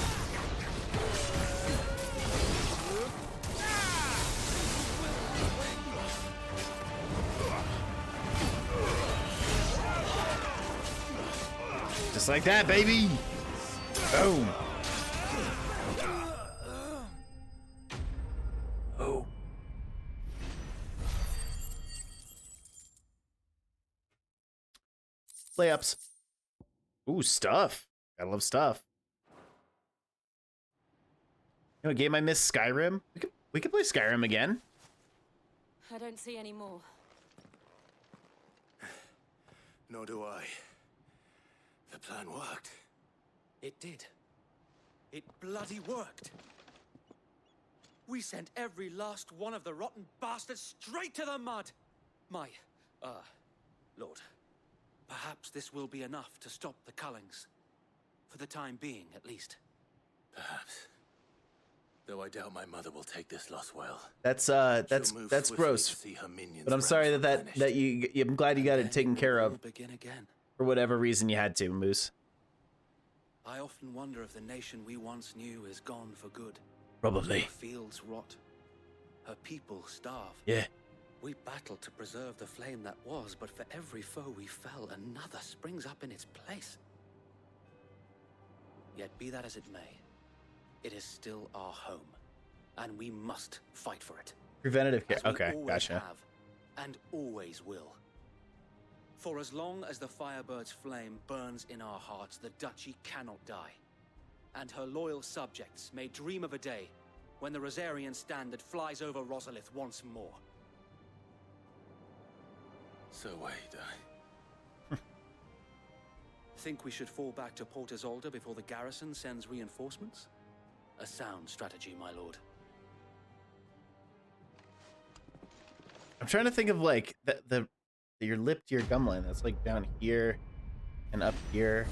Just like that, baby. Boom. Oh. Layups. Ooh, stuff. I love stuff. You know what game I missed? Skyrim? We could play Skyrim again. I don't see any more. Nor do I. The plan worked. It did. It bloody worked. We sent every last one of the rotten bastards straight to the mud. My, Lord, perhaps this will be enough to stop the Cullings. For the time being, at least. Perhaps. Though I doubt my mother will take this loss well. That's swiftly gross. to see her minions But I'm sorry that I'm glad you got it taken care of. Begin again. For whatever reason you had to, Moose. I often wonder if the nation we once knew is gone for good. Probably. Her fields rot. Her people starve. Yeah. We battled to preserve the flame that was, but for every foe we fell, another springs up in its place. Yet be that as it may, it is still our home, and we must fight for it. Preventative care. As we Okay, always gotcha. have, and always will. For as long as the Firebird's flame burns in our hearts, the Duchy cannot die. And her loyal subjects may dream of a day when the Rosarian standard flies over Rosalith once more. So wait, Think we should fall back to Port Isolde before the garrison sends reinforcements? A sound strategy, my lord. I'm trying to think of like your lip to your gum line. That's like down here and up here,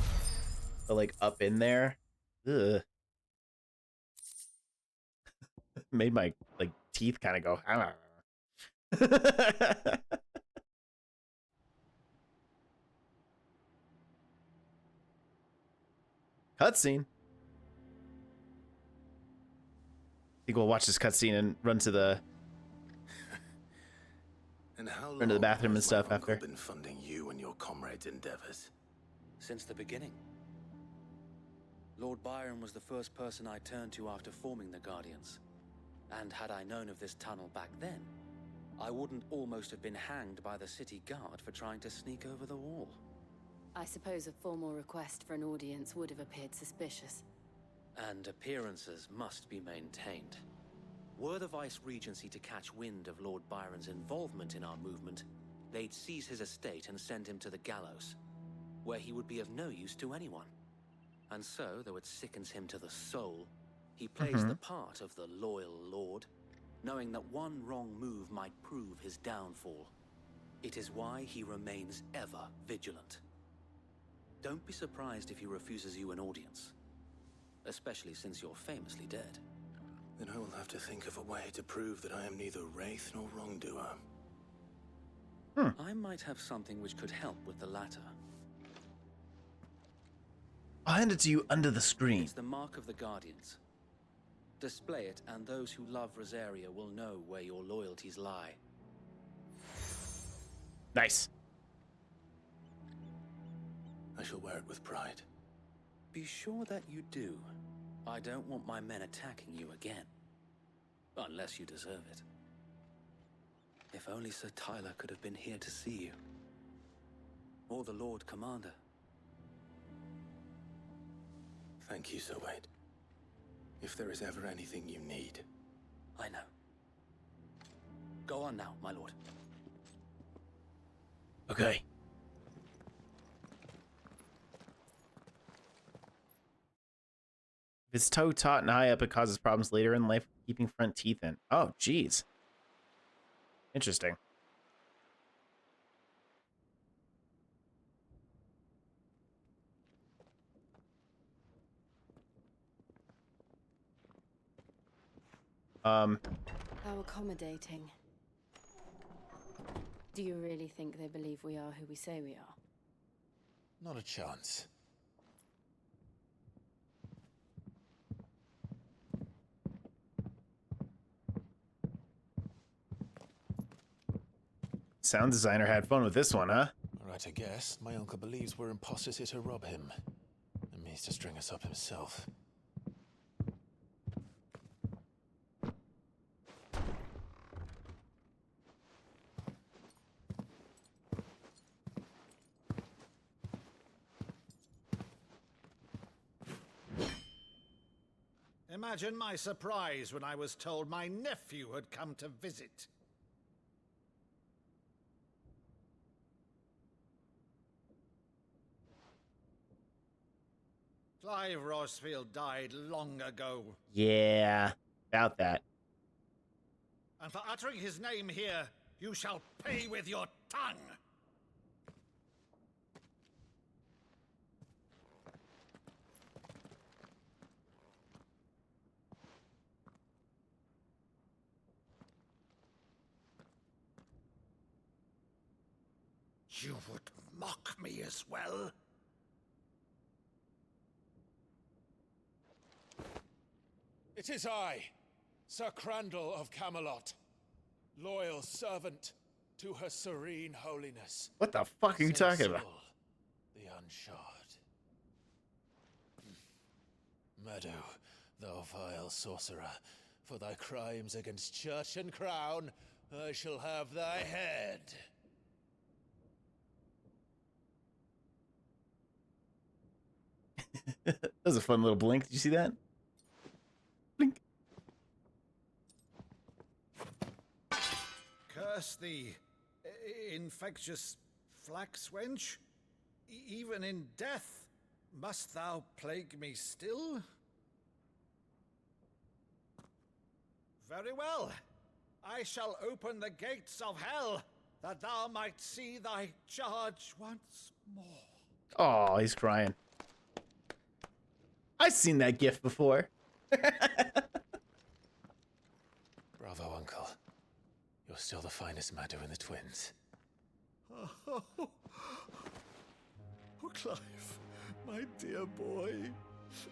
but like up in there. Ugh. Made my like teeth kind of go. Cutscene. I think we'll watch this cutscene and run to the. And how Run to the long bathroom and has stuff my uncle after. been funding you and your comrades' endeavors? Since the beginning. Lord Byron was the first person I turned to after forming the Guardians. And had I known of this tunnel back then, I wouldn't almost have been hanged by the city guard for trying to sneak over the wall. I suppose a formal request for an audience would have appeared suspicious. And appearances must be maintained. Were the Vice-Regency to catch wind of Lord Byron's involvement in our movement, they'd seize his estate and send him to the gallows, where he would be of no use to anyone. And so, though it sickens him to the soul, he plays the part of the loyal lord, knowing that one wrong move might prove his downfall. It is why he remains ever vigilant. Don't be surprised if he refuses you an audience, especially since you're famously dead. Then I will have to think of a way to prove that I am neither wraith nor wrongdoer. I might have something which could help with the latter. I'll hand it to you under the screen. It's the mark of the Guardians. Display it, and those who love Rosaria will know where your loyalties lie. Nice. I shall wear it with pride. Be sure that you do. I don't want my men attacking you again. Unless you deserve it. If only Sir Tyler could have been here to see you. Or the Lord Commander. Thank you, Sir Wade. If there is ever anything you need. I know. Go on now, my lord. Okay. If it's toe taut and high up, it causes problems later in life keeping front teeth in. Oh, geez. Interesting. How accommodating. Do you really think they believe we are who we say we are? Not a chance. Sound designer had fun with this one, huh? Right, I guess. My uncle believes we're imposters here to rob him. And means to string us up himself. Imagine my surprise when I was told my nephew had come to visit. Clive Rosfield died long ago. Yeah, about that. And for uttering his name here, you shall pay with your tongue. You would mock me as well? It is I, Sir Crandall of Camelot, loyal servant to her serene holiness. What the fuck are you talking about? The Unshod. Meadow, thou vile sorcerer, for thy crimes against church and crown, I shall have thy head. That was a fun little blink. Did you see that? Blink. Curse thee, infectious flax wench. Even in death, must thou plague me still? Very well. I shall open the gates of hell, that thou might see thy charge once more. Oh, he's crying. I've seen that gif before. Bravo, Uncle. You're still the finest Meadow in the twins. Oh, Clive, my dear boy,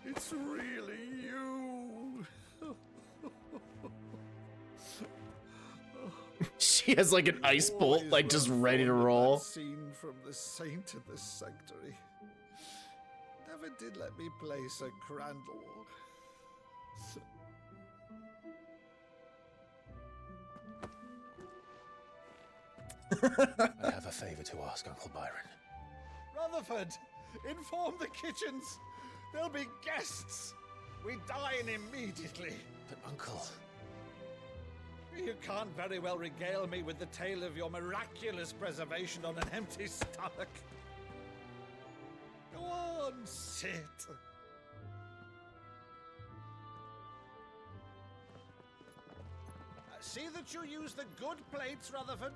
it's really you. Shit. He has like an ice bolt, like just ready to roll. Scene from the Saint of the Sanctuary. Never did let me play Sir Crandall. I have a favor to ask, Uncle Byron. Rutherford, inform the kitchens. There'll be guests. We dine immediately. But, Uncle... You can't very well regale me with the tale of your miraculous preservation on an empty stomach. Go on, sit. See that you use the good plates, Rutherford.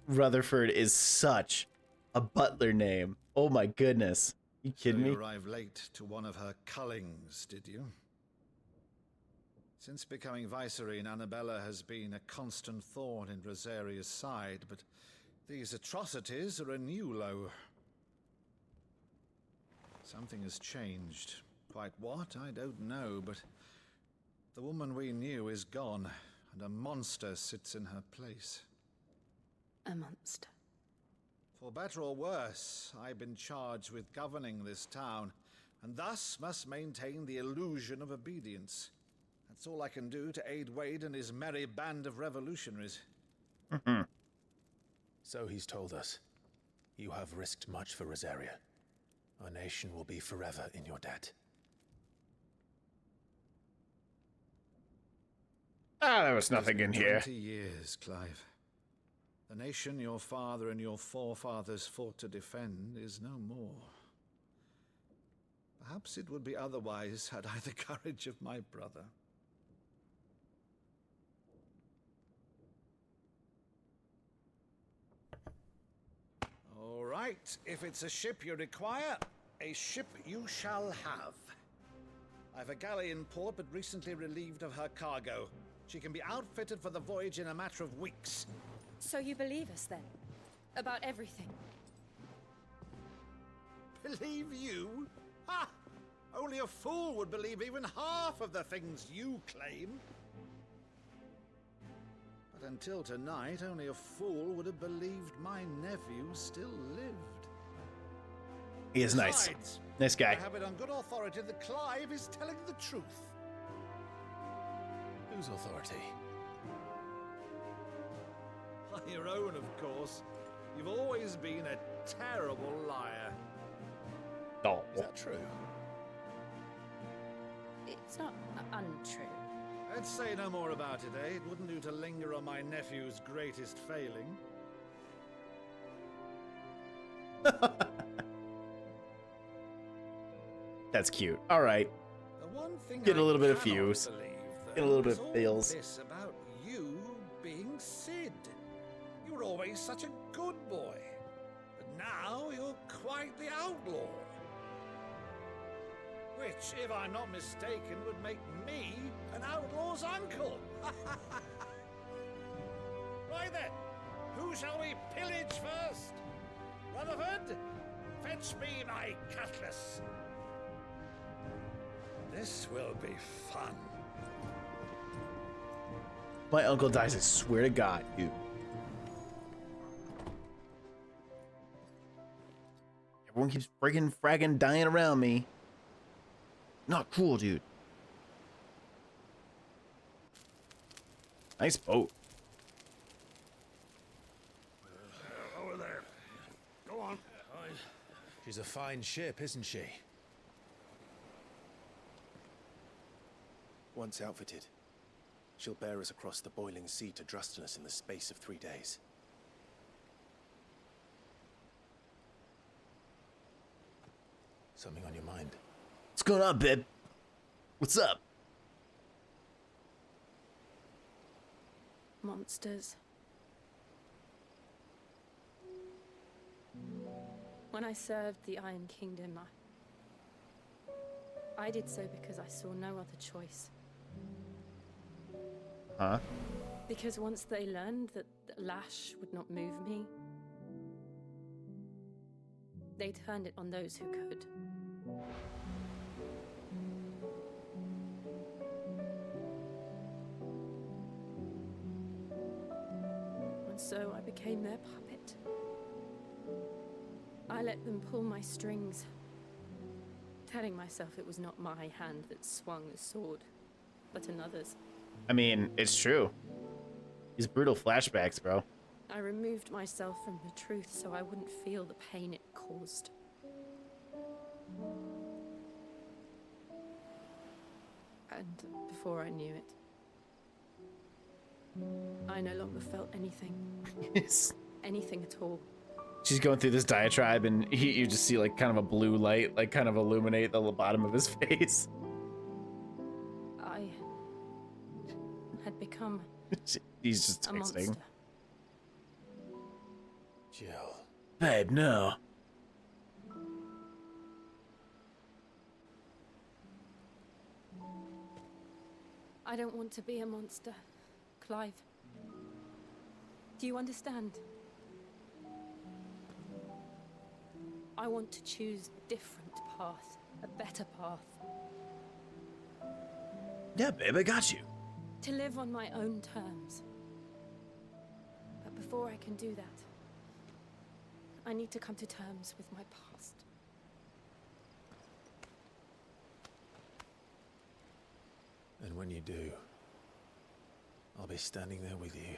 Rutherford is such a butler name. Oh my goodness. You kidding me? You arrived late to one of her cullings, did you? Since becoming Vicereine, Annabella has been a constant thorn in Rosaria's side, but these atrocities are a new low. Something has changed. Quite what, I don't know, but the woman we knew is gone, and a monster sits in her place. A monster. For better or worse, I've been charged with governing this town, and thus must maintain the illusion of obedience. That's all I can do to aid Wade and his merry band of revolutionaries. So he's told us. You have risked much for Rosaria. Our nation will be forever in your debt. Ah, there was nothing in here. 20 years, Clive. The nation your father and your forefathers fought to defend is no more. Perhaps it would be otherwise had I the courage of my brother. All right, if it's a ship you require, a ship you shall have. I've a galley in port, but recently relieved of her cargo. She can be outfitted for the voyage in a matter of weeks. So you believe us then? About everything? Believe you? Ha! Only a fool would believe even half of the things you claim. But until tonight, only a fool would have believed my nephew still lived. He is nice. Besides, Nice guy. I have it on good authority that Clive is telling the truth. Whose authority? Your own, of course. You've always been a terrible liar. Oh. Is that true? It's not untrue. Let's say no more about it, eh? It wouldn't do to linger on my nephew's greatest failing. That's cute. All right. The one thing Get a little bit of cannot fuse. believe, Get a little though, bit is of all feels. this about you being Sid. You were always such a good boy, but now you're quite the outlaw. Which, if I'm not mistaken, would make me an outlaw's uncle. Right then, who shall we pillage first? Rutherford, fetch me my cutlass. This will be fun. My uncle dies, I swear to God, dude. Everyone keeps freaking fragging dying around me. Not cool, dude. Nice boat. Over there. Go on. She's a fine ship, isn't she? Once outfitted, she'll bear us across the boiling sea to Drustinus in the space of 3 days. Something on your mind? What's going on, babe? What's up? Monsters. When I served the Iron Kingdom, I did so because I saw no other choice. Huh? Because once they learned that the lash would not move me, they turned it on those who could. so I became their puppet. I let them pull my strings, telling myself it was not my hand that swung the sword, but another's. I mean, it's true. These brutal flashbacks, bro. I removed myself from the truth so I wouldn't feel the pain it caused. And before I knew it, I no longer felt anything. Anything at all. She's going through this diatribe, and you just see like kind of a blue light, like kind of illuminate the bottom of his face. I had become He's just a texting. monster. Jill. Babe, no. I don't want to be a monster, Clive. Do you understand? I want to choose a different path, a better path. Yeah, babe, I got you. To live on my own terms. But before I can do that, I need to come to terms with my past. And when you do, I'll be standing there with you,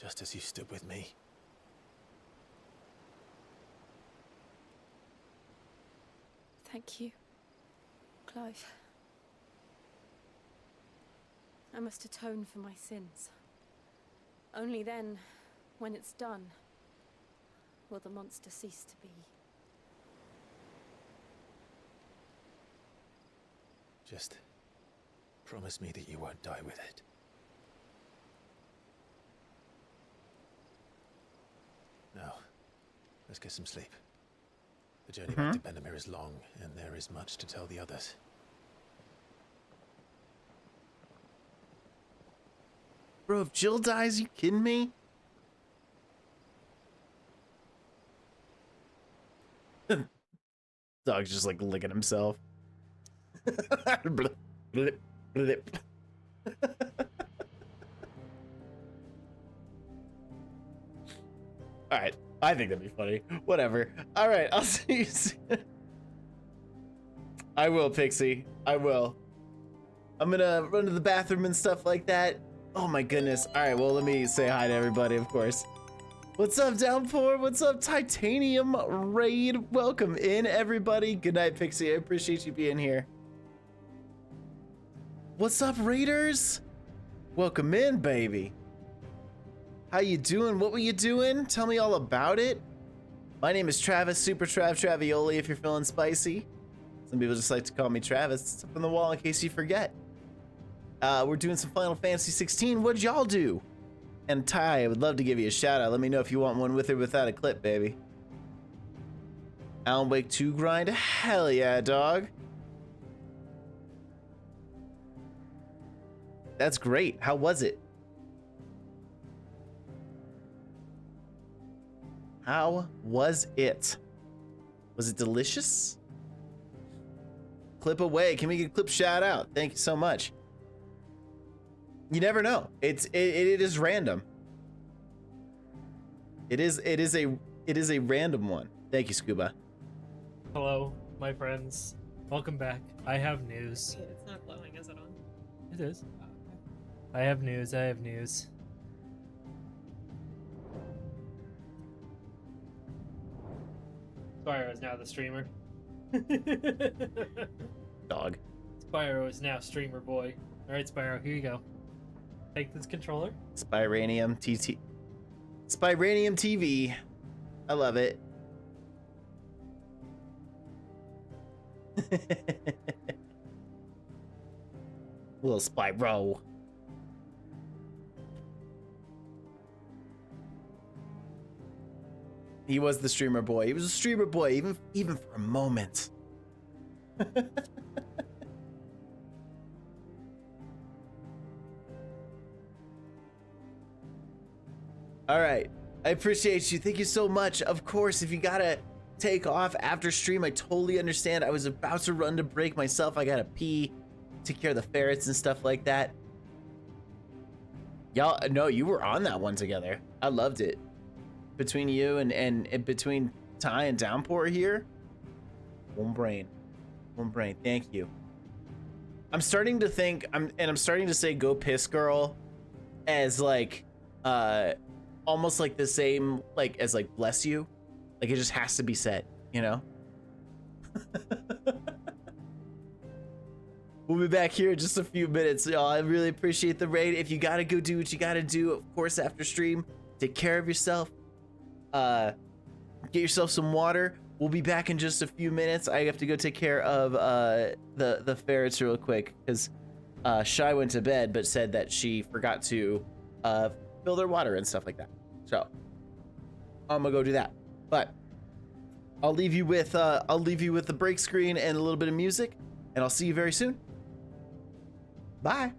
just as you stood with me. Thank you, Clive. I must atone for my sins. Only then, when it's done, will the monster cease to be. Just promise me that you won't die with it. Now, let's get some sleep. The journey back to Benamir is long, and there is much to tell the others. Bro, if Jill dies, you kidding me? Dog's just like licking himself. Blip, blip, blip. All right, I think that'd be funny. Whatever. All right, I'll see you soon. I will, Pixie. I will. I'm gonna run to the bathroom and stuff like that. Oh my goodness. All right, well, let me say hi to everybody, of course. What's up, Downpour? What's up, Titanium Raid? Welcome in, everybody. Good night, Pixie. I appreciate you being here. What's up, Raiders? Welcome in, baby. How you doing? What were you doing? Tell me all about it. My name is Travis, SuperTrav, Travioli, if you're feeling spicy. Some people just like to call me Travis. It's up on the wall in case you forget. We're doing some Final Fantasy 16. What'd y'all do? And Ty, I would love to give you a shout out. Let me know if you want one with or without a clip, baby. Alan Wake 2 grind? Hell yeah, dog. That's great. How was it? How was it? Was it delicious? Clip away. Can we get a clip shout out? Thank you so much. You never know. It is random. It is a random one. Thank you, Scuba. Hello, my friends. Welcome back. I have news. It's not glowing, is it on? It is. I have news. I have news. Spyro is now the streamer. Dog. Spyro is now streamer boy. Alright, Spyro, here you go. Take this controller. Spyranium TT. Spyranium TV. I love it. Little Spyro. He was the streamer boy. He was a streamer boy, even for a moment. All right. I appreciate you. Thank you so much. Of course, if you gotta take off after stream, I totally understand. I was about to run to break myself. I gotta pee, take care of the ferrets and stuff like that. Y'all, no, you were on that one together. I loved it. Between you and between Ty and Downpour here, one brain. Thank you. I'm starting to think, I'm starting to say "Go Piss Girl" as like, almost like the same like as like "Bless You," like it just has to be said, you know. We'll be back here in just a few minutes, y'all. I really appreciate the raid. If you gotta go do what you gotta do, of course, after stream, take care of yourself. Get yourself some water. We'll be back in just a few minutes. I have to go take care of the ferrets real quick because Shy went to bed but said that she forgot to fill their water and stuff like that. So I'm gonna go do that. But I'll leave you with the break screen and a little bit of music, and I'll see you very soon. Bye.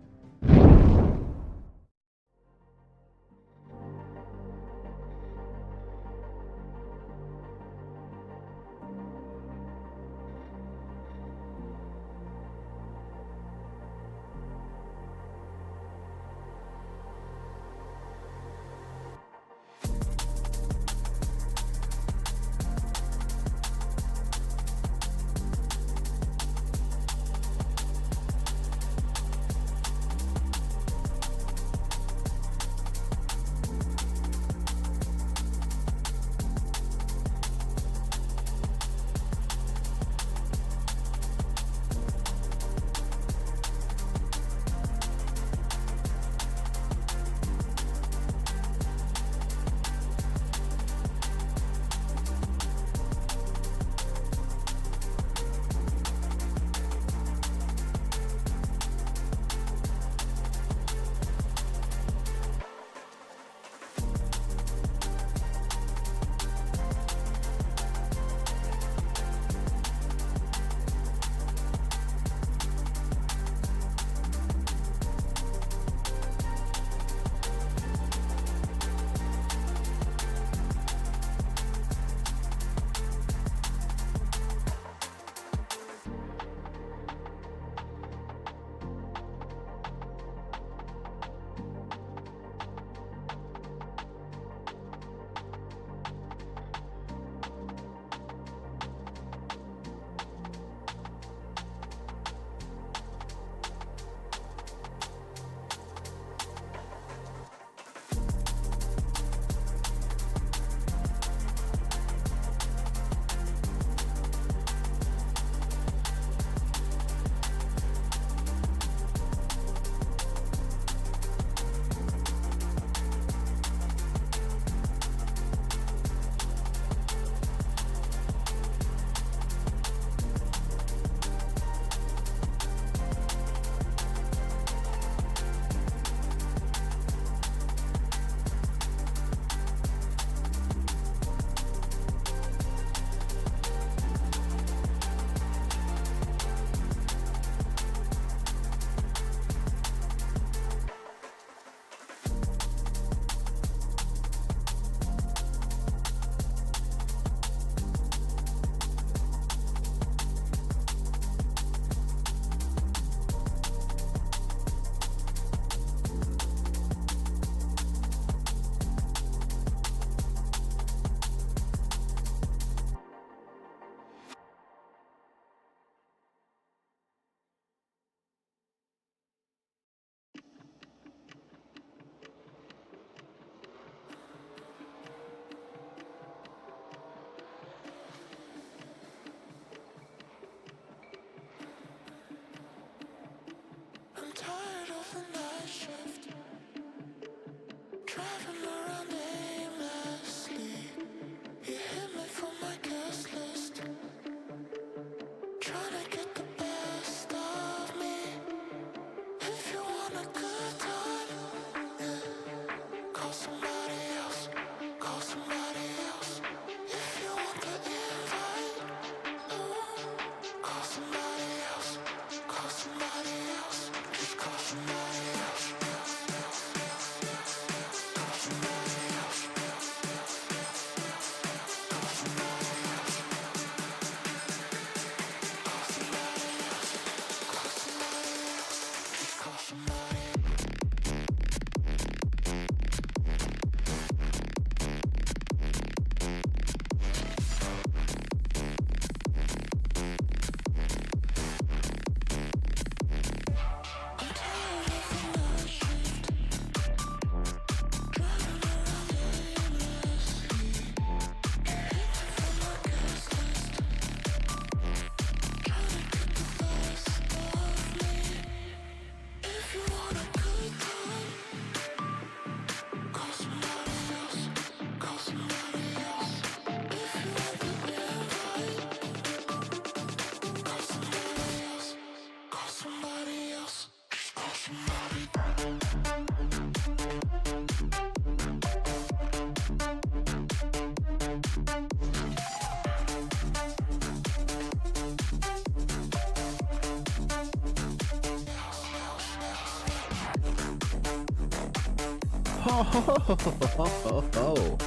Oh.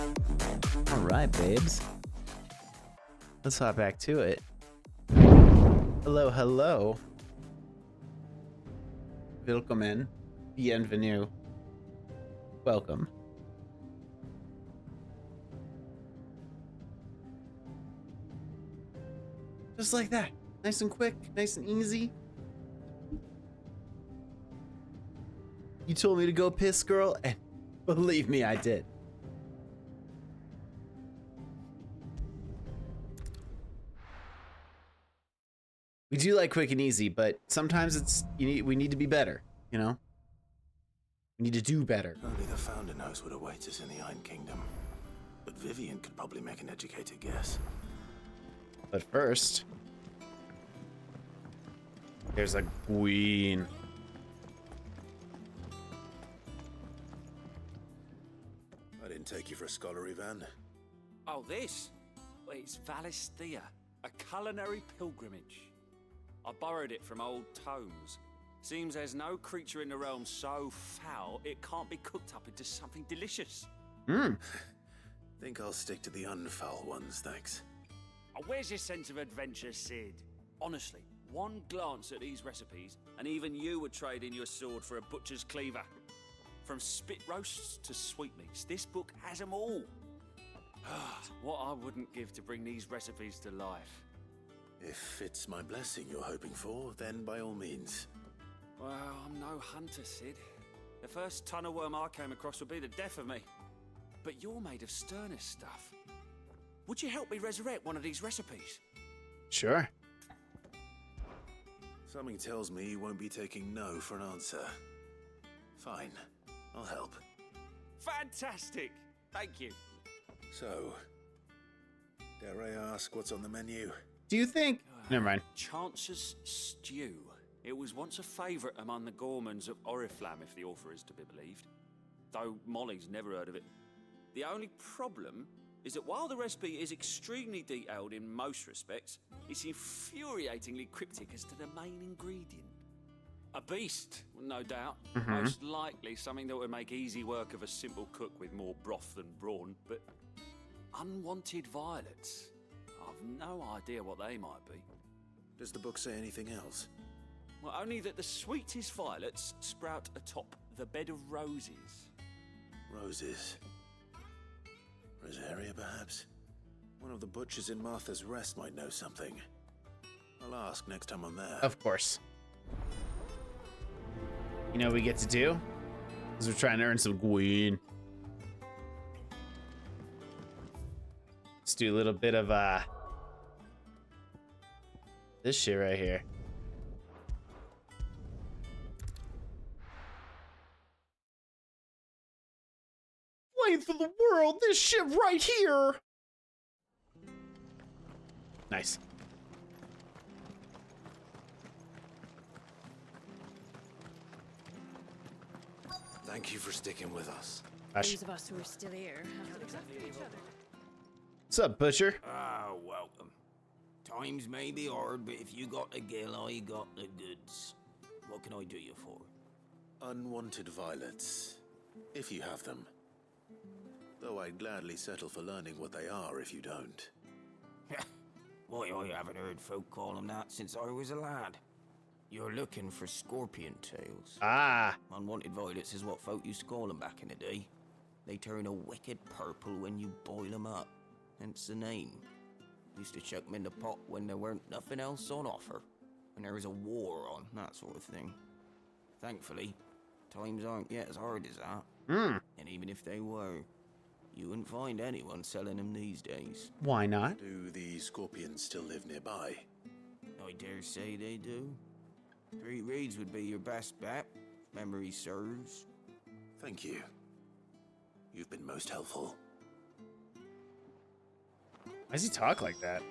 All right, babes. Let's hop back to it. Hello, hello. Willkommen. Bienvenue. Welcome. Just like that. Nice and quick, nice and easy. You told me to go piss, girl, and believe me, I did. We do like quick and easy, but sometimes we need to be better, you know? We need to do better. Only the Founder knows what awaits us in the Iron Kingdom. But Vivian could probably make an educated guess. But first, there's a queen. I didn't take you for a scholar, Ivan. Oh, this? Well, it's Valisthea, a culinary pilgrimage. I borrowed it from old tomes. Seems there's no creature in the realm so foul it can't be cooked up into something delicious. Think I'll stick to the unfoul ones, thanks. Oh, where's your sense of adventure, Sid? Honestly, one glance at these recipes, and even you would trade in your sword for a butcher's cleaver. From spit roasts to sweetmeats, this book has them all. What I wouldn't give to bring these recipes to life. If it's my blessing you're hoping for, then by all means. Well, I'm no hunter, Sid. The first tunnel worm I came across would be the death of me. But you're made of sterner stuff. Would you help me resurrect one of these recipes? Sure. Something tells me you won't be taking no for an answer. Fine, I'll help. Fantastic! Thank you. So, dare I ask what's on the menu? Do you think... Never mind. Chance's Stew. It was once a favourite among the gourmands of Oriflamme, if the author is to be believed. Though Molly's never heard of it. The only problem is that while the recipe is extremely detailed in most respects, it's infuriatingly cryptic as to the main ingredient. A beast, no doubt. Most likely something that would make easy work of a simple cook with more broth than brawn, but unwanted violets. I've no idea what they might be. Does the book say anything else? Well, only that the sweetest violets sprout atop the bed of roses. Roses. Rosaria, perhaps? One of the butchers in Martha's Rest might know something. I'll ask next time I'm there. Of course. You know what we get to do? Because we're trying to earn some queen. Let's do a little bit of this shit right here. Length of the world, this shit right here. Nice. Thank you for sticking with us. Those of us who are still here have to accept each other. What's up, Butcher? Ah, welcome. Times may be hard, but if you got the gill, I got the goods. What can I do you for? Unwanted violets, if you have them. Though I'd gladly settle for learning what they are if you don't. Why, I haven't heard folk call them that since I was a lad. You're looking for scorpion tails. Ah. Unwanted violets is what folk used to call them back in the day. They turn a wicked purple when you boil them up. Hence the name. Used to chuck them in the pot when there weren't nothing else on offer. When there was a war on, that sort of thing. Thankfully, times aren't yet as hard as that. And even if they were, you wouldn't find anyone selling them these days. Why not? Do the scorpions still live nearby? I dare say they do. 3 Reeds would be your best bet, if memory serves. Thank you. You've been most helpful. Why does he talk like that?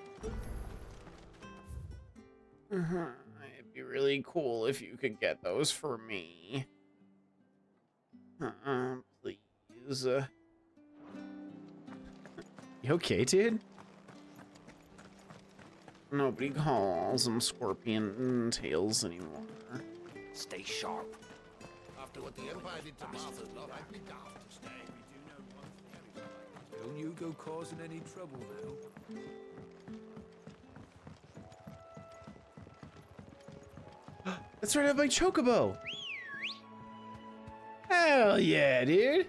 It'd be really cool if you could get those for me. Please. You okay, dude? Nobody calls them scorpion tails anymore. Stay sharp. I've After what the Empire did to Martha's lot, I'd be daft to stay. Don't you go causing any trouble now. That's right, I have my chocobo. Hell yeah, dude.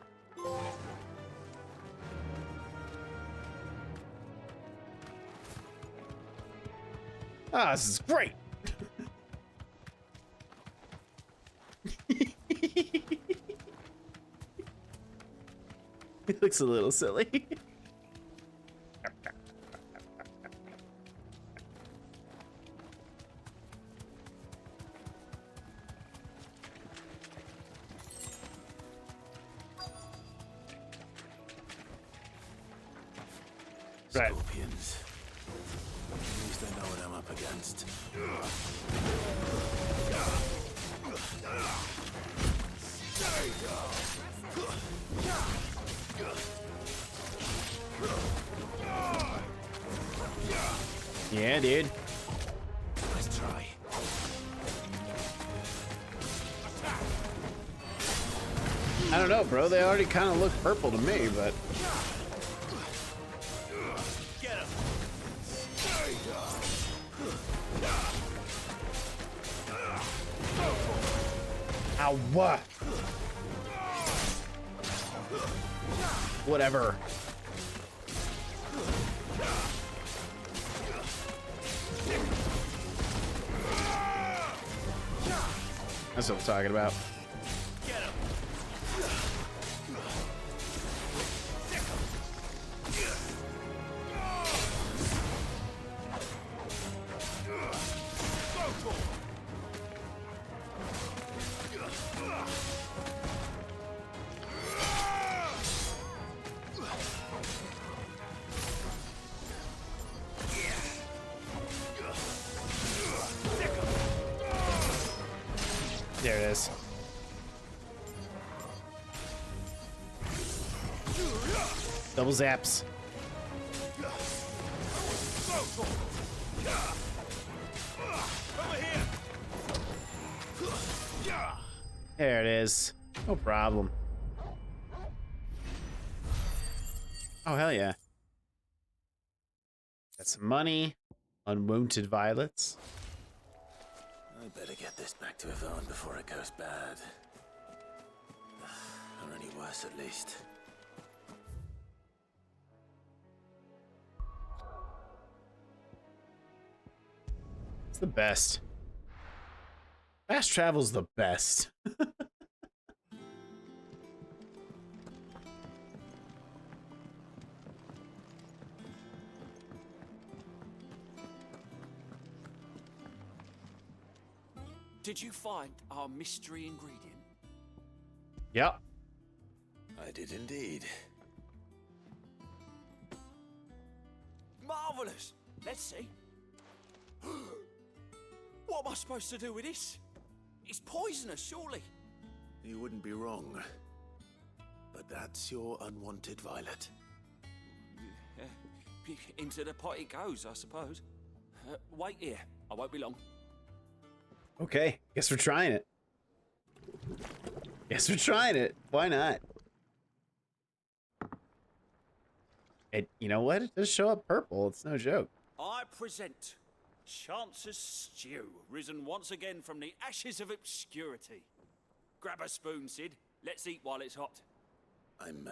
Ah, this is great. It looks a little silly. Right. Scorpions. At least I know what I'm up against. Yeah, dude. Let's try. I don't know, bro. They already kind of look purple to me, but. Ow, what? Whatever. That's what I'm talking about. There it is. Double zaps. There it is. No problem. Oh, hell yeah. Got some money. Unwounded violets. I better get this back to Yvonne before it goes bad. Or any worse, at least. It's the best. Fast travel's the best. Did you find our mystery ingredient? Yep. I did indeed. Marvelous! Let's see. What am I supposed to do with this? It's poisonous, surely. You wouldn't be wrong. But that's your unwanted violet. Into the pot it goes, I suppose. Wait here. I won't be long. Okay, guess we're trying it. Guess we're trying it. Why not? It, you know what? It does show up purple. It's no joke. I present Chance's Stew, risen once again from the ashes of obscurity. Grab a spoon, Sid. Let's eat while it's hot. I'm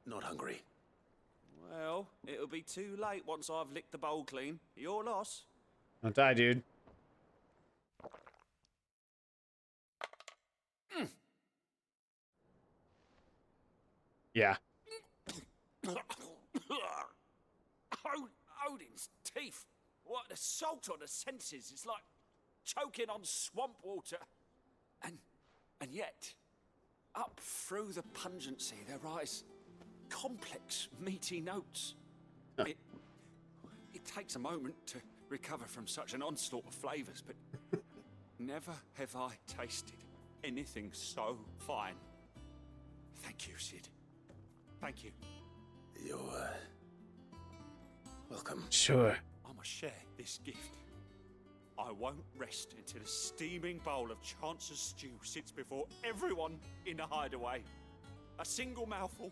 not hungry. Well, it'll be too late once I've licked the bowl clean. Your loss. Don't die, dude. Yeah. Odin's teeth. What an assault on the senses. It's like choking on swamp water. And yet, up through the pungency, there rise complex, meaty notes. It takes a moment to recover from such an onslaught of flavors, but never have I tasted anything so fine. Thank you, Sid. Thank you. You're welcome. Sure. I must share this gift. I won't rest until a steaming bowl of Chance's stew sits before everyone in the hideaway. A single mouthful,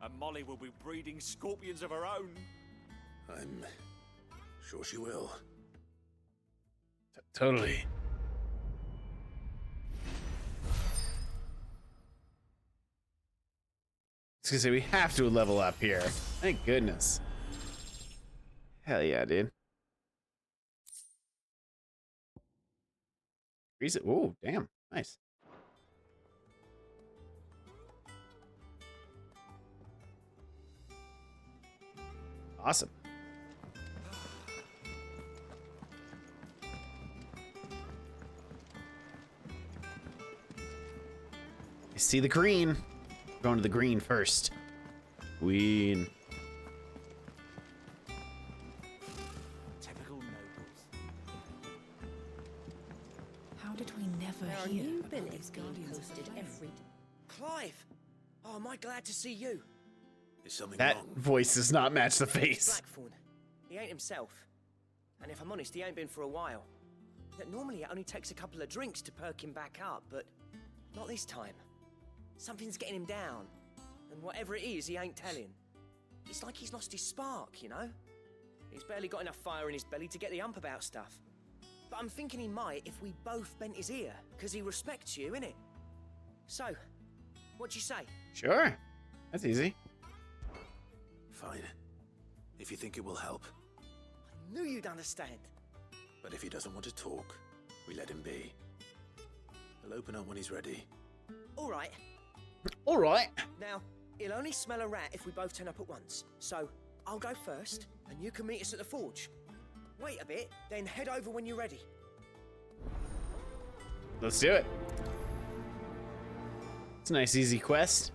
and Molly will be breeding scorpions of her own. I'm sure she will. Totally. I was gonna say, we have to level up here. Thank goodness. Hell yeah, dude. Freeze it. Oh, damn. Nice. Awesome. I see the green. Going to the green first. Queen. Typical nobles. How did we never There are hear new about billets these being Guardians of posted the Flame? every... Clive! Oh, am I glad to see you? Is something That wrong? voice does not match the face. Blackthorn. He ain't himself. And if I'm honest, he ain't been for a while. That normally it only takes a couple of drinks to perk him back up, but not this time. Something's getting him down. And whatever it is, he ain't telling. It's like he's lost his spark, you know? He's barely got enough fire in his belly to get the ump about stuff. But I'm thinking he might if we both bent his ear, because he respects you, innit? So, what'd you say? Sure. That's easy. Fine. If you think it will help. I knew you'd understand. But if he doesn't want to talk, we let him be. He'll open up when he's ready. All right. All right. Now, he'll only smell a rat if we both turn up at once. So, I'll go first, and you can meet us at the forge. Wait a bit, then head over when you're ready. Let's do it. It's a nice, easy quest.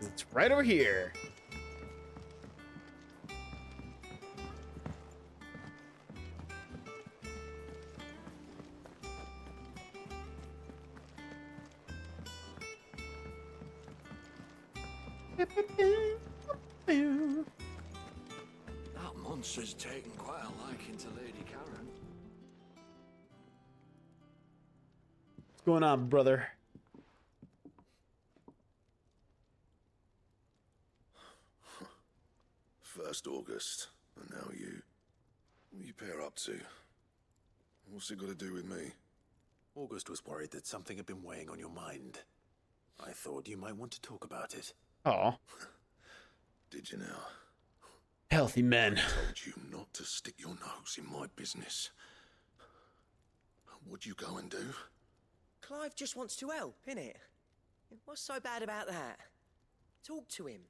It's right over here. That monster's taken quite a liking to Lady Karen. What's going on, brother? First August, and now you. What are you pair up to? What's it got to do with me? August was worried that something had been weighing on your mind. I thought you might want to talk about it. Aw. Did you now? Healthy men. I told you not to stick your nose in my business. What'd you go and do? Clive just wants to help, innit? What's so bad about that? Talk to him.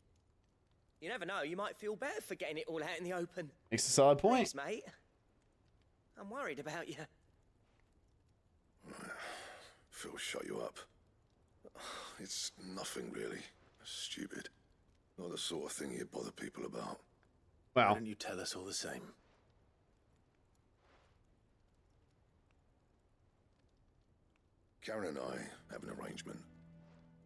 You never know, you might feel better for getting it all out in the open. Makes a solid point. Please, mate. I'm worried about you. Phil, shut you up. It's nothing really. Stupid. Not the sort of thing you bother people about. Wow. Why don't you tell us all the same? Karen and I have an arrangement.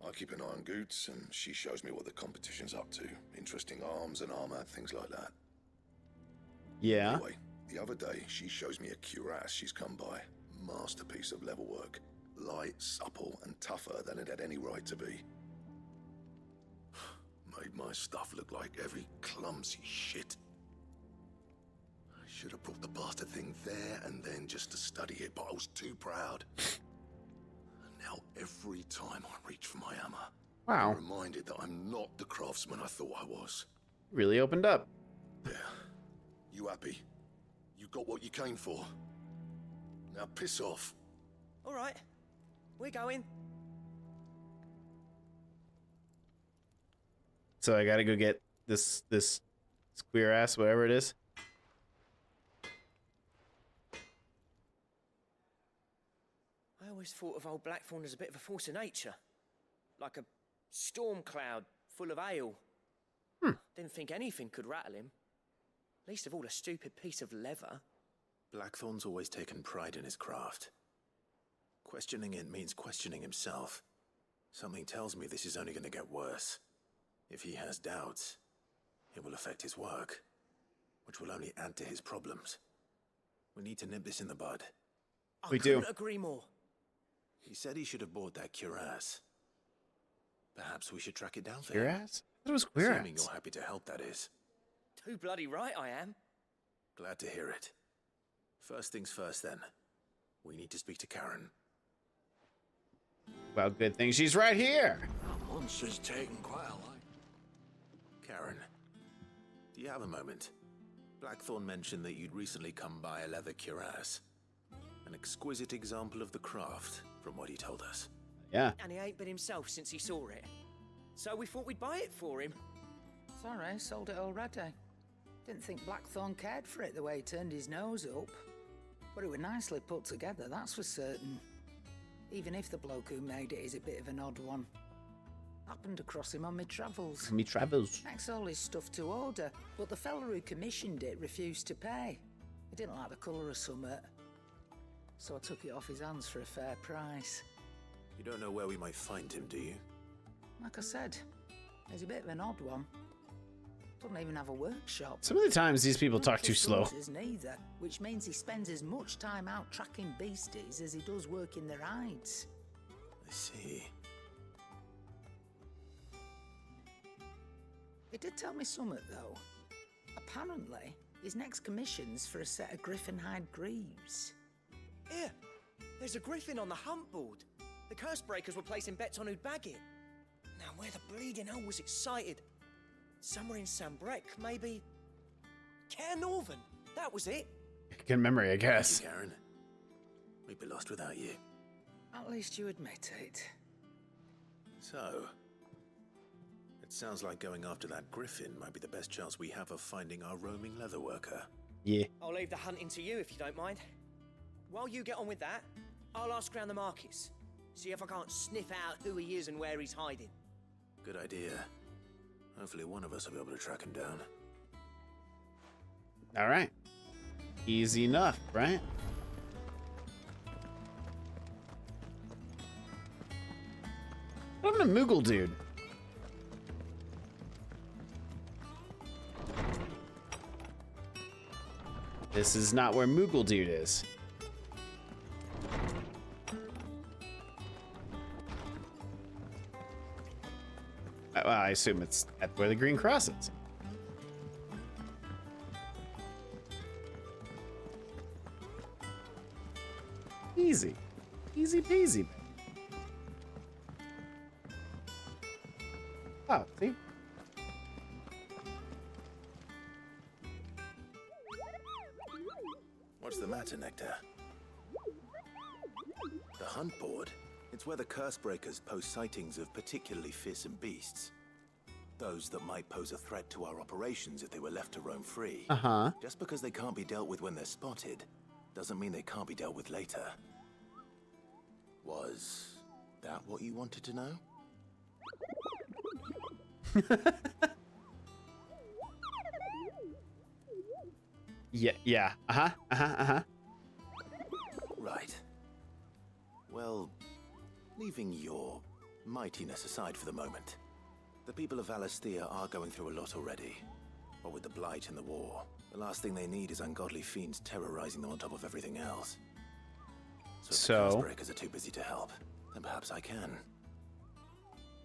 I keep an eye on Goots, and she shows me what the competition's up to. Interesting arms and armor, things like that. Yeah. Anyway, the other day, she shows me a cuirass she's come by. Masterpiece of level work. Light, supple, and tougher than it had any right to be. Made my stuff look like every clumsy shit. I should have brought the bastard thing there and then just to study it, but I was too proud. Now every time I reach for my hammer, Wow. I'm reminded that I'm not the craftsman I thought I was. Really opened up. Yeah. You happy? You got what you came for? Now piss off. All right. We're going. So I gotta go get this queer ass, whatever it is. I always thought of old Blackthorn as a bit of a force of nature. Like a storm cloud full of ale. Didn't think anything could rattle him. Least of all a stupid piece of leather. Blackthorn's always taken pride in his craft. Questioning it means questioning himself. Something tells me this is only going to get worse. If he has doubts, it will affect his work, which will only add to his problems. We need to nip this in the bud. I couldn't agree more. He said he should have bought that cuirass. Perhaps we should track it down for Cuirass? It was Assuming cuirass. you're happy to help, that is. Too bloody right I am. Glad to hear it. First things first, then. We need to speak to Karen. Well, good thing she's right here. That monster's taken quite a life. Karen, do you have a moment? Blackthorn mentioned that you'd recently come by a leather cuirass. An exquisite example of the craft, from what he told us. Yeah. And he ain't been himself since he saw it. So we thought we'd buy it for him. Sorry, sold it already. Didn't think Blackthorn cared for it the way he turned his nose up. But it was nicely put together, that's for certain. Even if the bloke who made it is a bit of an odd one. Happened across him on my travels. Me travels. Makes all his stuff to order, but the fella who commissioned it refused to pay. He didn't like the colour of summit. So I took it off his hands for a fair price. You don't know where we might find him, do you? Like I said, he's a bit of an odd one. Doesn't even have a workshop. Some of the times these people talk too slow. Hunters neither, which means he spends as much time out tracking beasties as he does working their hides. I see. He did tell me something, though. Apparently, his next commission's for a set of griffin hide greaves. Here, there's a griffin on the hunt board. The curse breakers were placing bets on who'd bag it. Now, where the bleeding hell was it sighted? Somewhere in Sambrec, maybe... Care Northern, that was it. Good memory, I guess. Thank you, Karen. We'd be lost without you. At least you admit it. So, it sounds like going after that griffin might be the best chance we have of finding our roaming leatherworker. Yeah. I'll leave the hunting to you if you don't mind. While you get on with that, I'll ask around the markets. See if I can't sniff out who he is and where he's hiding. Good idea. Hopefully one of us will be able to track him down. All right. Easy enough, right? What happened to Moogle dude? This is not where Moogle dude is. Well, I assume it's at where the green cross is. Easy. Easy peasy. Oh, see? What's the matter, Nectar? The hunt board? It's where the curse breakers post sightings of particularly fearsome beasts. Those that might pose a threat to our operations if they were left to roam free. Uh-huh. Just because they can't be dealt with when they're spotted, doesn't mean they can't be dealt with later. Was that what you wanted to know? Yeah. Uh-huh. Right. Well, leaving your mightiness aside for the moment, the people of Valisthea are going through a lot already. What with the Blight and the war, the last thing they need is ungodly fiends terrorizing them on top of everything else. So if the Curse Breakers are too busy to help, then perhaps I can.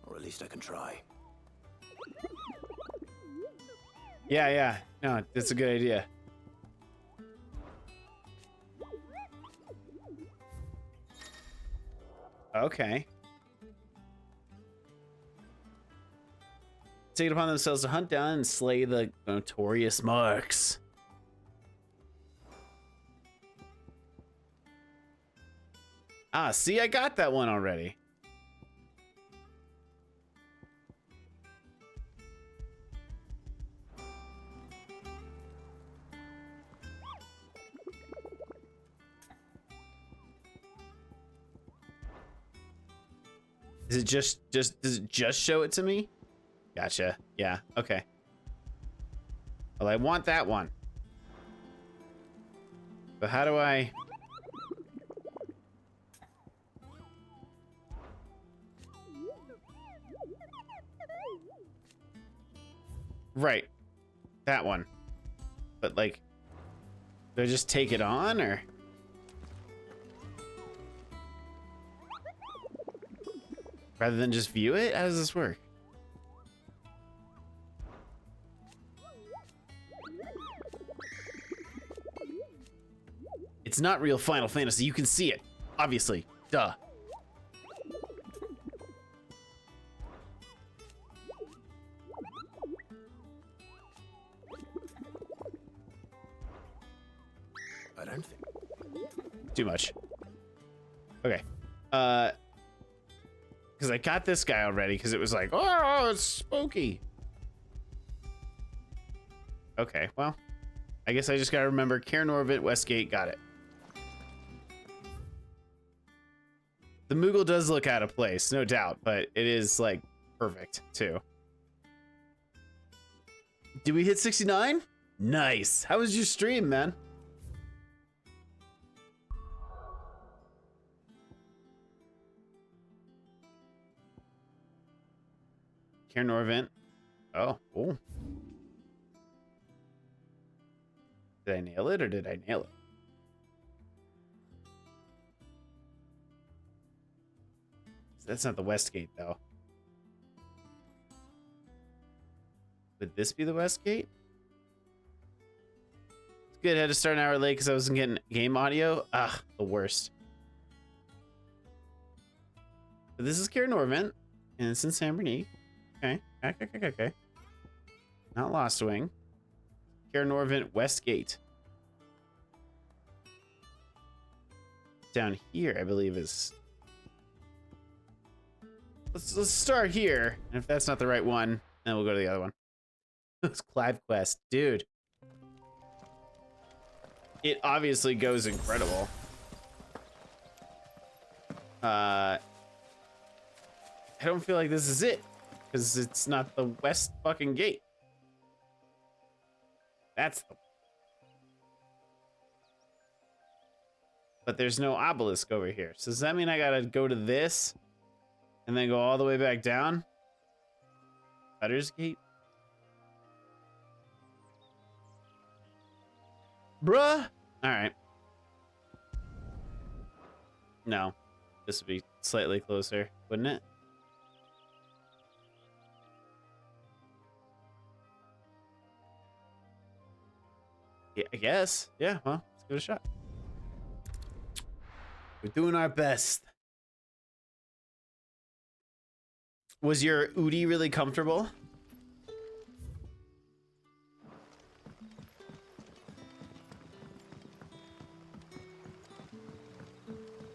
Or at least I can try. Yeah. No, that's a good idea. Okay. Take it upon themselves to hunt down and slay the notorious marks. Ah, see, I got that one already. Is it does it just show it to me? Gotcha. Yeah, okay. Well, I want that one. But how do I... Right. That one. But like, Do I just take it on, or? Rather than just view it? How does this work? It's not real Final Fantasy. You can see it. Obviously. Duh. I don't think. Too much. Okay. Because I got this guy already because it was like, oh, it's spooky. Okay, well, I guess I just gotta remember Cair Norvit, Westgate, got it. The Moogle does look out of place, no doubt, but it is like perfect too. Did we hit 69? Nice. How was your stream, man? Cair Norvent. Oh, cool. Did I nail it or did I nail it? That's not the West Gate, though. Would this be the West Gate? It's good. I had to start an hour late because I wasn't getting game audio. Ah, the worst. But this is Cair Norvent, and it's in San Bernique. Okay. Not Lost Wing. Cair Norvent, West Gate. Down here, I believe, is... Let's start here. And if that's not the right one, then we'll go to the other one. It's Clive Quest. Dude. It obviously goes incredible. I don't feel like this is it. Because it's not the West fucking Gate. That's the... But there's no obelisk over here. So does that mean I gotta go to this? And then go all the way back down? Cutter's Gate? Bruh! Alright. No. This would be slightly closer, wouldn't it? Yeah, I guess. Yeah, well, let's give it a shot. We're doing our best. Was your Udi really comfortable?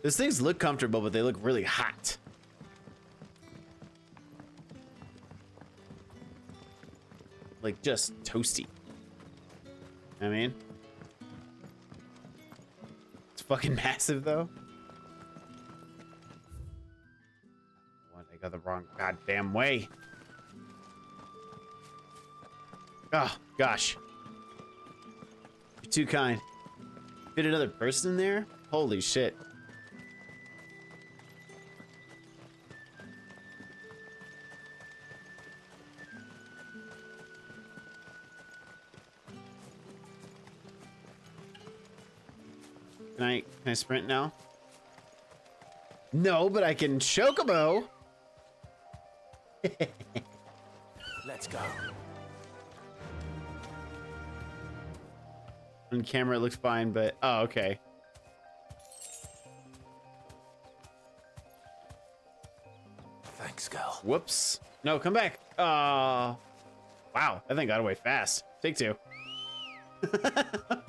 Those things look comfortable, but they look really hot. Like just toasty. I mean, it's fucking massive though. What? I got the wrong goddamn way. Oh gosh, you're too kind. Fit another person in there? Holy shit. Can I sprint now? No, but I can chocobo. Let's go. On camera it looks fine, but oh, okay. Thanks, girl. Whoops. No, come back. Wow, that thing got away fast. Take two.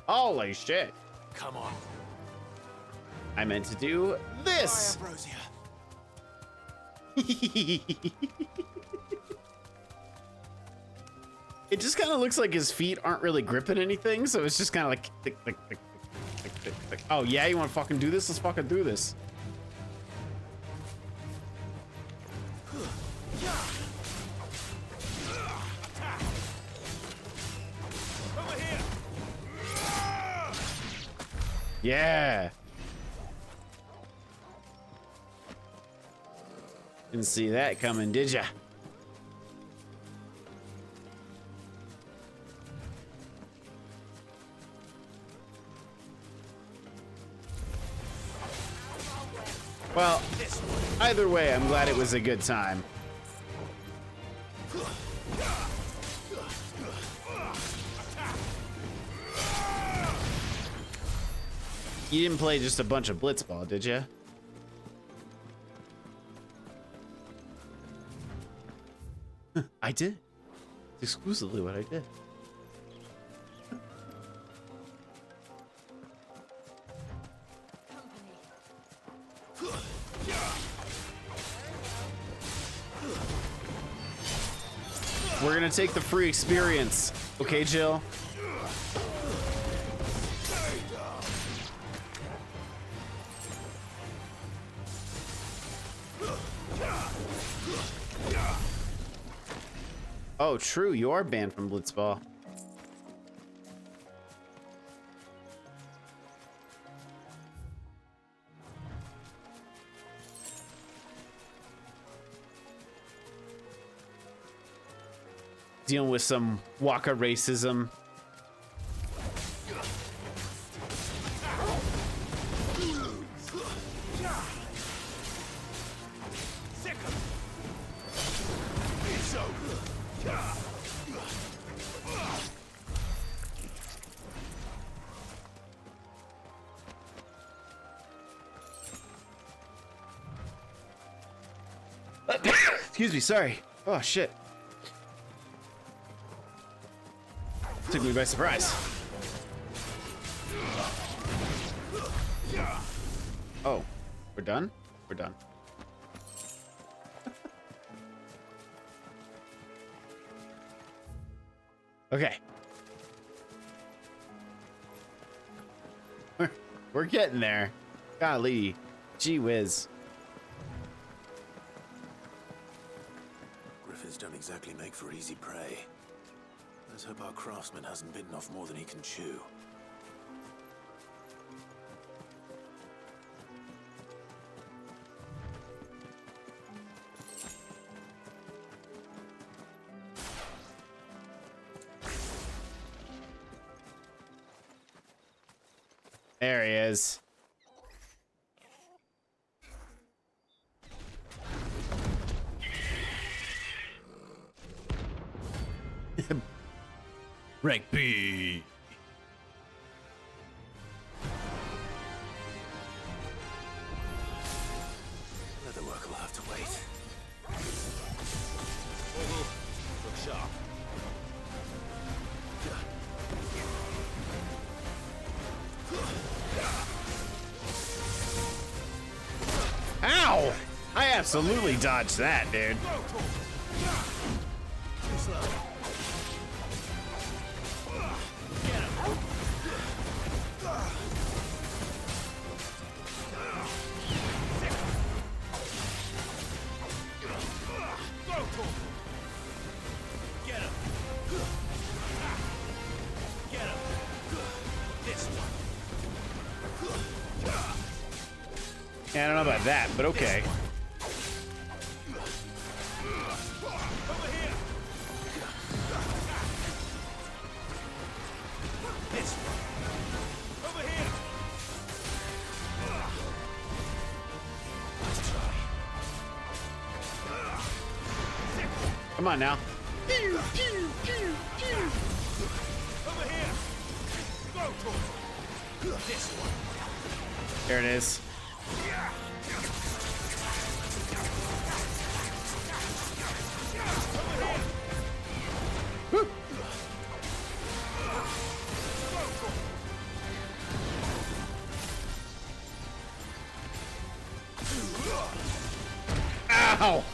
Holy shit. Come on. I meant to do this. It just kind of looks like his feet aren't really gripping anything, so it's just kind of like tick, tick, tick, tick, tick, tick, tick. Oh yeah, you want to fucking do this? Let's fucking do this. Yeah. Didn't see that coming, did ya? Well, either way, I'm glad it was a good time. You didn't play just a bunch of Blitzball, did you? I did. It's exclusively what I did. We're gonna take the free experience. Okay, Jill? Oh, true. You are banned from Blitzball. Dealing with some Waka racism. Excuse me, sorry. Oh, shit. Took me by surprise. Oh, we're done? We're done. Okay. We're getting there. Golly. Gee whiz. Griffins don't exactly make for easy prey. Let's hope our craftsman hasn't bitten off more than he can chew. There he is. Rank B. Leatherwork will have to wait. Look sharp. Ow! I absolutely dodged that, dude. Yeah, I don't know about that, but okay. Come on now. Pew, pew, pew, pew. Over here. Go towards this one. There it is. Woo. Ow!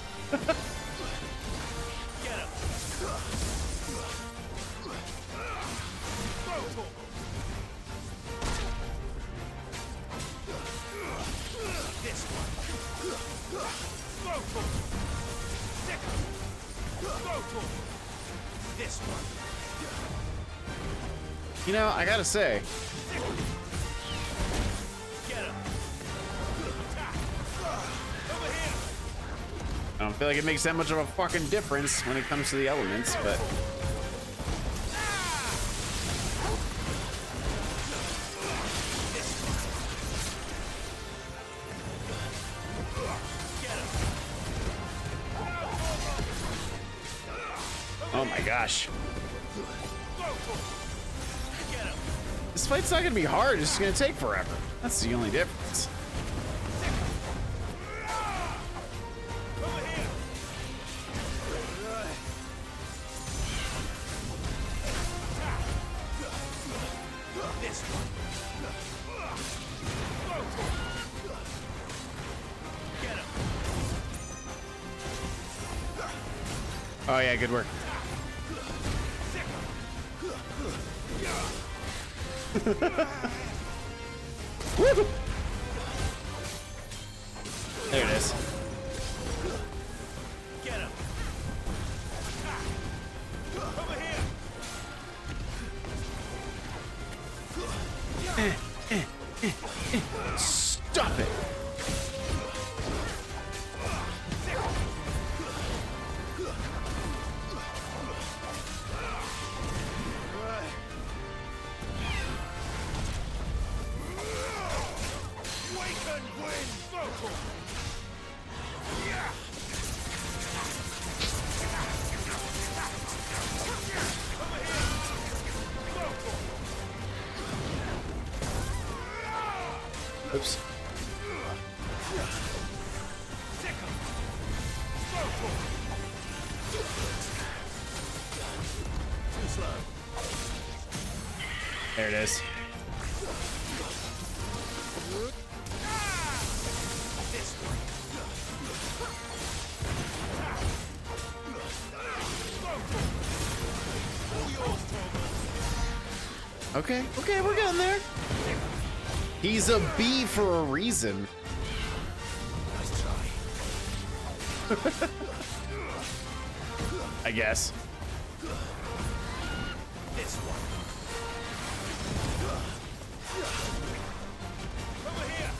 You know, I gotta say, I don't feel like it makes that much of a fucking difference when it comes to the elements, but my gosh. This fight's not gonna be hard, it's just gonna take forever. That's the only difference. Oh yeah, good work. Woo! There it is. Get him. Over here. Stop it. Oops. There it is. Okay, okay, we're getting there. He's a bee for a reason. I guess. This one. Over here.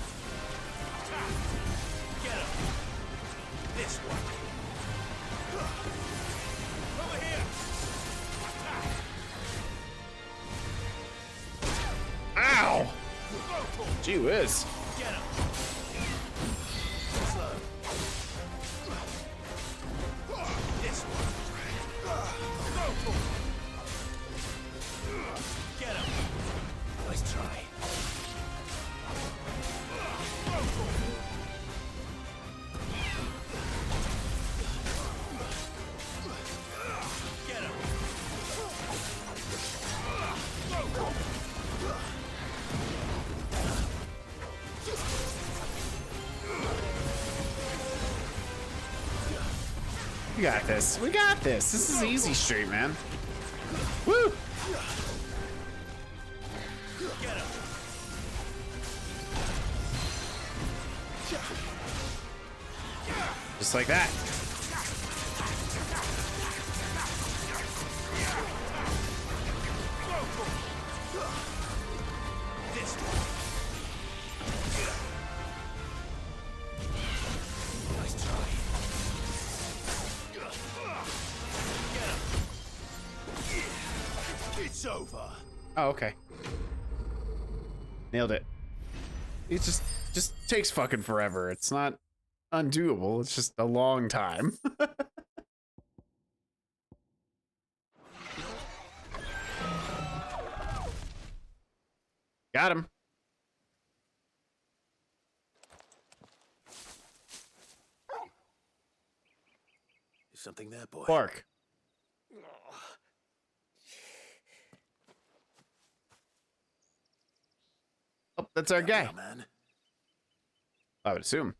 Get him. This one. Over here. Ow! Gee whiz. Get him. This one. Get him. Nice try. Get him. We got this. We got this. This is easy street, man. Woo! Get him. Just like that. This one. Nice try. It's over. Oh, okay. Nailed it. It just takes fucking forever. It's not undoable. It's just a long time. Got him. Is something there, boy? Bark. Oh, that's our guy. Man. I would assume.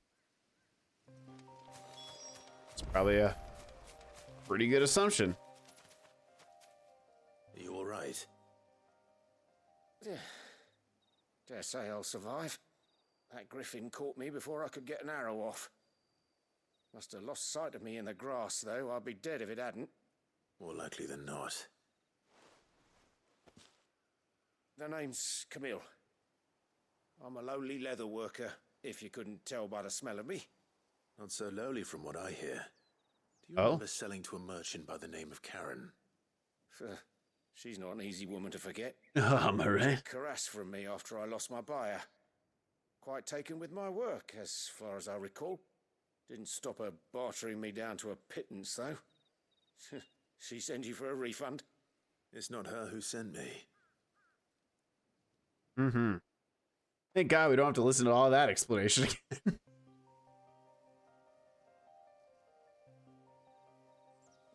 It's probably a pretty good assumption. Are you all right? Yeah. Dare say I'll survive. That griffin caught me before I could get an arrow off. Must have lost sight of me in the grass, though. I'd be dead if it hadn't. More likely than not. The name's Camille. I'm a lowly leather worker, if you couldn't tell by the smell of me. Not so lowly from what I hear. Do you Oh? remember selling to a merchant by the name of Karen? She's not an easy woman to forget. Oh, Marie. Caress from me after I lost my buyer. Quite taken with my work, as far as I recall. Didn't stop her bartering me down to a pittance, though. She send you for a refund? It's not her who sent me. Mm-hmm. Thank God we don't have to listen to all that explanation again.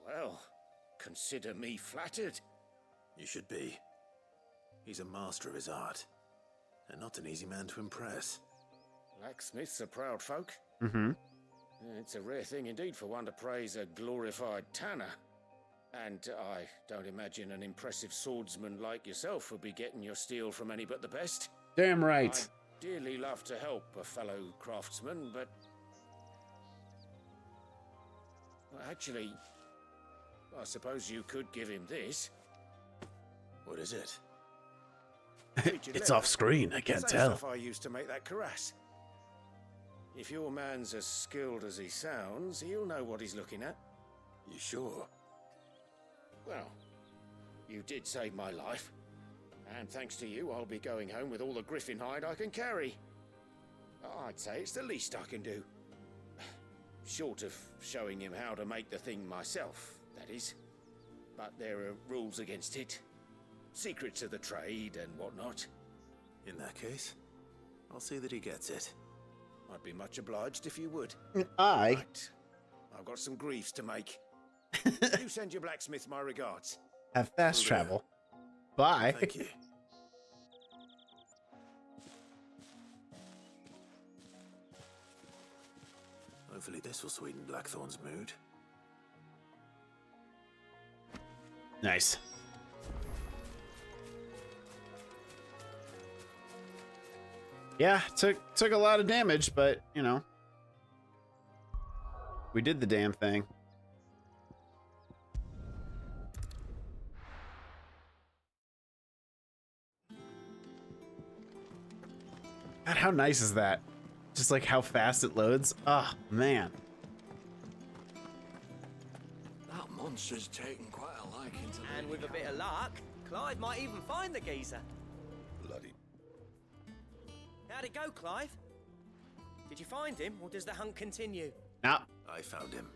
Well, consider me flattered. You should be. He's a master of his art, and not an easy man to impress. Blacksmiths are proud folk. Mm-hmm. It's a rare thing indeed for one to praise a glorified tanner. And I don't imagine an impressive swordsman like yourself would be getting your steel from any but the best. Damn right. I'd dearly love to help a fellow craftsman, but... Well, actually, I suppose you could give him this. What is it? It's off screen, I can't Same tell. Stuff I used to make that cuirass. If your man's as skilled as he sounds, he'll know what he's looking at. You sure? Well, you did save my life. And thanks to you, I'll be going home with all the griffin hide I can carry. I'd say it's the least I can do. Short of showing him how to make the thing myself, that is. But there are rules against it. Secrets of the trade and whatnot. In that case, I'll see that he gets it. I'd be much obliged if you would. Right. I've got some griefs to make. You send your blacksmith my regards. Have fast travel. Bye. Thank you. Hopefully this will sweeten Blackthorn's mood. Nice. Yeah, took a lot of damage, but you know, we did the damn thing. God, how nice is that? Just like how fast it loads. Oh man. That monster's taken quite a liking to And with a bit of luck, Clive might even find the geezer. Bloody. How'd it go, Clive? Did you find him, or does the hunt continue? Nah. I found him.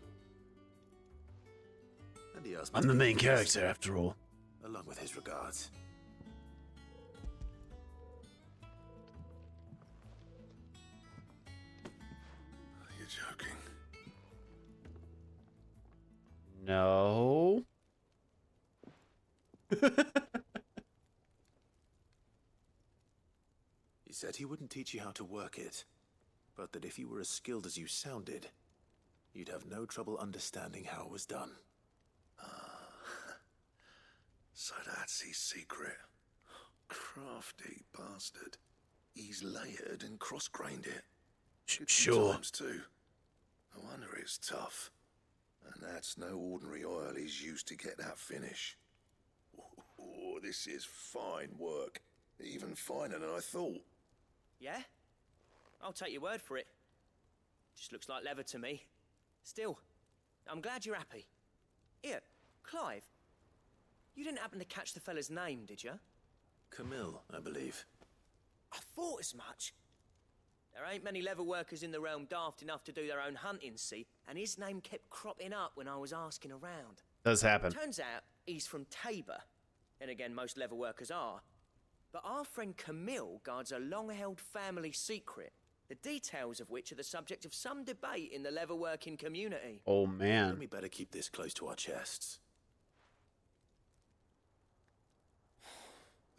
And he asked me I'm to the give main him character this, after all. along with his regards. You're joking. No. He said he wouldn't teach you how to work it, but that if you were as skilled as you sounded, you'd have no trouble understanding how it was done. So that's his secret. Crafty bastard. He's layered and cross-grained it. Good Sure. times too. No wonder it's tough. And that's no ordinary oil he's used to get that finish. Oh, this is fine work. Even finer than I thought. Yeah? I'll take your word for it. Just looks like leather to me. Still, I'm glad you're happy. Here, Clive. You didn't happen to catch the fella's name, did you? Camille, I believe. I thought as much. There ain't many leather workers in the realm daft enough to do their own hunting, see? And his name kept cropping up when I was asking around. Does happen. Turns out he's from Tabor. And again, most leather workers are. But our friend Camille guards a long-held family secret, the details of which are the subject of some debate in the leather-working community. Oh man. Then we better keep this close to our chests.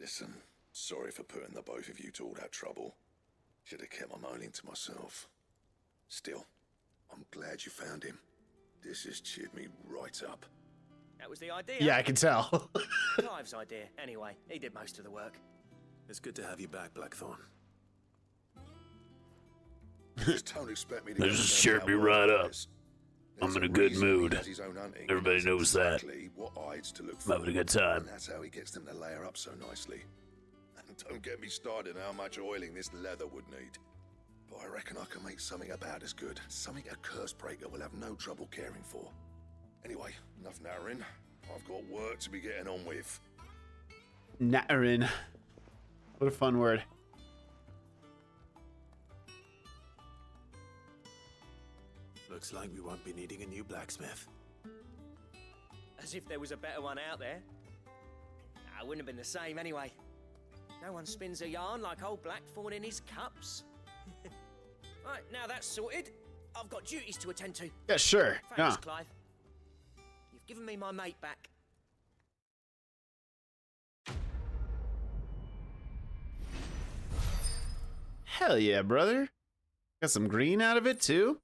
Listen, sorry for putting the both of you to all that trouble. Should have kept my moaning to myself. Still, I'm glad you found him. This has cheered me right up. That was the idea. Yeah, I can tell. Clive's idea, anyway. He did most of the work. It's good to have you back, Blackthorn. Just don't expect me to This has cheered me right up. I'm in a good mood. Everybody knows that. I'm having a good time. And that's how he gets them to layer up so nicely. And don't get me started on how much oiling this leather would need. But I reckon I can make something about as good. Something a Cursebreaker will have no trouble caring for. Anyway, enough nattering. I've got work to be getting on with. Nattering. What a fun word. Looks like we won't be needing a new blacksmith. As if there was a better one out there. Nah, it wouldn't have been the same anyway. No one spins a yarn like old Blackthorn in his cups. Right, now that's sorted. I've got duties to attend to. Yeah, sure. Thanks, Yeah. Clive. You've given me my mate back. Hell yeah, brother. Got some green out of it too.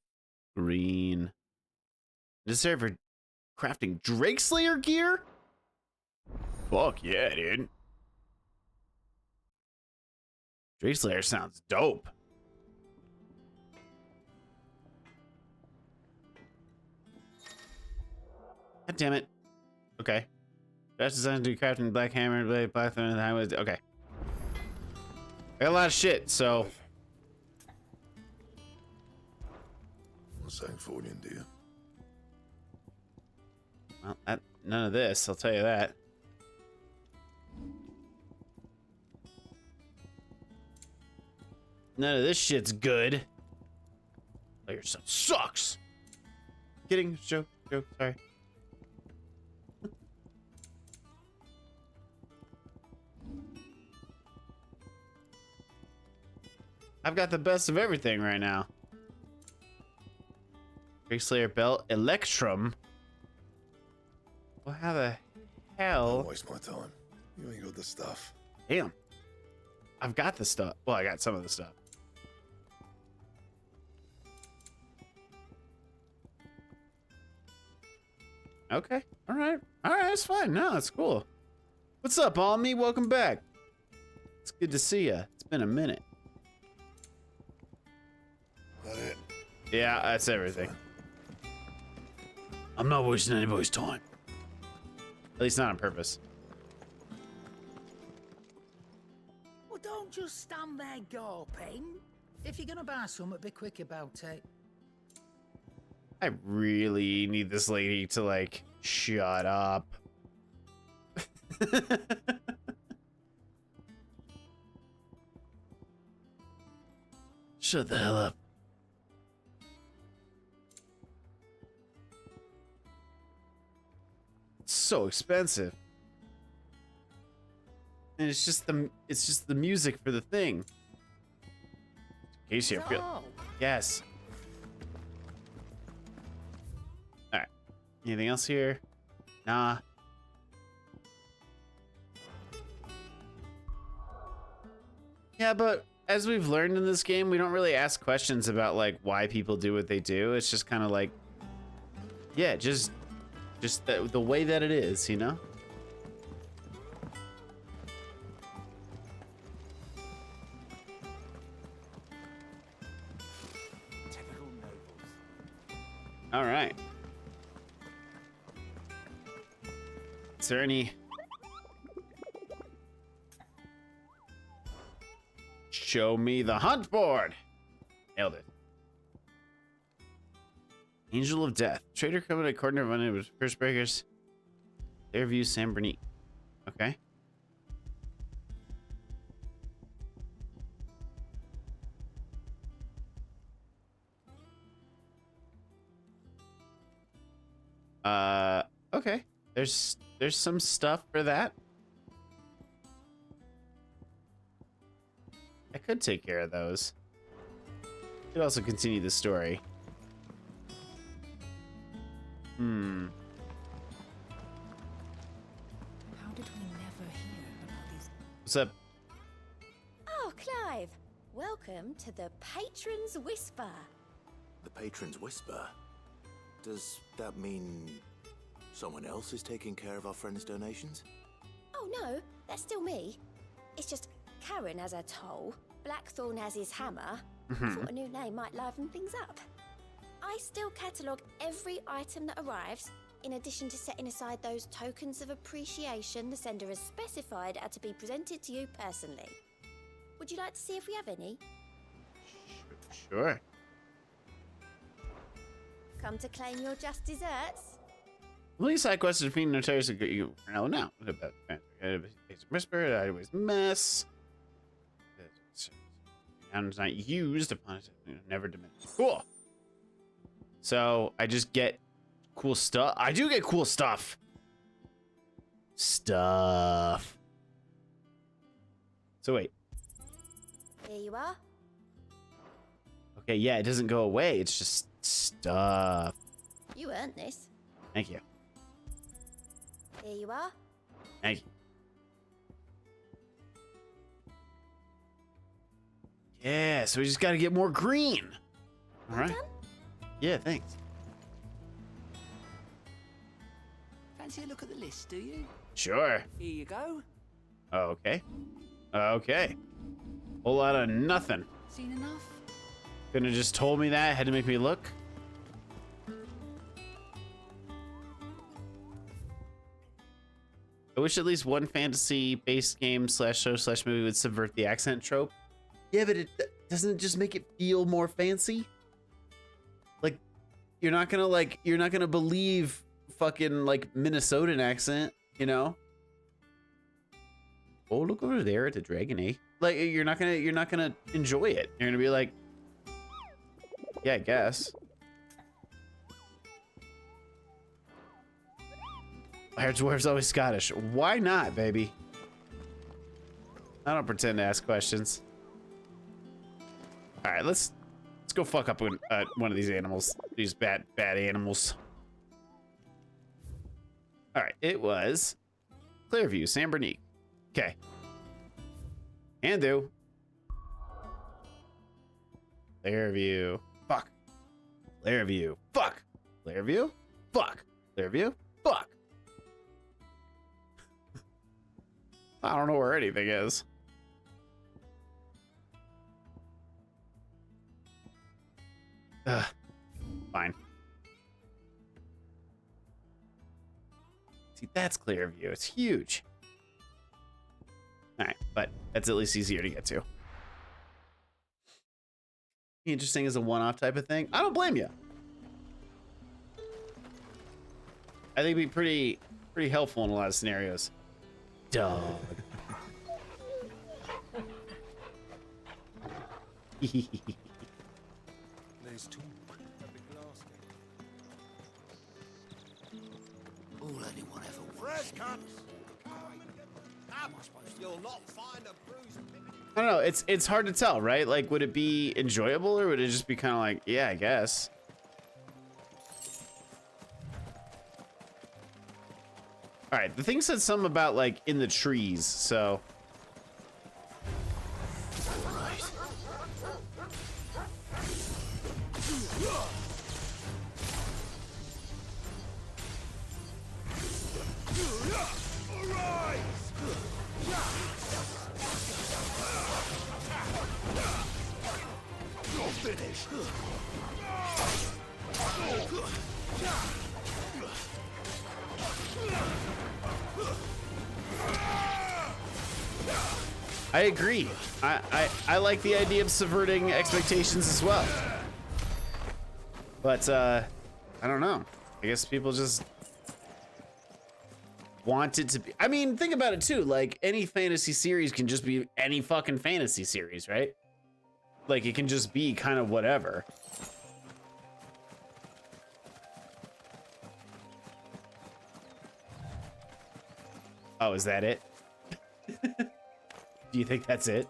Green. Necessary for crafting Drake Slayer gear? Fuck yeah, dude. Drake Slayer sounds dope. God damn it. Okay. Best designed to do crafting black hammer, blade, blackthorn, and the highways. Okay. I got a lot of shit, so. Sangforian, do you? Well, none of this, I'll tell you that. None of this shit's good. Oh, your stuff sucks. Kidding, joke, sorry. I've got the best of everything right now. Drake Slayer belt, Electrum. Well, how the hell? Don't waste my time. You ain't got the stuff. Damn. I've got the stuff. Well, I got some of the stuff. Okay. All right. It's fine. No, it's cool. What's up, Almy? Welcome back. It's good to see ya. It's been a minute. That it? Yeah, that's everything. Fine. I'm not wasting anybody's time. At least not on purpose. Well, don't just stand there gawping. If you're gonna buy something, be quick about it. I really need this lady to, like, shut up. Shut the hell up. It's so expensive. And it's just the music for the thing. Casey, I feel. Yes. Alright. Anything else here? Nah. Yeah, but as we've learned in this game, we don't really ask questions about like why people do what they do. It's just kind of like, yeah, just the way that it is, you know? All right. Is there any? Show me the hunt board. Nailed it. Angel of Death. Trader coming to corner of one with curse breakers. Fairview, San Bernardino. Okay. Okay. There's some stuff for that. I could take care of those. Could also continue the story. How did we never hear about these? What's up? Oh, Clive. Welcome to the Patron's Whisper. The Patron's Whisper? Does that mean someone else is taking care of our friend's donations? Oh, no. That's still me. It's just Karen has her toll, Blackthorn has his hammer. Thought a new name might liven things up. I still catalogue every item that arrives, in addition to setting aside those tokens of appreciation the sender has specified are to be presented to you personally. Would you like to see if we have any? Sure. Come to claim your just desserts? Police side quest to defeat notorious you now. What about whisper? I always mess. Sounds not used upon it. Never diminished. Cool. So I just get cool stuff. I do get cool stuff. Stuff. So wait. Here you are. Okay, yeah, it doesn't go away. It's just stuff. You earned this. Thank you. Here you are. Thank you. Yeah, so we just got to get more green. All right. Yeah, thanks. Fancy a look at the list, do you? Sure. Here you go. Okay. Okay. Whole lot of nothing. Seen enough? Couldn't have just told me that. Had to make me look. I wish at least one fantasy-based game /show/movie would subvert the accent trope. Yeah, but it doesn't just make it feel more fancy. Like, you're not gonna believe fucking like Minnesotan accent, you know? Oh, look over there at the dragon, eh? Like, you're not gonna enjoy it. You're gonna be like, yeah, I guess. Our dwarf's always Scottish. Why not, baby? I don't pretend to ask questions. All right, let's go fuck up one of these animals. These bad animals. All right, it was Clearview, San Bernique. Okay. Andu. Clearview. Fuck. Clearview. Fuck. Clearview. Fuck. Clearview. Fuck. I don't know where anything is. Fine. See, that's Clearview. It's huge. All right, but that's at least easier to get to. Interesting as a one-off type of thing. I don't blame you. I think it'd be pretty helpful in a lot of scenarios. Dog. There's two. All anyone ever wants. Fresh cuts. You'll not find a bruise. I don't know. It's hard to tell, right? Like, would it be enjoyable or would it just be kind of like, yeah, I guess. All right, the thing said something about like in the trees, so. Right. You're finished. I agree. I like the idea of subverting expectations as well. But I don't know. I guess people just want it to be. I mean, think about it too. Like, any fantasy series can just be any fucking fantasy series, right? Like, it can just be kind of whatever. Oh, is that it? Do you think that's it?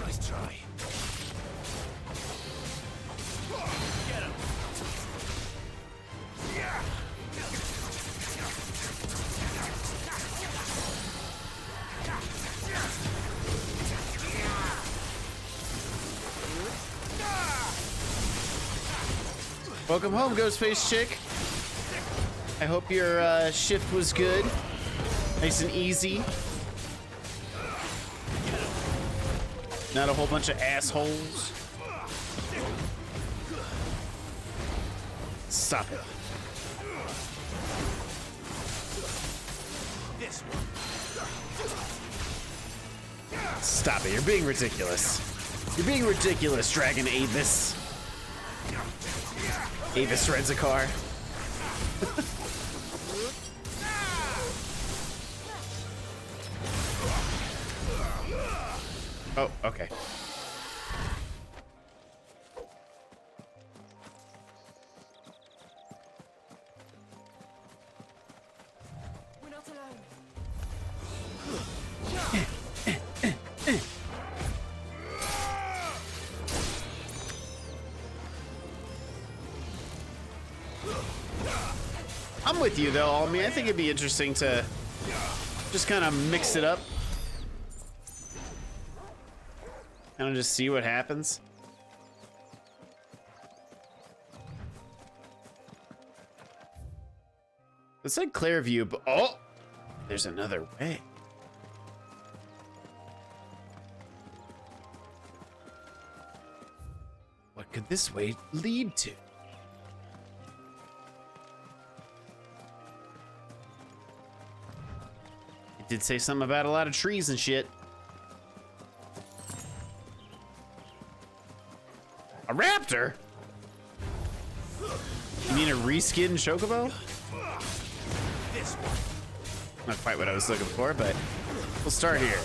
Nice try. Get him. Yeah. Welcome home, Ghostface Chick. I hope your shift was good. Nice and easy. Not a whole bunch of assholes. Stop it. This one. Stop it. You're being ridiculous. You're being ridiculous, Dragon Avis. Avis Redzacar. Oh, okay. We're not alone. I'm with you though, Almi. I think it'd be interesting to just kind of mix it up. Kind of just see what happens. It said clear view, but oh, there's another way. What could this way lead to? It did say something about a lot of trees and shit. A raptor? You mean a reskinned chocobo? Not quite what I was looking for, but we'll start here.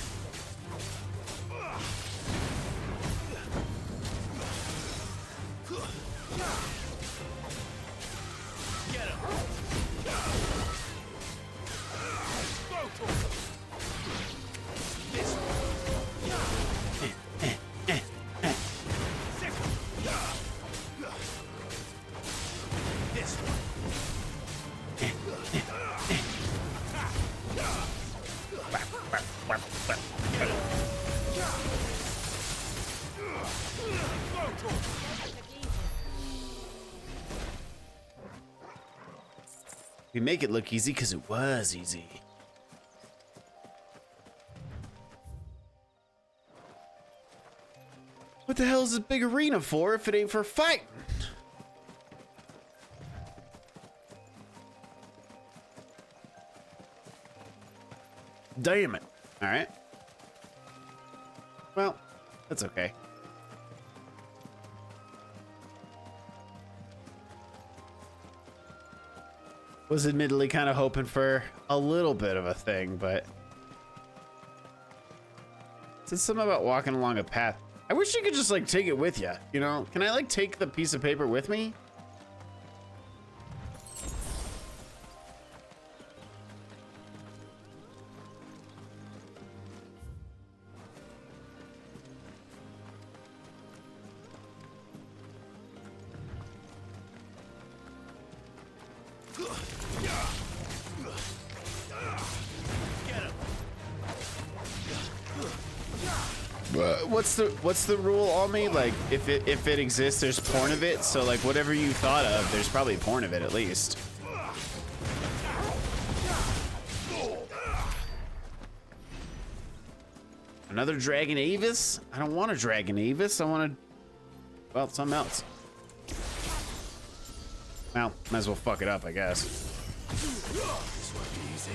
We make it look easy because it was easy. What the hell is this big arena for if it ain't for fighting? Damn it. All right. Well, that's okay. Was admittedly kind of hoping for a little bit of a thing, but it said something about walking along a path. I wish you could just like take it with you, you know? Can I like take the piece of paper with me? What's the rule on me? Like if it exists, there's porn of it. So like whatever you thought of, there's probably porn of it at least. Another Dragon Avis? I don't want a Dragon Avis. I want well, something else. Well, might as well fuck it up, I guess. This won't be easy.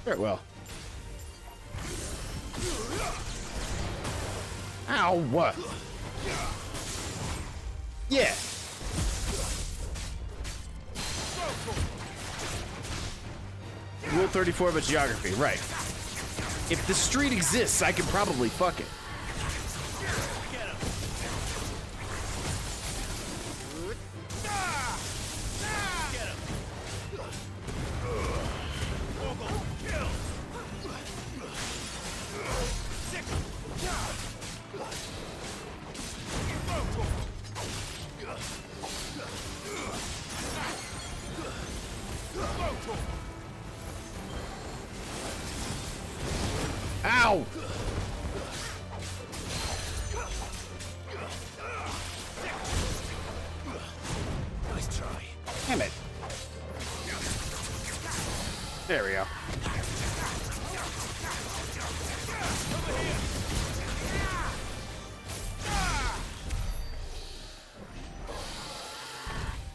Sure it will. Ow! What? Yeah. Rule 34 of geography, right? If the street exists, I can probably fuck it. Ow! Nice try. Damn it. There we go.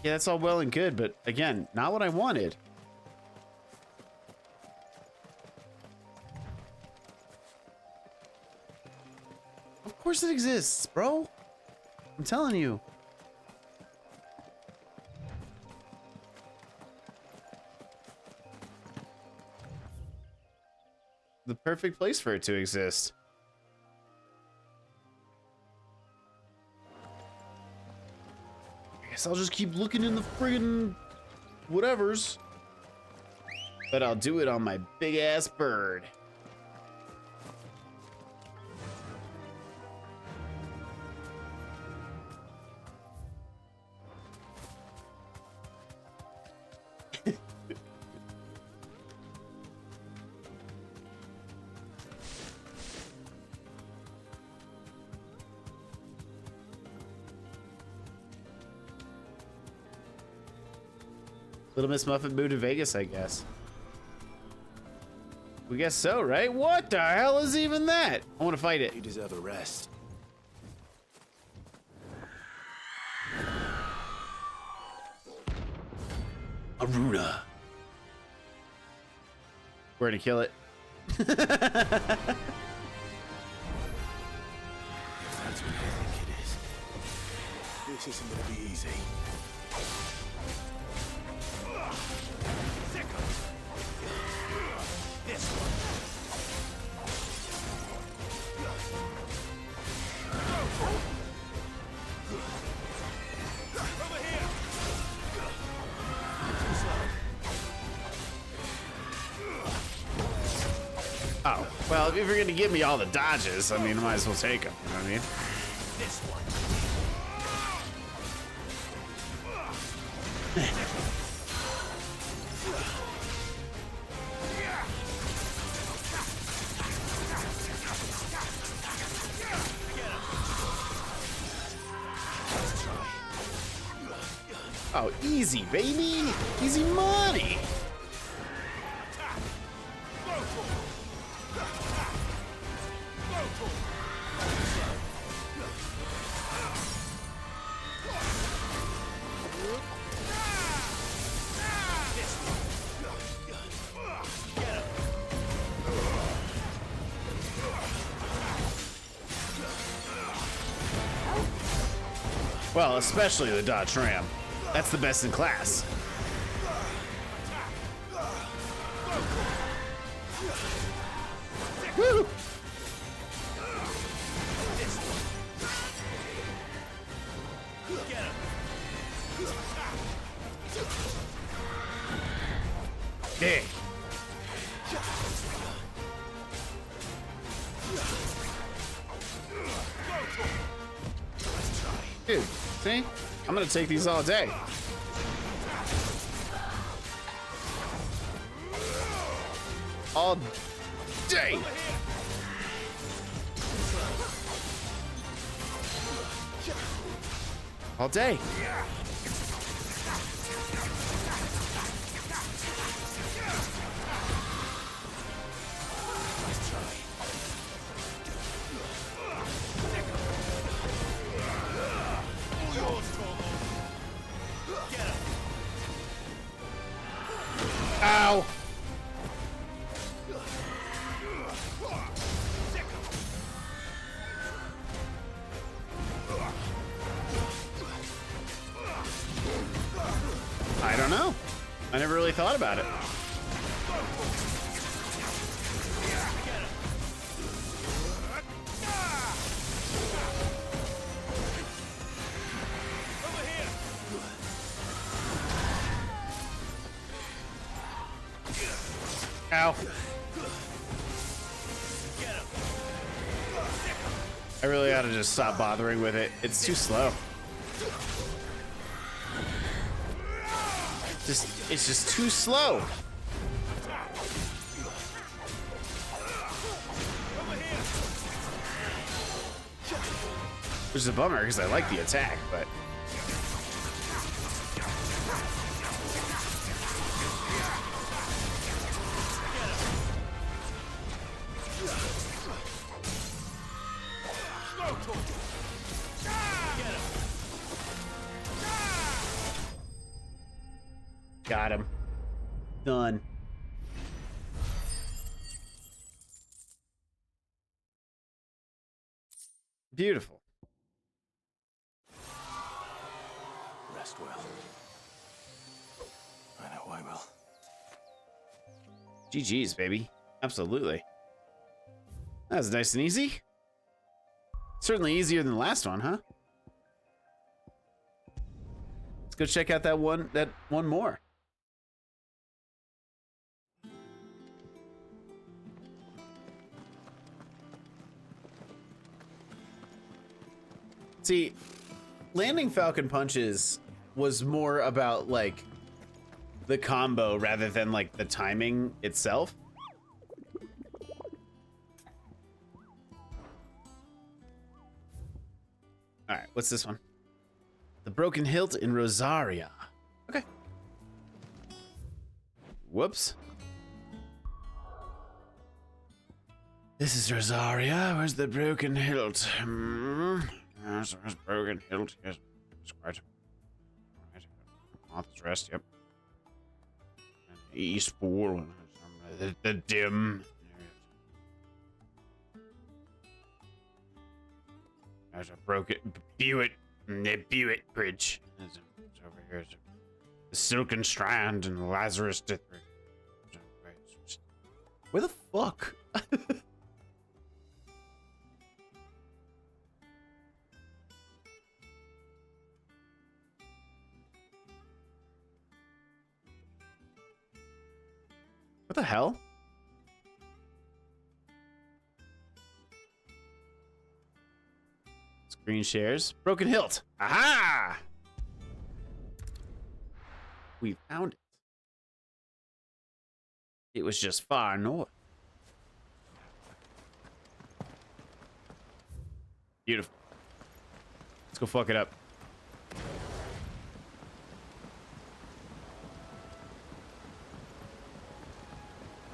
Yeah, that's all well and good, but again, not what I wanted. Of course it exists, bro. I'm telling you. the perfect place for it to exist. I guess I'll just keep looking in the friggin' whatevers. But I'll do it on my big ass bird. Little Miss Muffet moved to Vegas, I guess. We guess so, right? What the hell is even that? I want to fight it. You deserve a rest. Aruna. We're gonna kill it. That's what I think it is. This isn't gonna be easy. This one. Over here. Oh, well, if you're gonna give me all the dodges, I mean, I might as well take them. You know what I mean? This one. Oh, easy, baby. Easy money. Well, especially the Dodge Ram. That's the best in class. Woo! Dang. Dude, see? I'm gonna take these all day. All day. All day. Ow. I don't know. I never really thought about it. Ow. I really ought to just stop bothering with it. It's too slow. It's just too slow. Which is a bummer because I like the attack, but got him. Done. Beautiful. Rest well. I know I will. GG's, baby. Absolutely. That was nice and easy. Certainly easier than the last one, huh? Let's go check out that one more. See, landing Falcon Punches was more about like the combo rather than like the timing itself. All right, what's this one? The Broken Hilt in Rosaria. Okay. Whoops. This is Rosaria. Where's the Broken Hilt? Yes, there's Broken Hilt. Yes, it's quite. Martha's Rest. Yep. And Eastpool. The Dim. There's a broken Buick Bridge. It's over here. The Silken Strand and Lazarus District. Where the fuck? What the hell? Screen shares. Broken Hilt. Aha! We found it. It was just far north. Beautiful. Let's go fuck it up.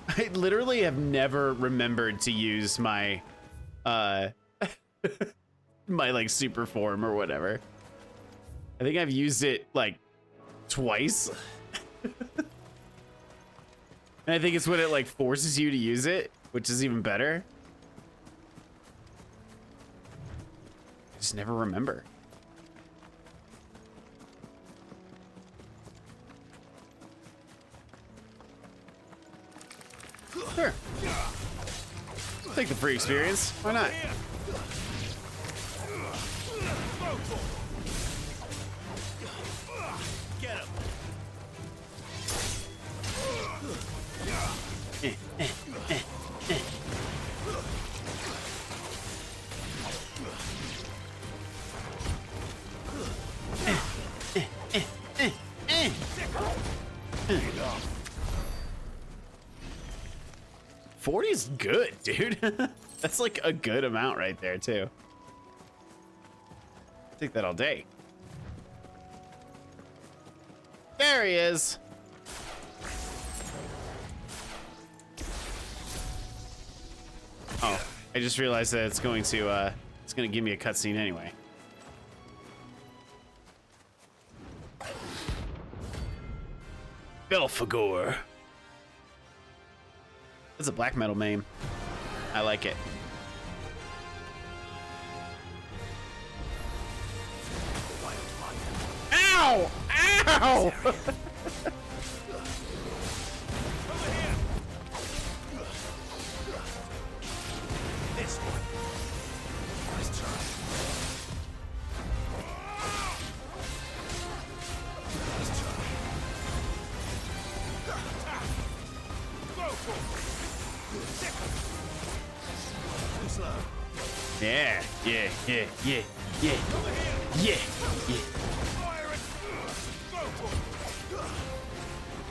I literally have never remembered to use my my like super form or whatever. I think I've used it like twice. And I think it's when it like forces you to use it, which is even better. I just never remember. Sure. Take the free experience. Why not? Get him. $40's good, dude. That's like a good amount right there, too. Take that all day. There he is. Oh, I just realized that it's going to give me a cutscene anyway. Belphegor. It's a black metal name. I like it. Ow! Ow! This one. Nice try. Nice try. Go for it. Too slow. Yeah, yeah, yeah, yeah, yeah, yeah, yeah. Fire it. Go for it.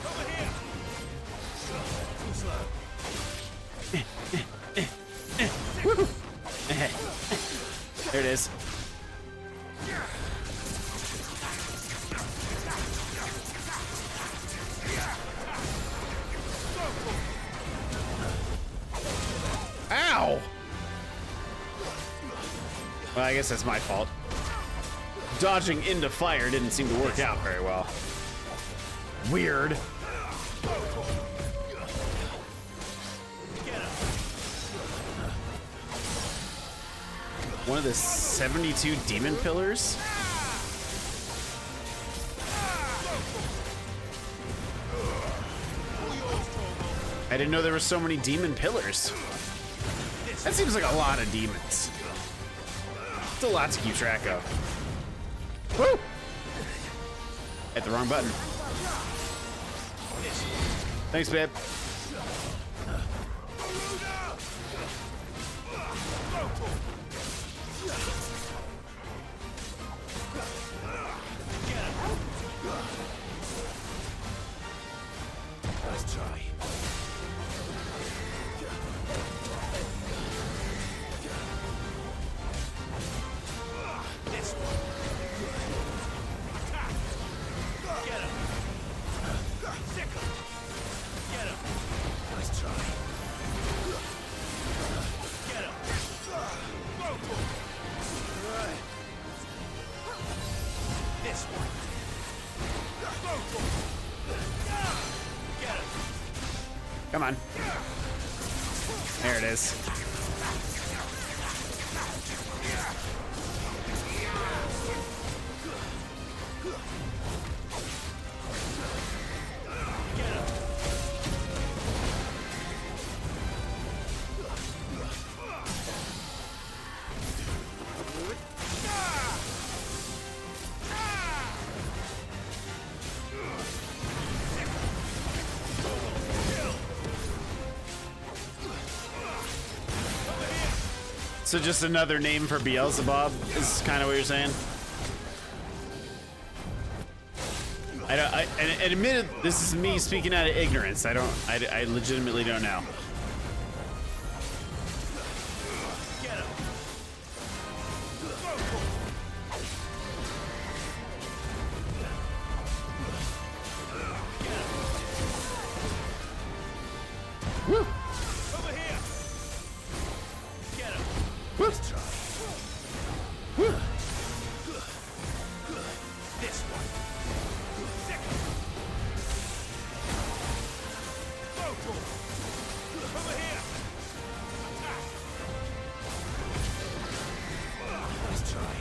Over here. Too slow. Woo. There it is. Ow! Well, I guess that's my fault. Dodging into fire didn't seem to work out very well. Weird. One of the 72 demon pillars? I didn't know there were so many demon pillars. That seems like a lot of demons. It's a lot to keep track of. Woo! Hit the wrong button. Thanks, babe. Let's try. This one. Attack. Get him. Sick him. Get him. Nice try. Get him. Go for him. Right. This one. Go for him. Get him. Come on. There it is. So just another name for Beelzebub is kind of what you're saying? I admit this is me speaking out of ignorance. I legitimately don't know. Woo! Over here. Get him. Woo! Let's try. Woo! This one. Sick. Go for it. Over here. Attack. Let's try.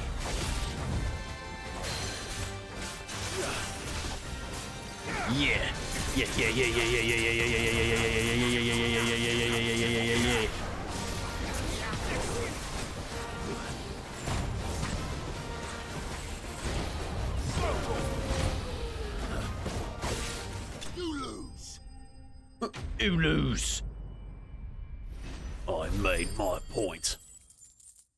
Yeah. Yeah, yeah, yeah, yeah, yeah, yeah, yeah, yeah, yeah, yeah, yeah, yeah, yeah. You lose. You lose. I made my point.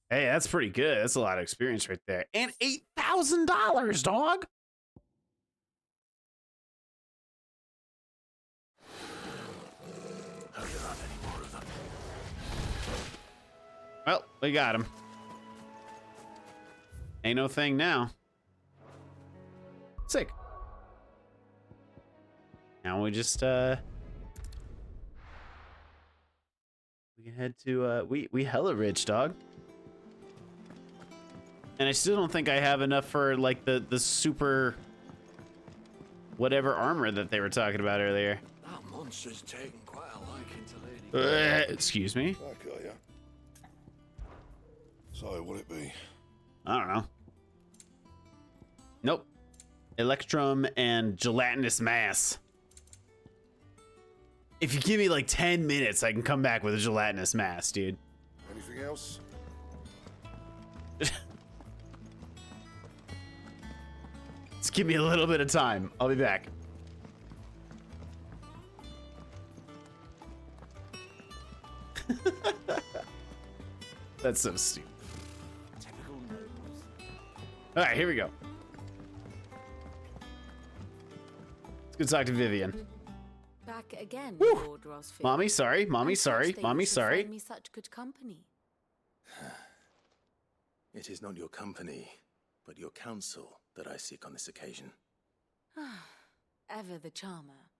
Hey, that's pretty good. That's a lot of experience right there. And $8,000, dog. Well, we got him. Ain't no thing now. Sick. Now we just we can head to we hella rich, dog. And I still don't think I have enough for like the super whatever armor that they were talking about earlier. That monster's taken quite a liking to Lady. Excuse me. I got ya. So, what'd it be? I don't know. Nope. Electrum and gelatinous mass. If you give me like 10 minutes, I can come back with a gelatinous mass, dude. Anything else? Just give me a little bit of time. I'll be back. That's so stupid. All right, here we go. Let's go talk to Vivian. Back again, Woo! Lord Rosfield. Mommy, sorry. Mommy, I'm touched sorry. that you Mommy, should sorry. find me such good company. It is not your company, but your counsel that I seek on this occasion. Ever the charmer.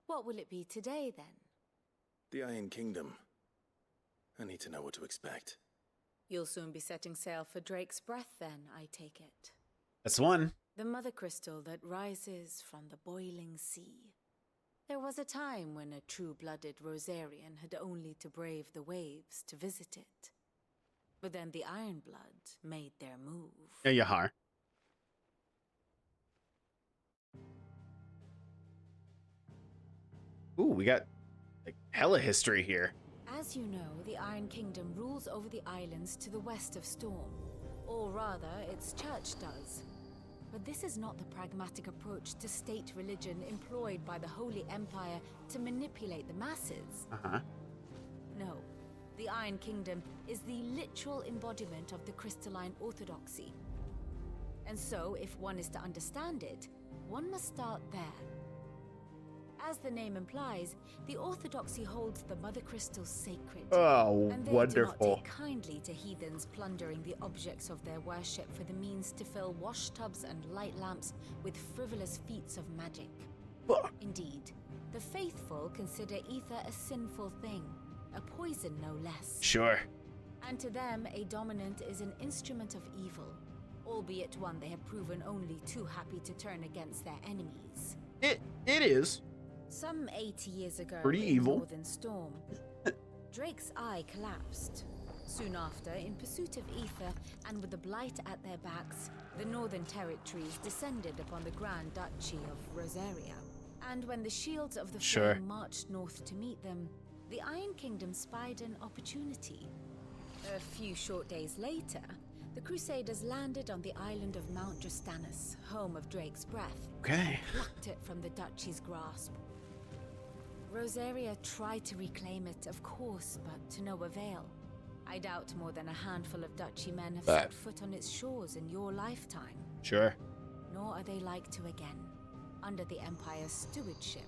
What will it be today, then? The Iron Kingdom. I need to know what to expect. You'll soon be setting sail for Drake's Breath, then, I take it. That's one. The mother crystal that rises from the boiling sea. There was a time when a true-blooded Rosarian had only to brave the waves to visit it. But then the Ironblood made their move. Yeah, you are. Ooh, we got like hella history here. As you know, the Iron Kingdom rules over the islands to the west of Storm. Or rather, its church does. But this is not the pragmatic approach to state religion employed by the Holy Empire to manipulate the masses. No. The Iron Kingdom is the literal embodiment of the crystalline orthodoxy. And so, if one is to understand it, one must start there. As the name implies, the orthodoxy holds the Mother Crystals sacred. Oh, and they wonderful. do not take kindly to heathens plundering the objects of their worship for the means to fill wash tubs and light lamps with frivolous feats of magic. Indeed, the faithful consider ether a sinful thing, a poison no less. Sure. And to them, a dominant is an instrument of evil, albeit one they have proven only too happy to turn against their enemies. It is. Some 80 years ago, Pretty in evil. Northern Storm, Drake's eye collapsed. Soon after, in pursuit of ether and with the blight at their backs, the Northern Territories descended upon the Grand Duchy of Rosaria. And when the shields of the flame marched north to meet them, the Iron Kingdom spied an opportunity. A few short days later, the Crusaders landed on the island of Mount Justanus, home of Drake's breath. Okay. Plucked it from the duchy's grasp. Rosaria tried to reclaim it, of course, but to no avail. I doubt more than a handful of duchy men have set foot on its shores in your lifetime. Sure. Nor are they like to again, under the Empire's stewardship,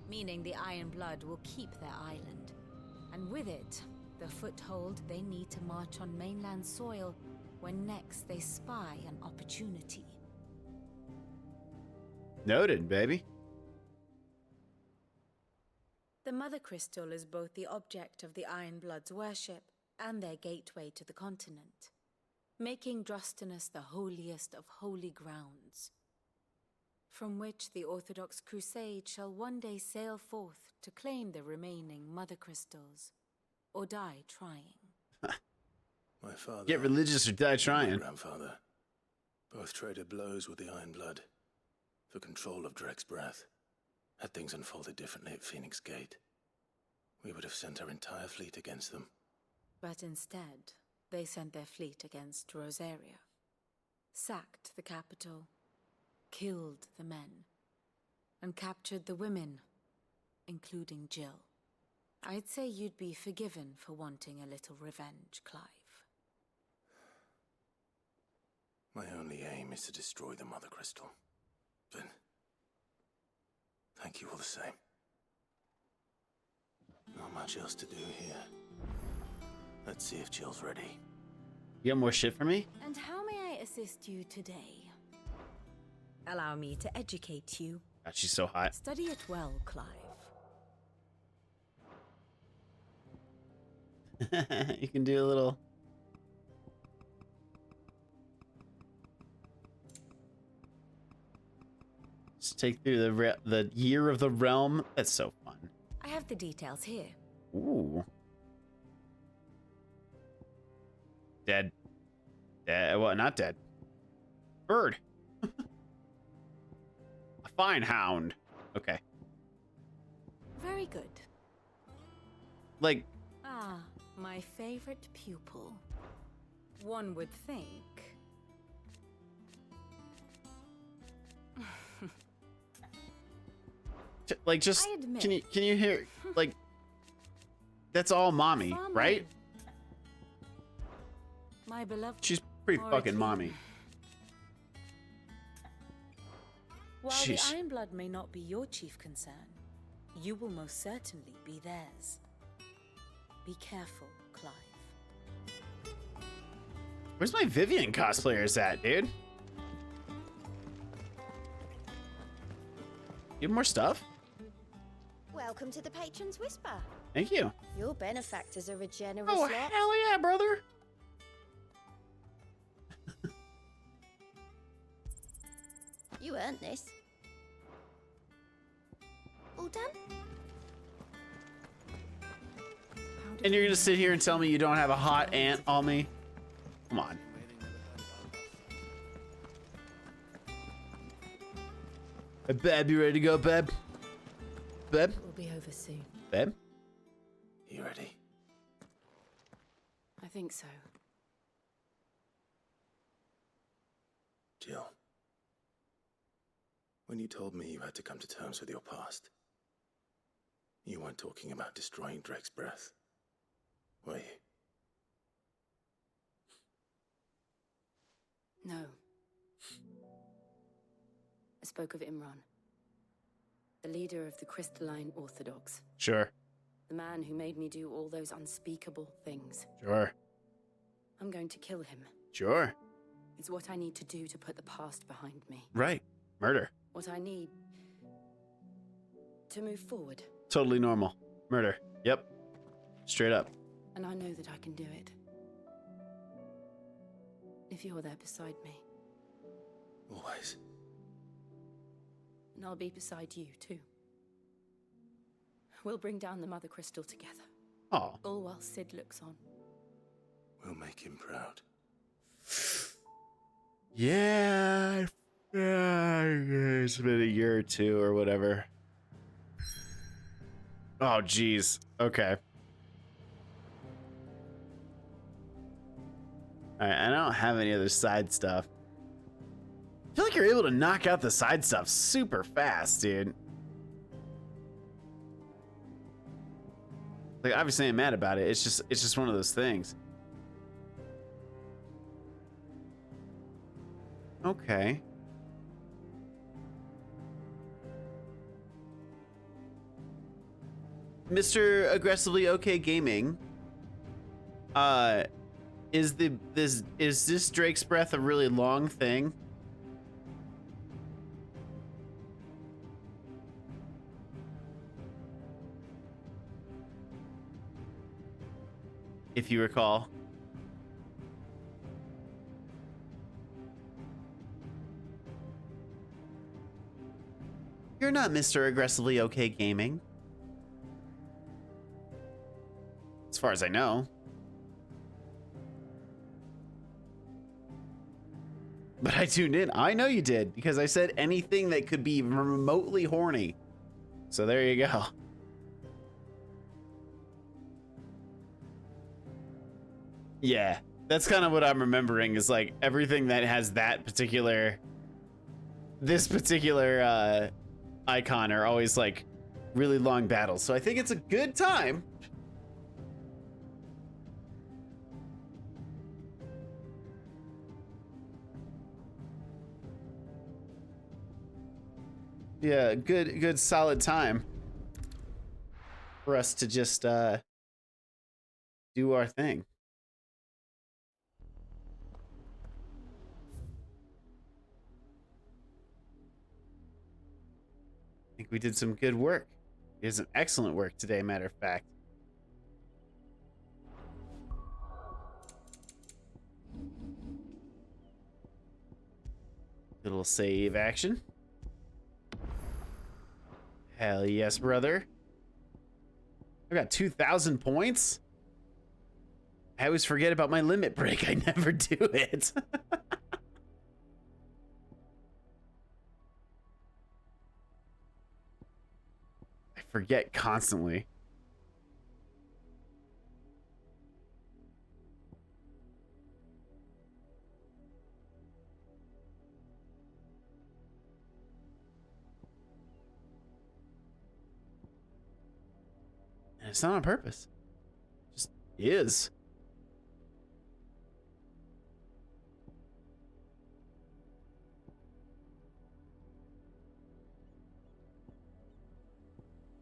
meaning the Iron Blood will keep their island. And with it, the foothold they need to march on mainland soil when next they spy an opportunity. Noted, baby. The Mother Crystal is both the object of the Iron Blood's worship and their gateway to the continent, making Drostanus the holiest of holy grounds, from which the Orthodox Crusade shall one day sail forth to claim the remaining Mother Crystals, or die trying. My father... Get religious or die trying. My grandfather both traded blows with the Iron Blood for control of Drake's breath. Had things unfolded differently at Phoenix Gate, we would have sent our entire fleet against them. But instead, they sent their fleet against Rosaria, sacked the capital, killed the men, and captured the women, including Jill. I'd say you'd be forgiven for wanting a little revenge, Clive. My only aim is to destroy the Mother Crystal. But thank you all the same. Not much else to do here. Let's see if Jill's ready. You got more shit for me? And how may I assist you today? Allow me to educate you. God, she's so hot. Study it well, Clive. You can do a little... Just take through the year of the realm. That's so fun. I have the details here. Ooh. Dead. Dead. Well, not dead. Bird. A fine hound. Okay. Very good. Like... Ah, my favorite pupil. One would think. Like, just... Can you hear... Like... That's all mommy, right? My beloved. She's pretty fucking mommy. While the Iron Blood may not be your chief concern, you will most certainly be theirs. Be careful, Clive. Where's my Vivian cosplayers at, dude? You have more stuff? Welcome to the Patron's Whisper. Thank you. Your benefactors are a generous Oh, lot. hell yeah, brother. You earned this. All done? And you're gonna sit here and tell me you don't have a hot aunt on me? Come on. Hey, babe, you ready to go, babe? Babe? We'll be over soon. Babe? You ready? think so. Jill, when you told me you had to come to terms with your past, you weren't talking about destroying Drake's breath, were you? No. I spoke of Imran, the leader of the Crystalline Orthodox. Sure. The man who made me do all those unspeakable things. Sure. I'm going to kill him. Sure. It's what I need to do to put the past behind me. Right. Murder. What I need to move forward. Totally normal. Murder. Yep. Straight up. And I know that I can do it. If you're there beside me. Always. And I'll be beside you, too. We'll bring down the Mother Crystal together. Oh. All while Sid looks on. We'll make him proud. Yeah. It's been a year or two or whatever. Oh, geez. Okay. Alright, I don't have any other side stuff. I feel like you're able to knock out the side stuff super fast, dude. Like, obviously I'm mad about it. It's just one of those things. Okay. Mr. Aggressively Okay Gaming. Is this Drake's Breath a really long thing? If you recall. You're not Mr. Aggressively Okay Gaming. As far as I know. But I tuned in. I know you did, because I said anything that could be remotely horny. So there you go. Yeah, that's kind of what I'm remembering, is like everything that has that particular, this particular icon are always like really long battles. So I think it's a good time. Yeah, good solid time for us to just do our thing. I think we did some good work. We did some excellent work today, matter of fact. Little save action. Hell yes, brother. I got 2,000 points. I always forget about my limit break. I never do it. I forget constantly. And it's not on purpose. It just is.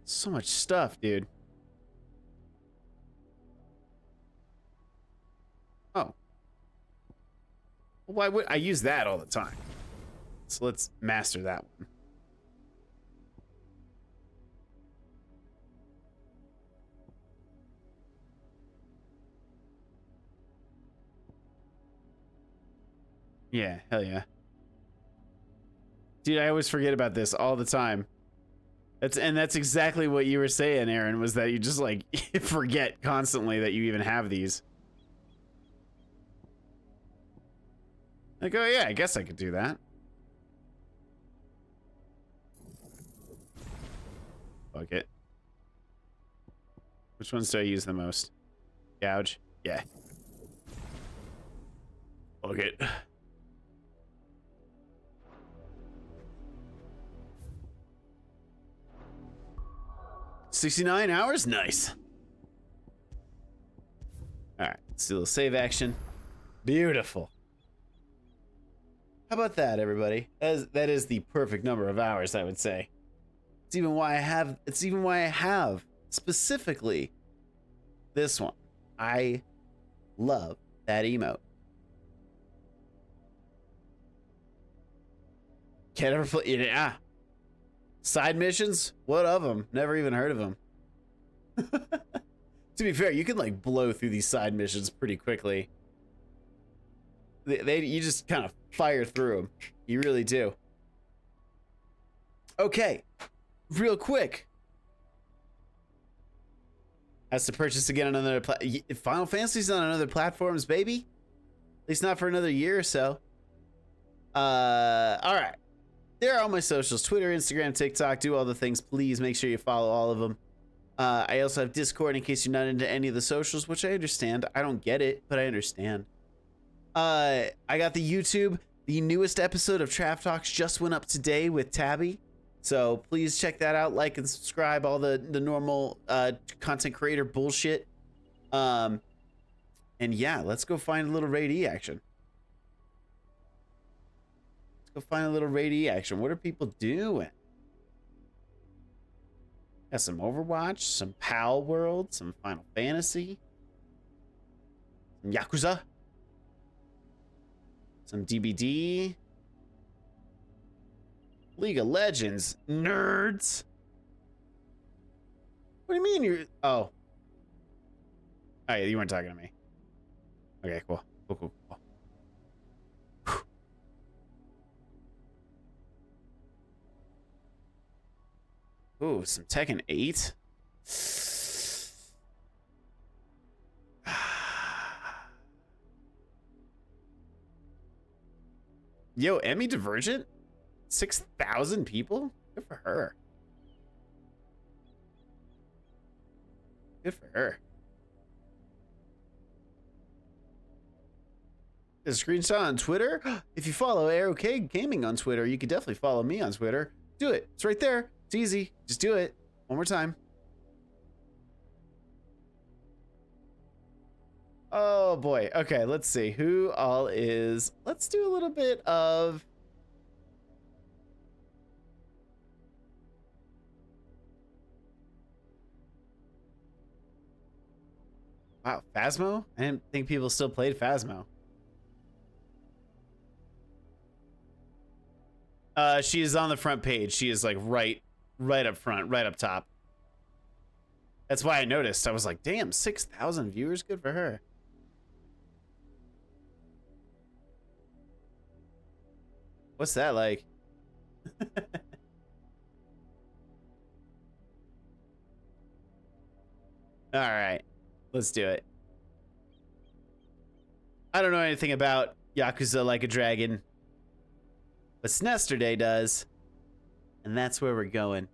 So much stuff, dude. Oh. Well, why would I use that all the time? So let's master that one. Yeah, hell yeah. Dude, I always forget about this all the time. That's exactly what you were saying, Aaron, was that you just like forget constantly that you even have these. Like, oh yeah, I guess I could do that. Fuck it. Which ones do I use the most? Gouge? Yeah. Fuck it. $69 hours? Nice. Alright, let's do a little save action. Beautiful. How about that, everybody? That is the perfect number of hours, I would say. It's even why I have specifically this one. I love that emote. Can't ever play. Yeah. Side missions? What of them? Never even heard of them. To be fair, you can like blow through these side missions pretty quickly. You just kind of fire through them. You really do. Okay, real quick. Has to purchase again on another Final Fantasy's on another platforms, baby. At least not for another year or so. All right. There are all my socials: Twitter, Instagram, TikTok. Do all the things. Please make sure you follow all of them. I also have Discord in case you're not into any of the socials, which I understand. I don't get it, but I understand. I got the YouTube. The newest episode of Trav Talks just went up today with Tabby. So please check that out. Like and subscribe. All the normal content creator bullshit. And yeah, let's go find a little raid E action. Let's go find a little raid E action. What are people doing? Got some Overwatch, some Pal World, some Final Fantasy, some Yakuza, some DBD, League of Legends, nerds. What do you mean you're... Oh. Oh, yeah, you weren't talking to me. Okay, cool. Cool. Ooh, some Tekken 8. Yo, Emmy Divergent? 6,000 people? Good for her. Good for her. There's a screenshot on Twitter. If you follow AROK Gaming on Twitter, you could definitely follow me on Twitter. Do it. It's right there. It's easy. Just do it. One more time. Oh boy. Okay, let's see. Who all is... Let's do a little bit of... Wow, Phasmo? I didn't think people still played Phasmo. She is on the front page. She is like right up front, right up top. That's why I noticed. I was like, damn, 6,000 viewers? Good for her. What's that like? All right, let's do it. I don't know anything about Yakuza Like a Dragon, but Snesterday does, and that's where we're going.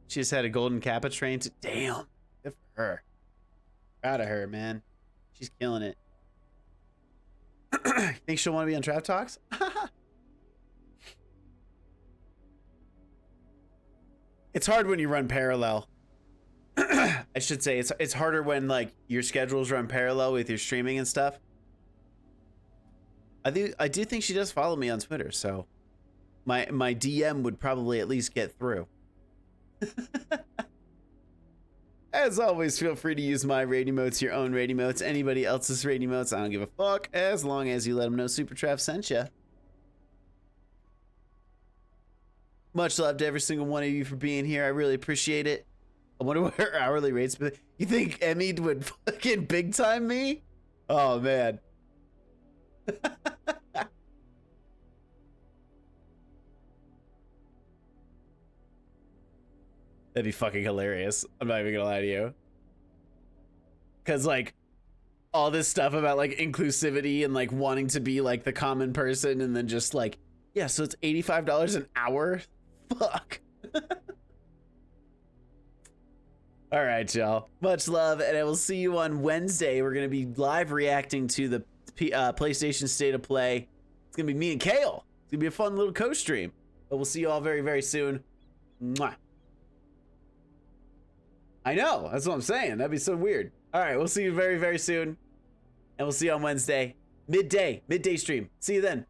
She just had a golden Kappa train to... Damn, good for her. Proud of her, man. She's killing it. Think she'll want to be on Trav Talks? It's hard when you run parallel. I should say it's harder when like your schedules run parallel with your streaming and stuff. I do think she does follow me on Twitter, so my DM would probably at least get through. As always, feel free to use my raid emotes, your own raid emotes, anybody else's raid emotes. I don't give a fuck, as long as you let them know SuperTrav sent you. Much love to every single one of you for being here. I really appreciate it. I wonder what her hourly rates. You think Emmy would fucking big time me? Oh man. That'd be fucking hilarious. I'm not even gonna lie to you. Cause like all this stuff about like inclusivity and like wanting to be like the common person, and then just like, yeah, so it's $85 an hour? Fuck. All right, y'all. Much love, and I will see you on Wednesday. We're going to be live reacting to the PlayStation State of Play. It's going to be me and Kale. It's going to be a fun little co-stream. But we'll see you all very, very soon. Mwah. I know. That's what I'm saying. That'd be so weird. All right, we'll see you very, very soon. And we'll see you on Wednesday. Midday stream. See you then.